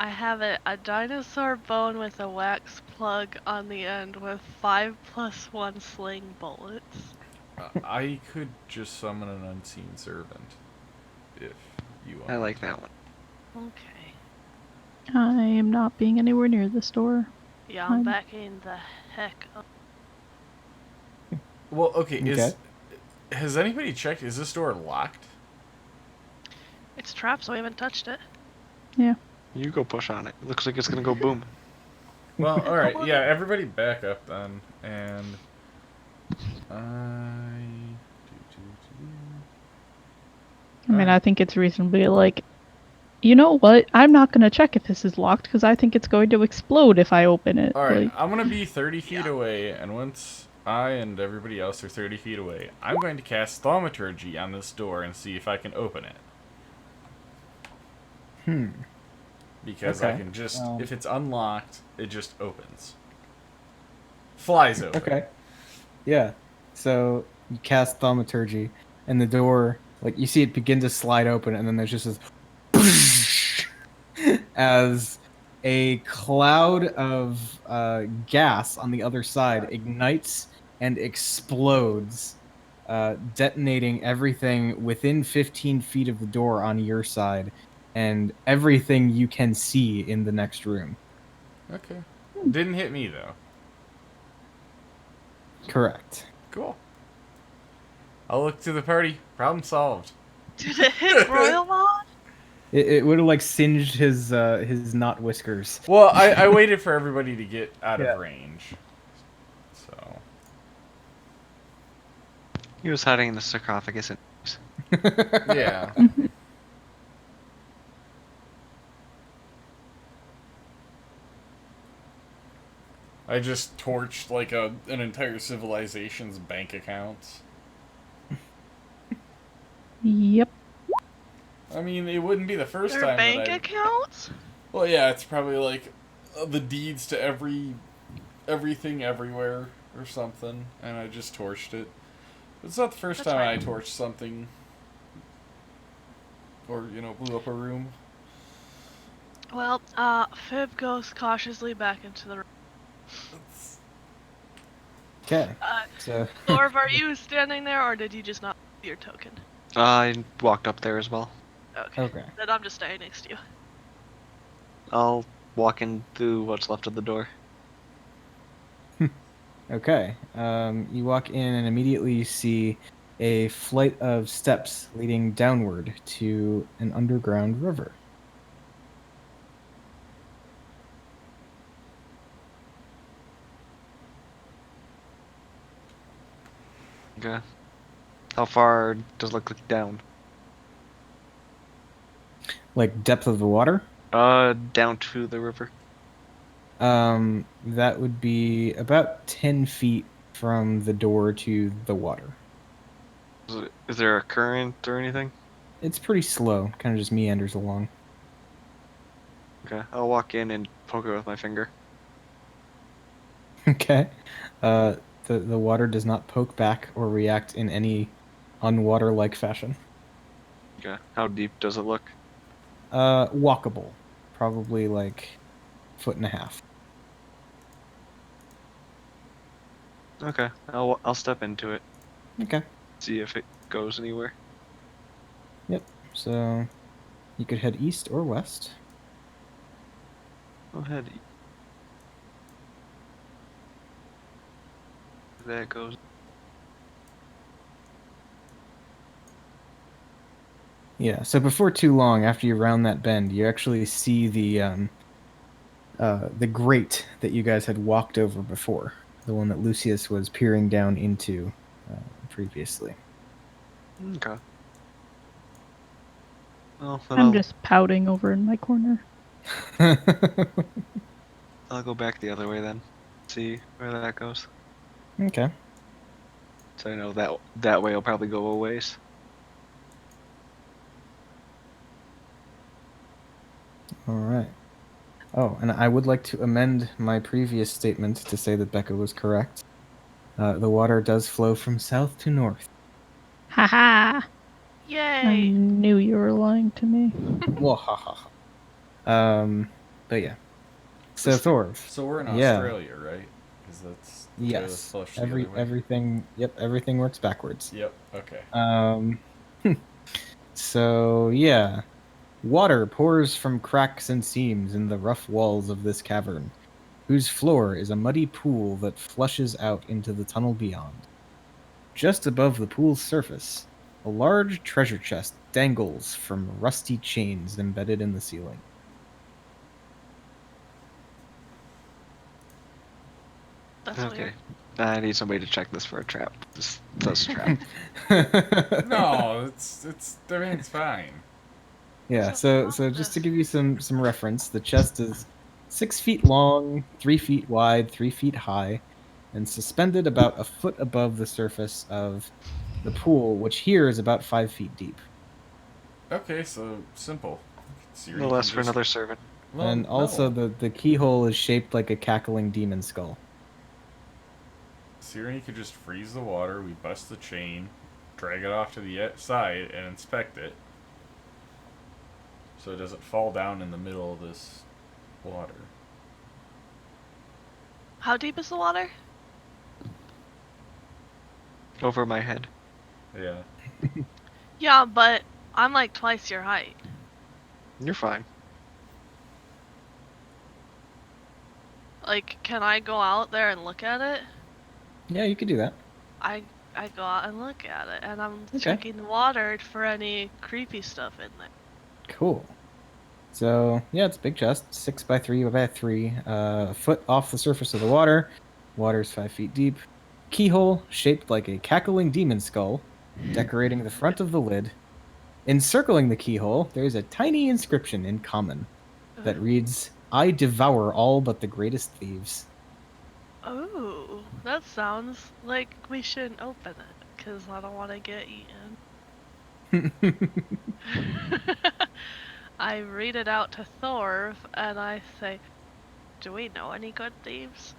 have a dinosaur bone with a wax plug on the end with 5+1 sling bullets. I could just summon an unseen servant. If you want. I like that one. Okay. I am not being anywhere near this door. Yeah, I'm backing the heck up. Well, okay, Okay. Has anybody checked, is this door locked? It's trapped, so we haven't touched it. Yeah. You go push on it. Looks like it's gonna go boom. Well, alright, yeah, everybody back up then, and I mean, I think it's reasonably like, you know what? I'm not gonna check if this is locked because I think it's going to explode if I open it. Alright, Like, I'm gonna be 30 feet away, and once I and everybody else are 30 feet away, I'm going to cast Thaumaturgy on this door and see if I can open it. Because I Okay. can just, if it's unlocked, it just opens. Flies open. Okay. Yeah. So you cast Thaumaturgy, and the door, like, you see it begin to slide open, and then there's just this as a cloud of gas on the other side ignites and explodes, detonating everything within 15 feet of the door on your side, and everything you can see in the next room. Okay. Didn't hit me, though. Correct. Cool. I'll look to the party. Problem solved. Did it hit Royal Mod? It would have like singed his knot whiskers. Well, I waited for everybody to get out of range. So. He was hiding in the sarcophagus. Yeah. I just torched like an entire civilization's bank account. yep. I mean, it wouldn't be the first Their time bank that accounts? Well, yeah, it's probably like the deeds to everything everywhere or something, and I just torched it. It's not the first That's time I fine. torched something. Or, blew up a room. Well, Fib goes cautiously back into the room. Okay. So Orv, are you standing there, or did you just not see your token? I walked up there as well. okay. Then I'm just staying next to you. I'll walk in through what's left of the door. Okay. You walk in and immediately you see a flight of steps leading downward to an underground river. Okay. How far does it look like down? Like depth of the water? Down to the river. That would be about 10 feet from the door to the water. Is there a current or anything? It's pretty slow, kind of just meanders along. Okay, I'll walk in and poke it with my finger. Okay. The water does not poke back or react in any unwater-like fashion. Okay, how deep does it look? Walkable, probably like 1.5 feet. Okay, I'll step into it, Okay. see if it goes anywhere. Yep. So you could head east or west. Go ahead. That goes. Yeah. So before too long, after you round that bend, you actually see the grate that you guys had walked over before, the one that Lucius was peering down into previously. Okay. Well, then I'm just pouting over in my corner. I'll go back the other way then. See where that goes. Okay. So I know that way will probably go a ways. All right. Oh, and I would like to amend my previous statement to say that Becca was correct. The water does flow from south to north. Haha! I Yay! knew you were lying to me. Well, ha ha ha. But yeah. So Thorv. So we're in Yeah. Australia, right? Because that's the way that's Yes. flushed the other way. Everything. Yep. Everything works backwards. Yep. Okay. So yeah. Water pours from cracks and seams in the rough walls of this cavern, whose floor is a muddy pool that flushes out into the tunnel beyond. Just above the pool's surface, a large treasure chest dangles from rusty chains embedded in the ceiling. That's Okay. weird. I need somebody to check this for a trap. This does trap. No, everything's fine. Yeah, What's so wrong so with just to this? give you some reference, the chest is 6 feet long, 3 feet wide, 3 feet high, and suspended about a foot above the surface of the pool, which here is about 5 feet deep. Okay, so simple. Siri No can less for just- another servant. Well, And also no. the keyhole is shaped like a cackling demon skull. Siri could just freeze the water. We bust the chain, drag it off to the side, and inspect it, so it doesn't fall down in the middle of this water. How deep is the water? Over my head. Yeah. Yeah, but I'm like twice your height. You're fine. Like, can I go out there and look at it? Yeah, you could do that. I go out and look at it, and I'm Okay. checking the water for any creepy stuff in there. Cool. So yeah, it's a big chest, 6 by 3 by 3, a foot off the surface of the water. Water's 5 feet deep. Keyhole shaped like a cackling demon skull, decorating the front of the lid. Encircling the keyhole, there is a tiny inscription in common that reads, "I devour all but the greatest thieves." Oh, that sounds like we shouldn't open it, because I don't want to get eaten. I read it out to Thorv, and I say, do we know any good thieves?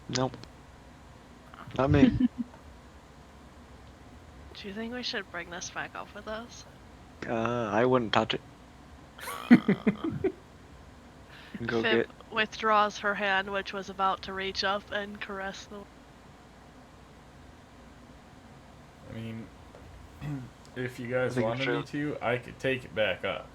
Nope. Not me. Do you think we should bring this back up with us? I wouldn't touch it. Go Fib get. withdraws her hand, which was about to reach up and caress the... I mean, if you guys I think we wanted me should. to, I could take it back up.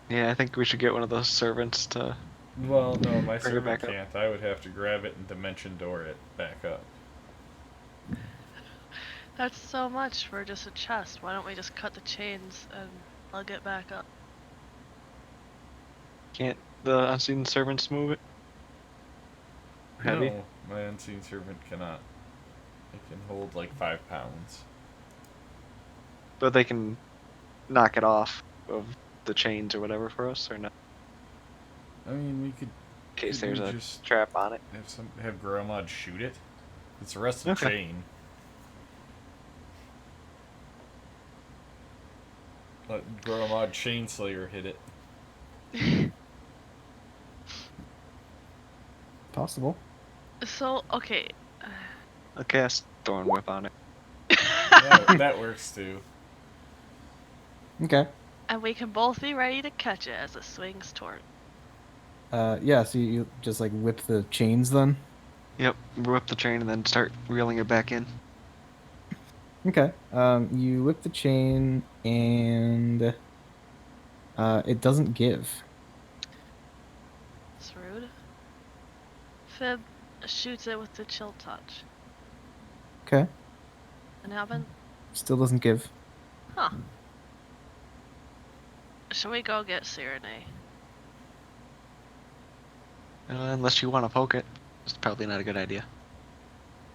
Yeah, I think we should get one of those servants to. Well, no, my Bring it servant back up. can't. I would have to grab it and dimension door it back up. That's so much for just a chest. Why don't we just cut the chains and plug it back up? Can't the unseen servants move it? Heavy. No, my unseen servant cannot. It can hold like 5 pounds. But they can knock it off of the chains or whatever for us, or not? I mean, we could In case Could we there's a just- trap on it. have Gromod shoot it. It's a rusted Okay. chain. Let Goromod Chainslayer hit it. Possible. So, okay. I'll cast Thorn Whip on it. That works too. Okay. And we can both be ready to catch it as it swings toward. Yeah, so you just like whip the chains then? Yep, whip the chain and then start reeling it back in. Okay. You whip the chain and it doesn't give. It's rude. Fib shoots it with the chill touch. Okay. And happen? Still doesn't give. Huh. Shall we go get Cyrene? Unless you want to poke it. It's probably not a good idea.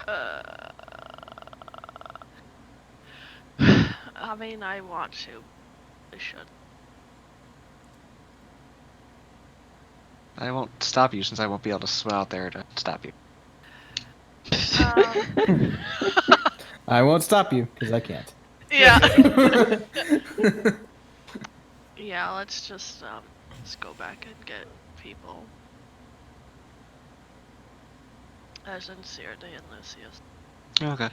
I mean, I want to. I should. I won't stop you since I won't be able to swim out there to stop you. I won't stop you because I can't. Yeah. Yeah, let's just go back and get people. As in Cyrene and Lucius. Okay.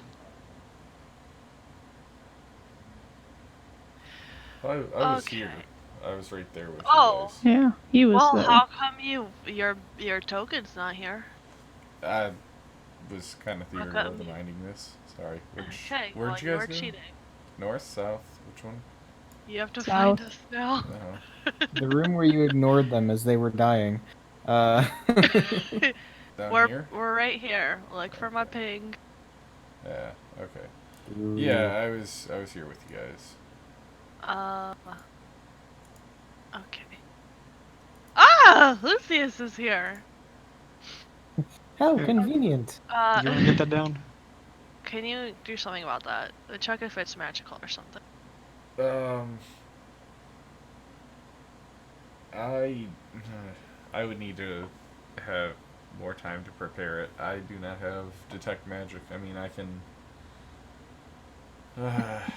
I was Okay. here. I was right there with Oh. you Yeah, he was Well, there. how come your token's not here? guys. I was kind of How theoretically come? minding this. Sorry. Okay, Where'd well, you you guys were go? cheating. North, south, which one? You have to South. find us now. The room where you ignored them as they were dying. Down we're here? we're right here. Look for my ping. Yeah. Okay. Yeah, I was here with you guys. Okay. Ah, Lucius is here. How convenient. You want to get that down? Can you do something about that? Check if it's magical or something. I would need to have more time to prepare it. I do not have detect magic. I mean, I can.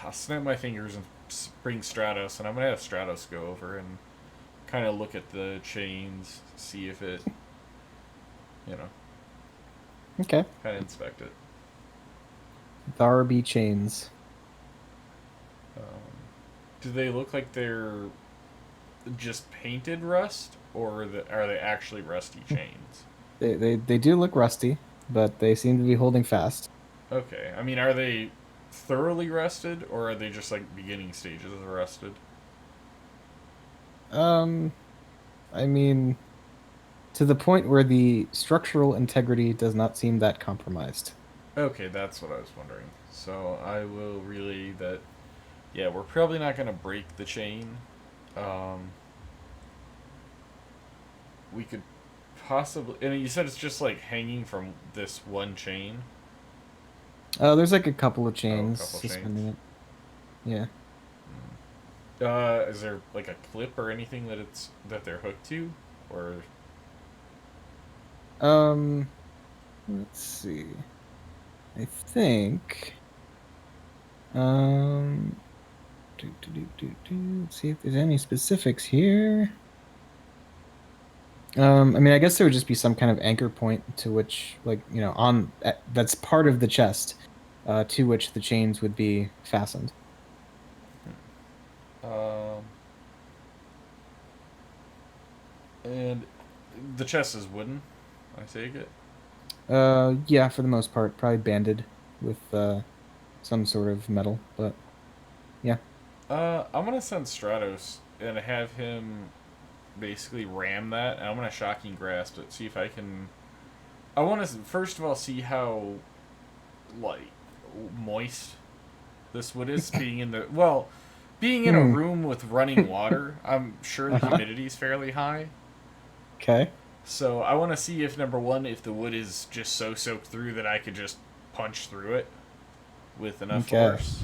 I'll snap my fingers and bring Stratos, and I'm gonna have Stratos go over and kind of look at the chains, see if it, Okay. kind of inspect it. Darby chains. Do they look like they're just painted rust, or are they actually rusty chains? They do look rusty, but they seem to be holding fast. Okay, I mean, are they thoroughly rusted, or are they just like beginning stages of rusted? I mean, to the point where the structural integrity does not seem that compromised. Okay, that's what I was wondering. So I will relay that. Yeah, we're probably not gonna break the chain. We could possibly, and you said it's just like hanging from this one chain. There's like a couple of chains couple suspending chains. it. Yeah. Is there like a clip or anything that they're hooked to, or? Let's see. I think. Let's see if there's any specifics here. I mean, I guess there would just be some kind of anchor point to which, like, that's part of the chest, to which the chains would be fastened. And the chest is wooden, I take it? Yeah, for the most part, probably banded with some sort of metal, but yeah. I'm gonna send Stratos and have him basically ram that, and I'm gonna shocking grasp it, see if I can. I want to first of all see how, like, moist this wood is, being in a room with running water. I'm sure the humidity is fairly high. Okay. So I want to see if, number one, if the wood is just so soaked through that I could just punch through it with enough force.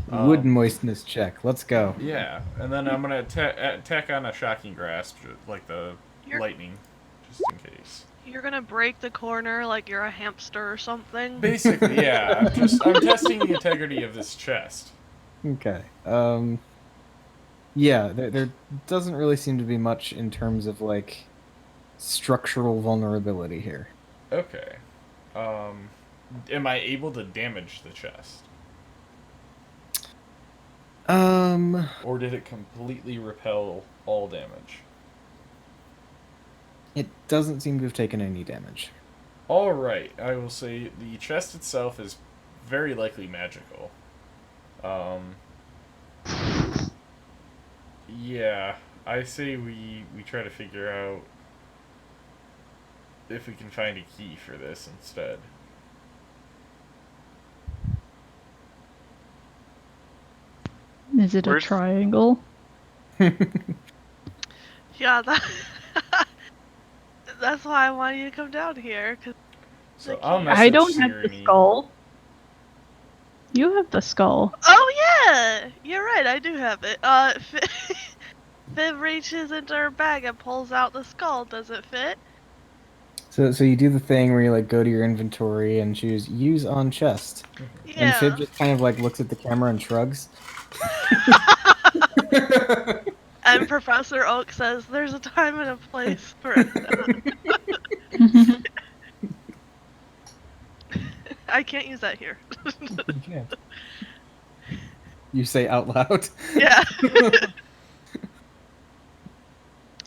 Wood moistness check. Let's go. Yeah, and then I'm gonna tack on a shocking grasp, like the lightning, just in case. You're gonna break the corner like you're a hamster or something. Basically, yeah. I'm testing the integrity of this chest. Okay. Yeah, there doesn't really seem to be much in terms of like structural vulnerability here. Okay. Am I able to damage the chest? Or did it completely repel all damage? It doesn't seem to have taken any damage. Alright, I will say the chest itself is very likely magical. Yeah, I say we try to figure out if we can find a key for this instead. Is it a triangle? Yeah, that's why I want you to come down here. Cause So I'll I message don't have the Sirenny. skull. You have the skull. oh yeah, you're right. I do have it. Viv reaches into her bag and pulls out the skull. Does it fit? So you do the thing where you like go to your inventory and choose use on chest. And Yeah. Fib just kind of like looks at the camera and shrugs. And Professor Oak says, "There's a time and a place for it." I can't use that here. You can't. You say out loud. Yeah.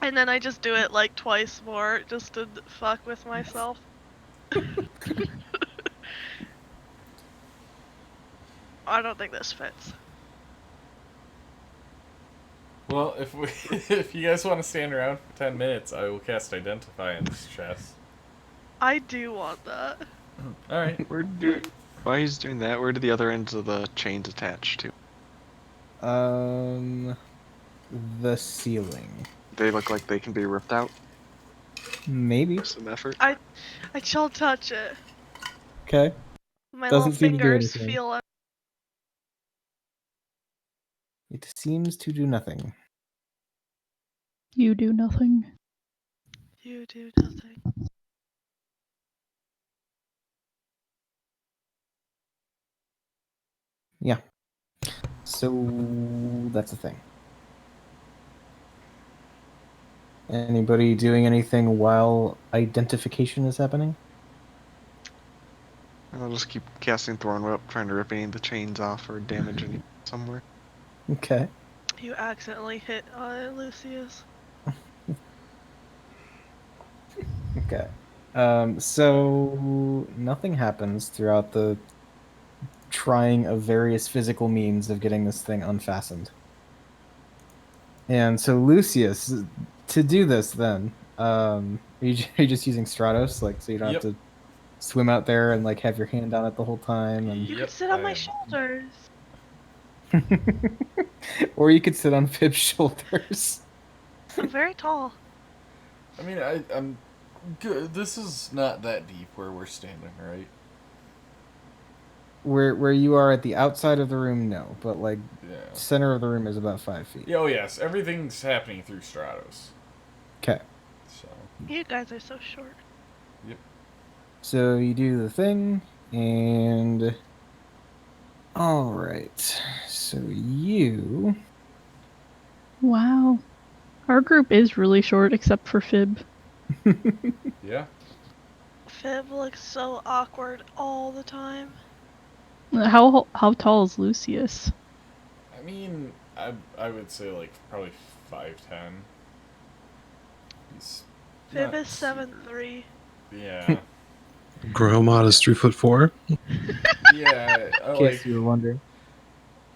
And then I just do it like twice more just to fuck with myself. I don't think this fits. Well, if you guys want to stand around for 10 minutes, I will cast Identify on this chest. I do want that. Alright. While he's doing that, where do the other ends of the chains attach to? The ceiling. They look like they can be ripped out. Maybe. Some effort. I chill touch it. Okay. My Doesn't little seem to do fingers anything. feel it. It seems to do nothing. You do nothing. You do nothing. Yeah. So that's the thing. Anybody doing anything while identification is happening? I'll just keep casting Thorn Whip, trying to rip any of the chains off or damage any somewhere. Okay. You accidentally hit Lucius. Okay. So nothing happens throughout the trying of various physical means of getting this thing unfastened. And so Lucius, to do this then, are you just using Stratos, like so you don't Yep. have to swim out there and like have your hand on it the whole time, and You Yep, could sit on I my am. shoulders. or you could sit on Fib's shoulders. I'm very tall. I mean, I'm good. This is not that deep where we're standing, right? Where you are at the outside of the room, no, but like Yeah. center of the room is about 5 feet. Yeah, oh yes, everything's happening through Stratos. Okay. So, You guys are so short. So you do the thing, and all right. So you. Wow. Our group is really short except for Fib. yeah. Fib looks so awkward all the time. How tall is Lucius? I mean, I would say like probably 5'10". He's Fib not is super- 7'3". Yeah. Gromod is 3'4". Yeah. In case you were wondering.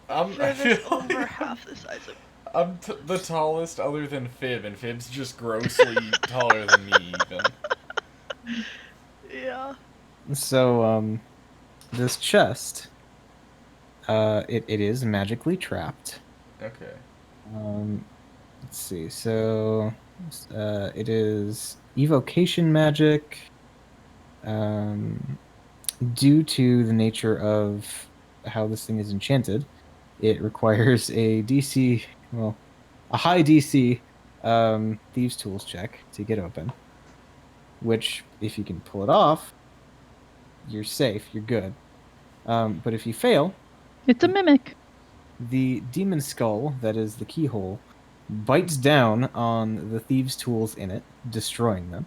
I Fib feel is over like half the size of. I'm the tallest other than Fib, and Fib's just grossly taller than me even. Yeah. So this chest, it is magically trapped. Okay. Let's see. So, it is evocation magic. Due to the nature of how this thing is enchanted, it requires a DC, well, a high DC Thieves' Tools check to get open. Which, if you can pull it off, you're safe. You're good. But if you fail, It's a mimic. the demon skull, that is the keyhole, bites down on the thieves' tools in it, destroying them.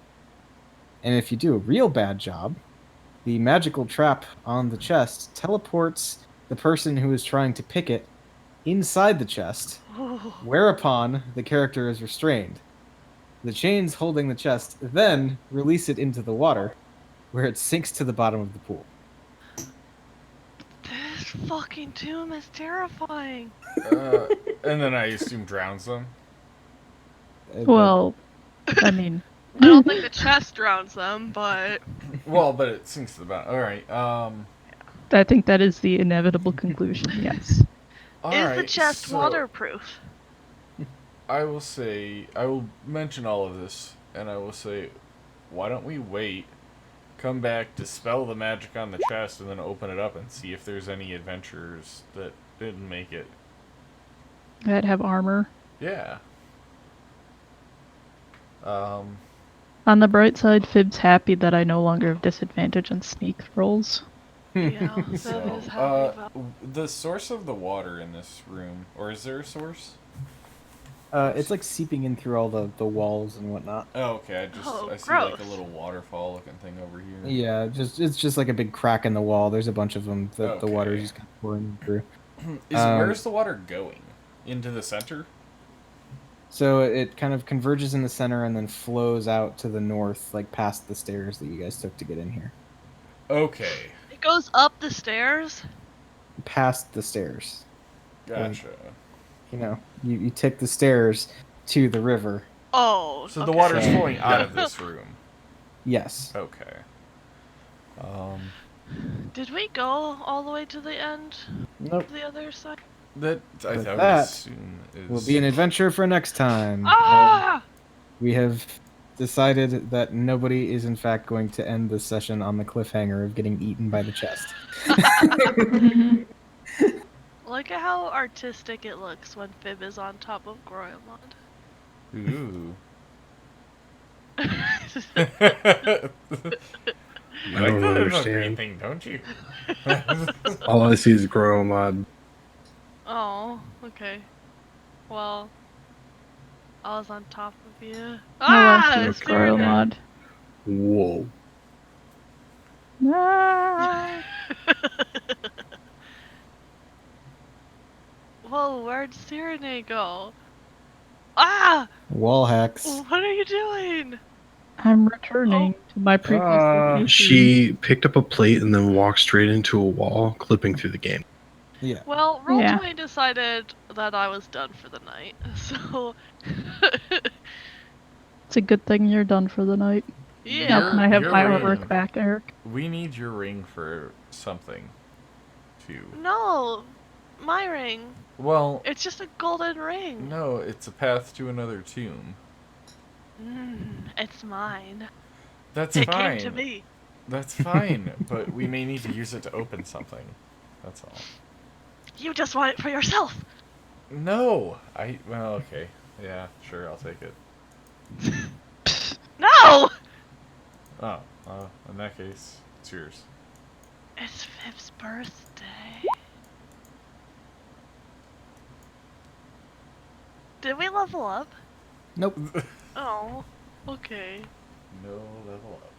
And if you do a real bad job, the magical trap on the chest teleports the person who is trying to pick it inside the chest, whereupon the character is restrained. The chains holding the chest then release it into the water, where it sinks to the bottom of the pool. This fucking tomb is terrifying. And then I assume drowns them. Well, I mean, I don't think the chest drowns them, but Well, but it sinks to the bottom. All right. I think that is the inevitable conclusion, yes. All is right, the chest so waterproof? I will mention all of this, and I will say, why don't we wait, come back, dispel the magic on the chest, and then open it up and see if there's any adventurers that didn't make it. That have armor. Yeah. On the bright side, Fib's happy that I no longer have disadvantage on sneak rolls. Yeah, that So, is happy about. the source of the water in this room, or is there a source? It's like seeping in through all the walls and whatnot. Oh, okay. Oh, I see like a gross. little waterfall looking thing over here. Yeah, it's just like a big crack in the wall. There's a bunch of them that the water Okay. is just kind of pouring through. Where's the water going? Into the center? So it kind of converges in the center and then flows out to the north, like past the stairs that you guys took to get in here. Okay. It goes up the stairs. Past the stairs. Gotcha. You know, you take the stairs to the river. Oh. So the okay. water's So- flowing out of this room. Yes. Okay. Did we go all the way to the end Nope. of the other side? That I But would that assume is Will be an adventure for next time. Ah! We have decided that nobody is in fact going to end this session on the cliffhanger of getting eaten by the chest. Look at how artistic it looks when Fib is on top of Groyamond. Ooh. You I like don't that understand. thing, don't you? All I see is Gromod. Oh, okay. Well, I was on top of you. No, Ah! it's Cyrano. Gromod. Whoa. Ah! Whoa, where'd Cyrano go? Ah! Wall hacks. What are you doing? I'm returning to my previous location. She picked up a plate and then walked straight into a wall, clipping through the game. Yeah. Well, Yeah. Roll20 decided that I was done for the night, so... It's a good thing you're done for the night. yeah. Now can I have You're my right. artwork back, Eric? We need your ring for something. Too. No, my ring. Well, It's just a golden ring. no, it's a path to another tomb. It's mine. That's It fine. came to me. That's fine, but we may need to use it to open something. That's all. You just want it for yourself. No! Well, okay. Yeah, sure, I'll take it. No! Oh, in that case, it's yours. It's Fib's birthday. Did we level up? Nope. Oh, okay. No level up.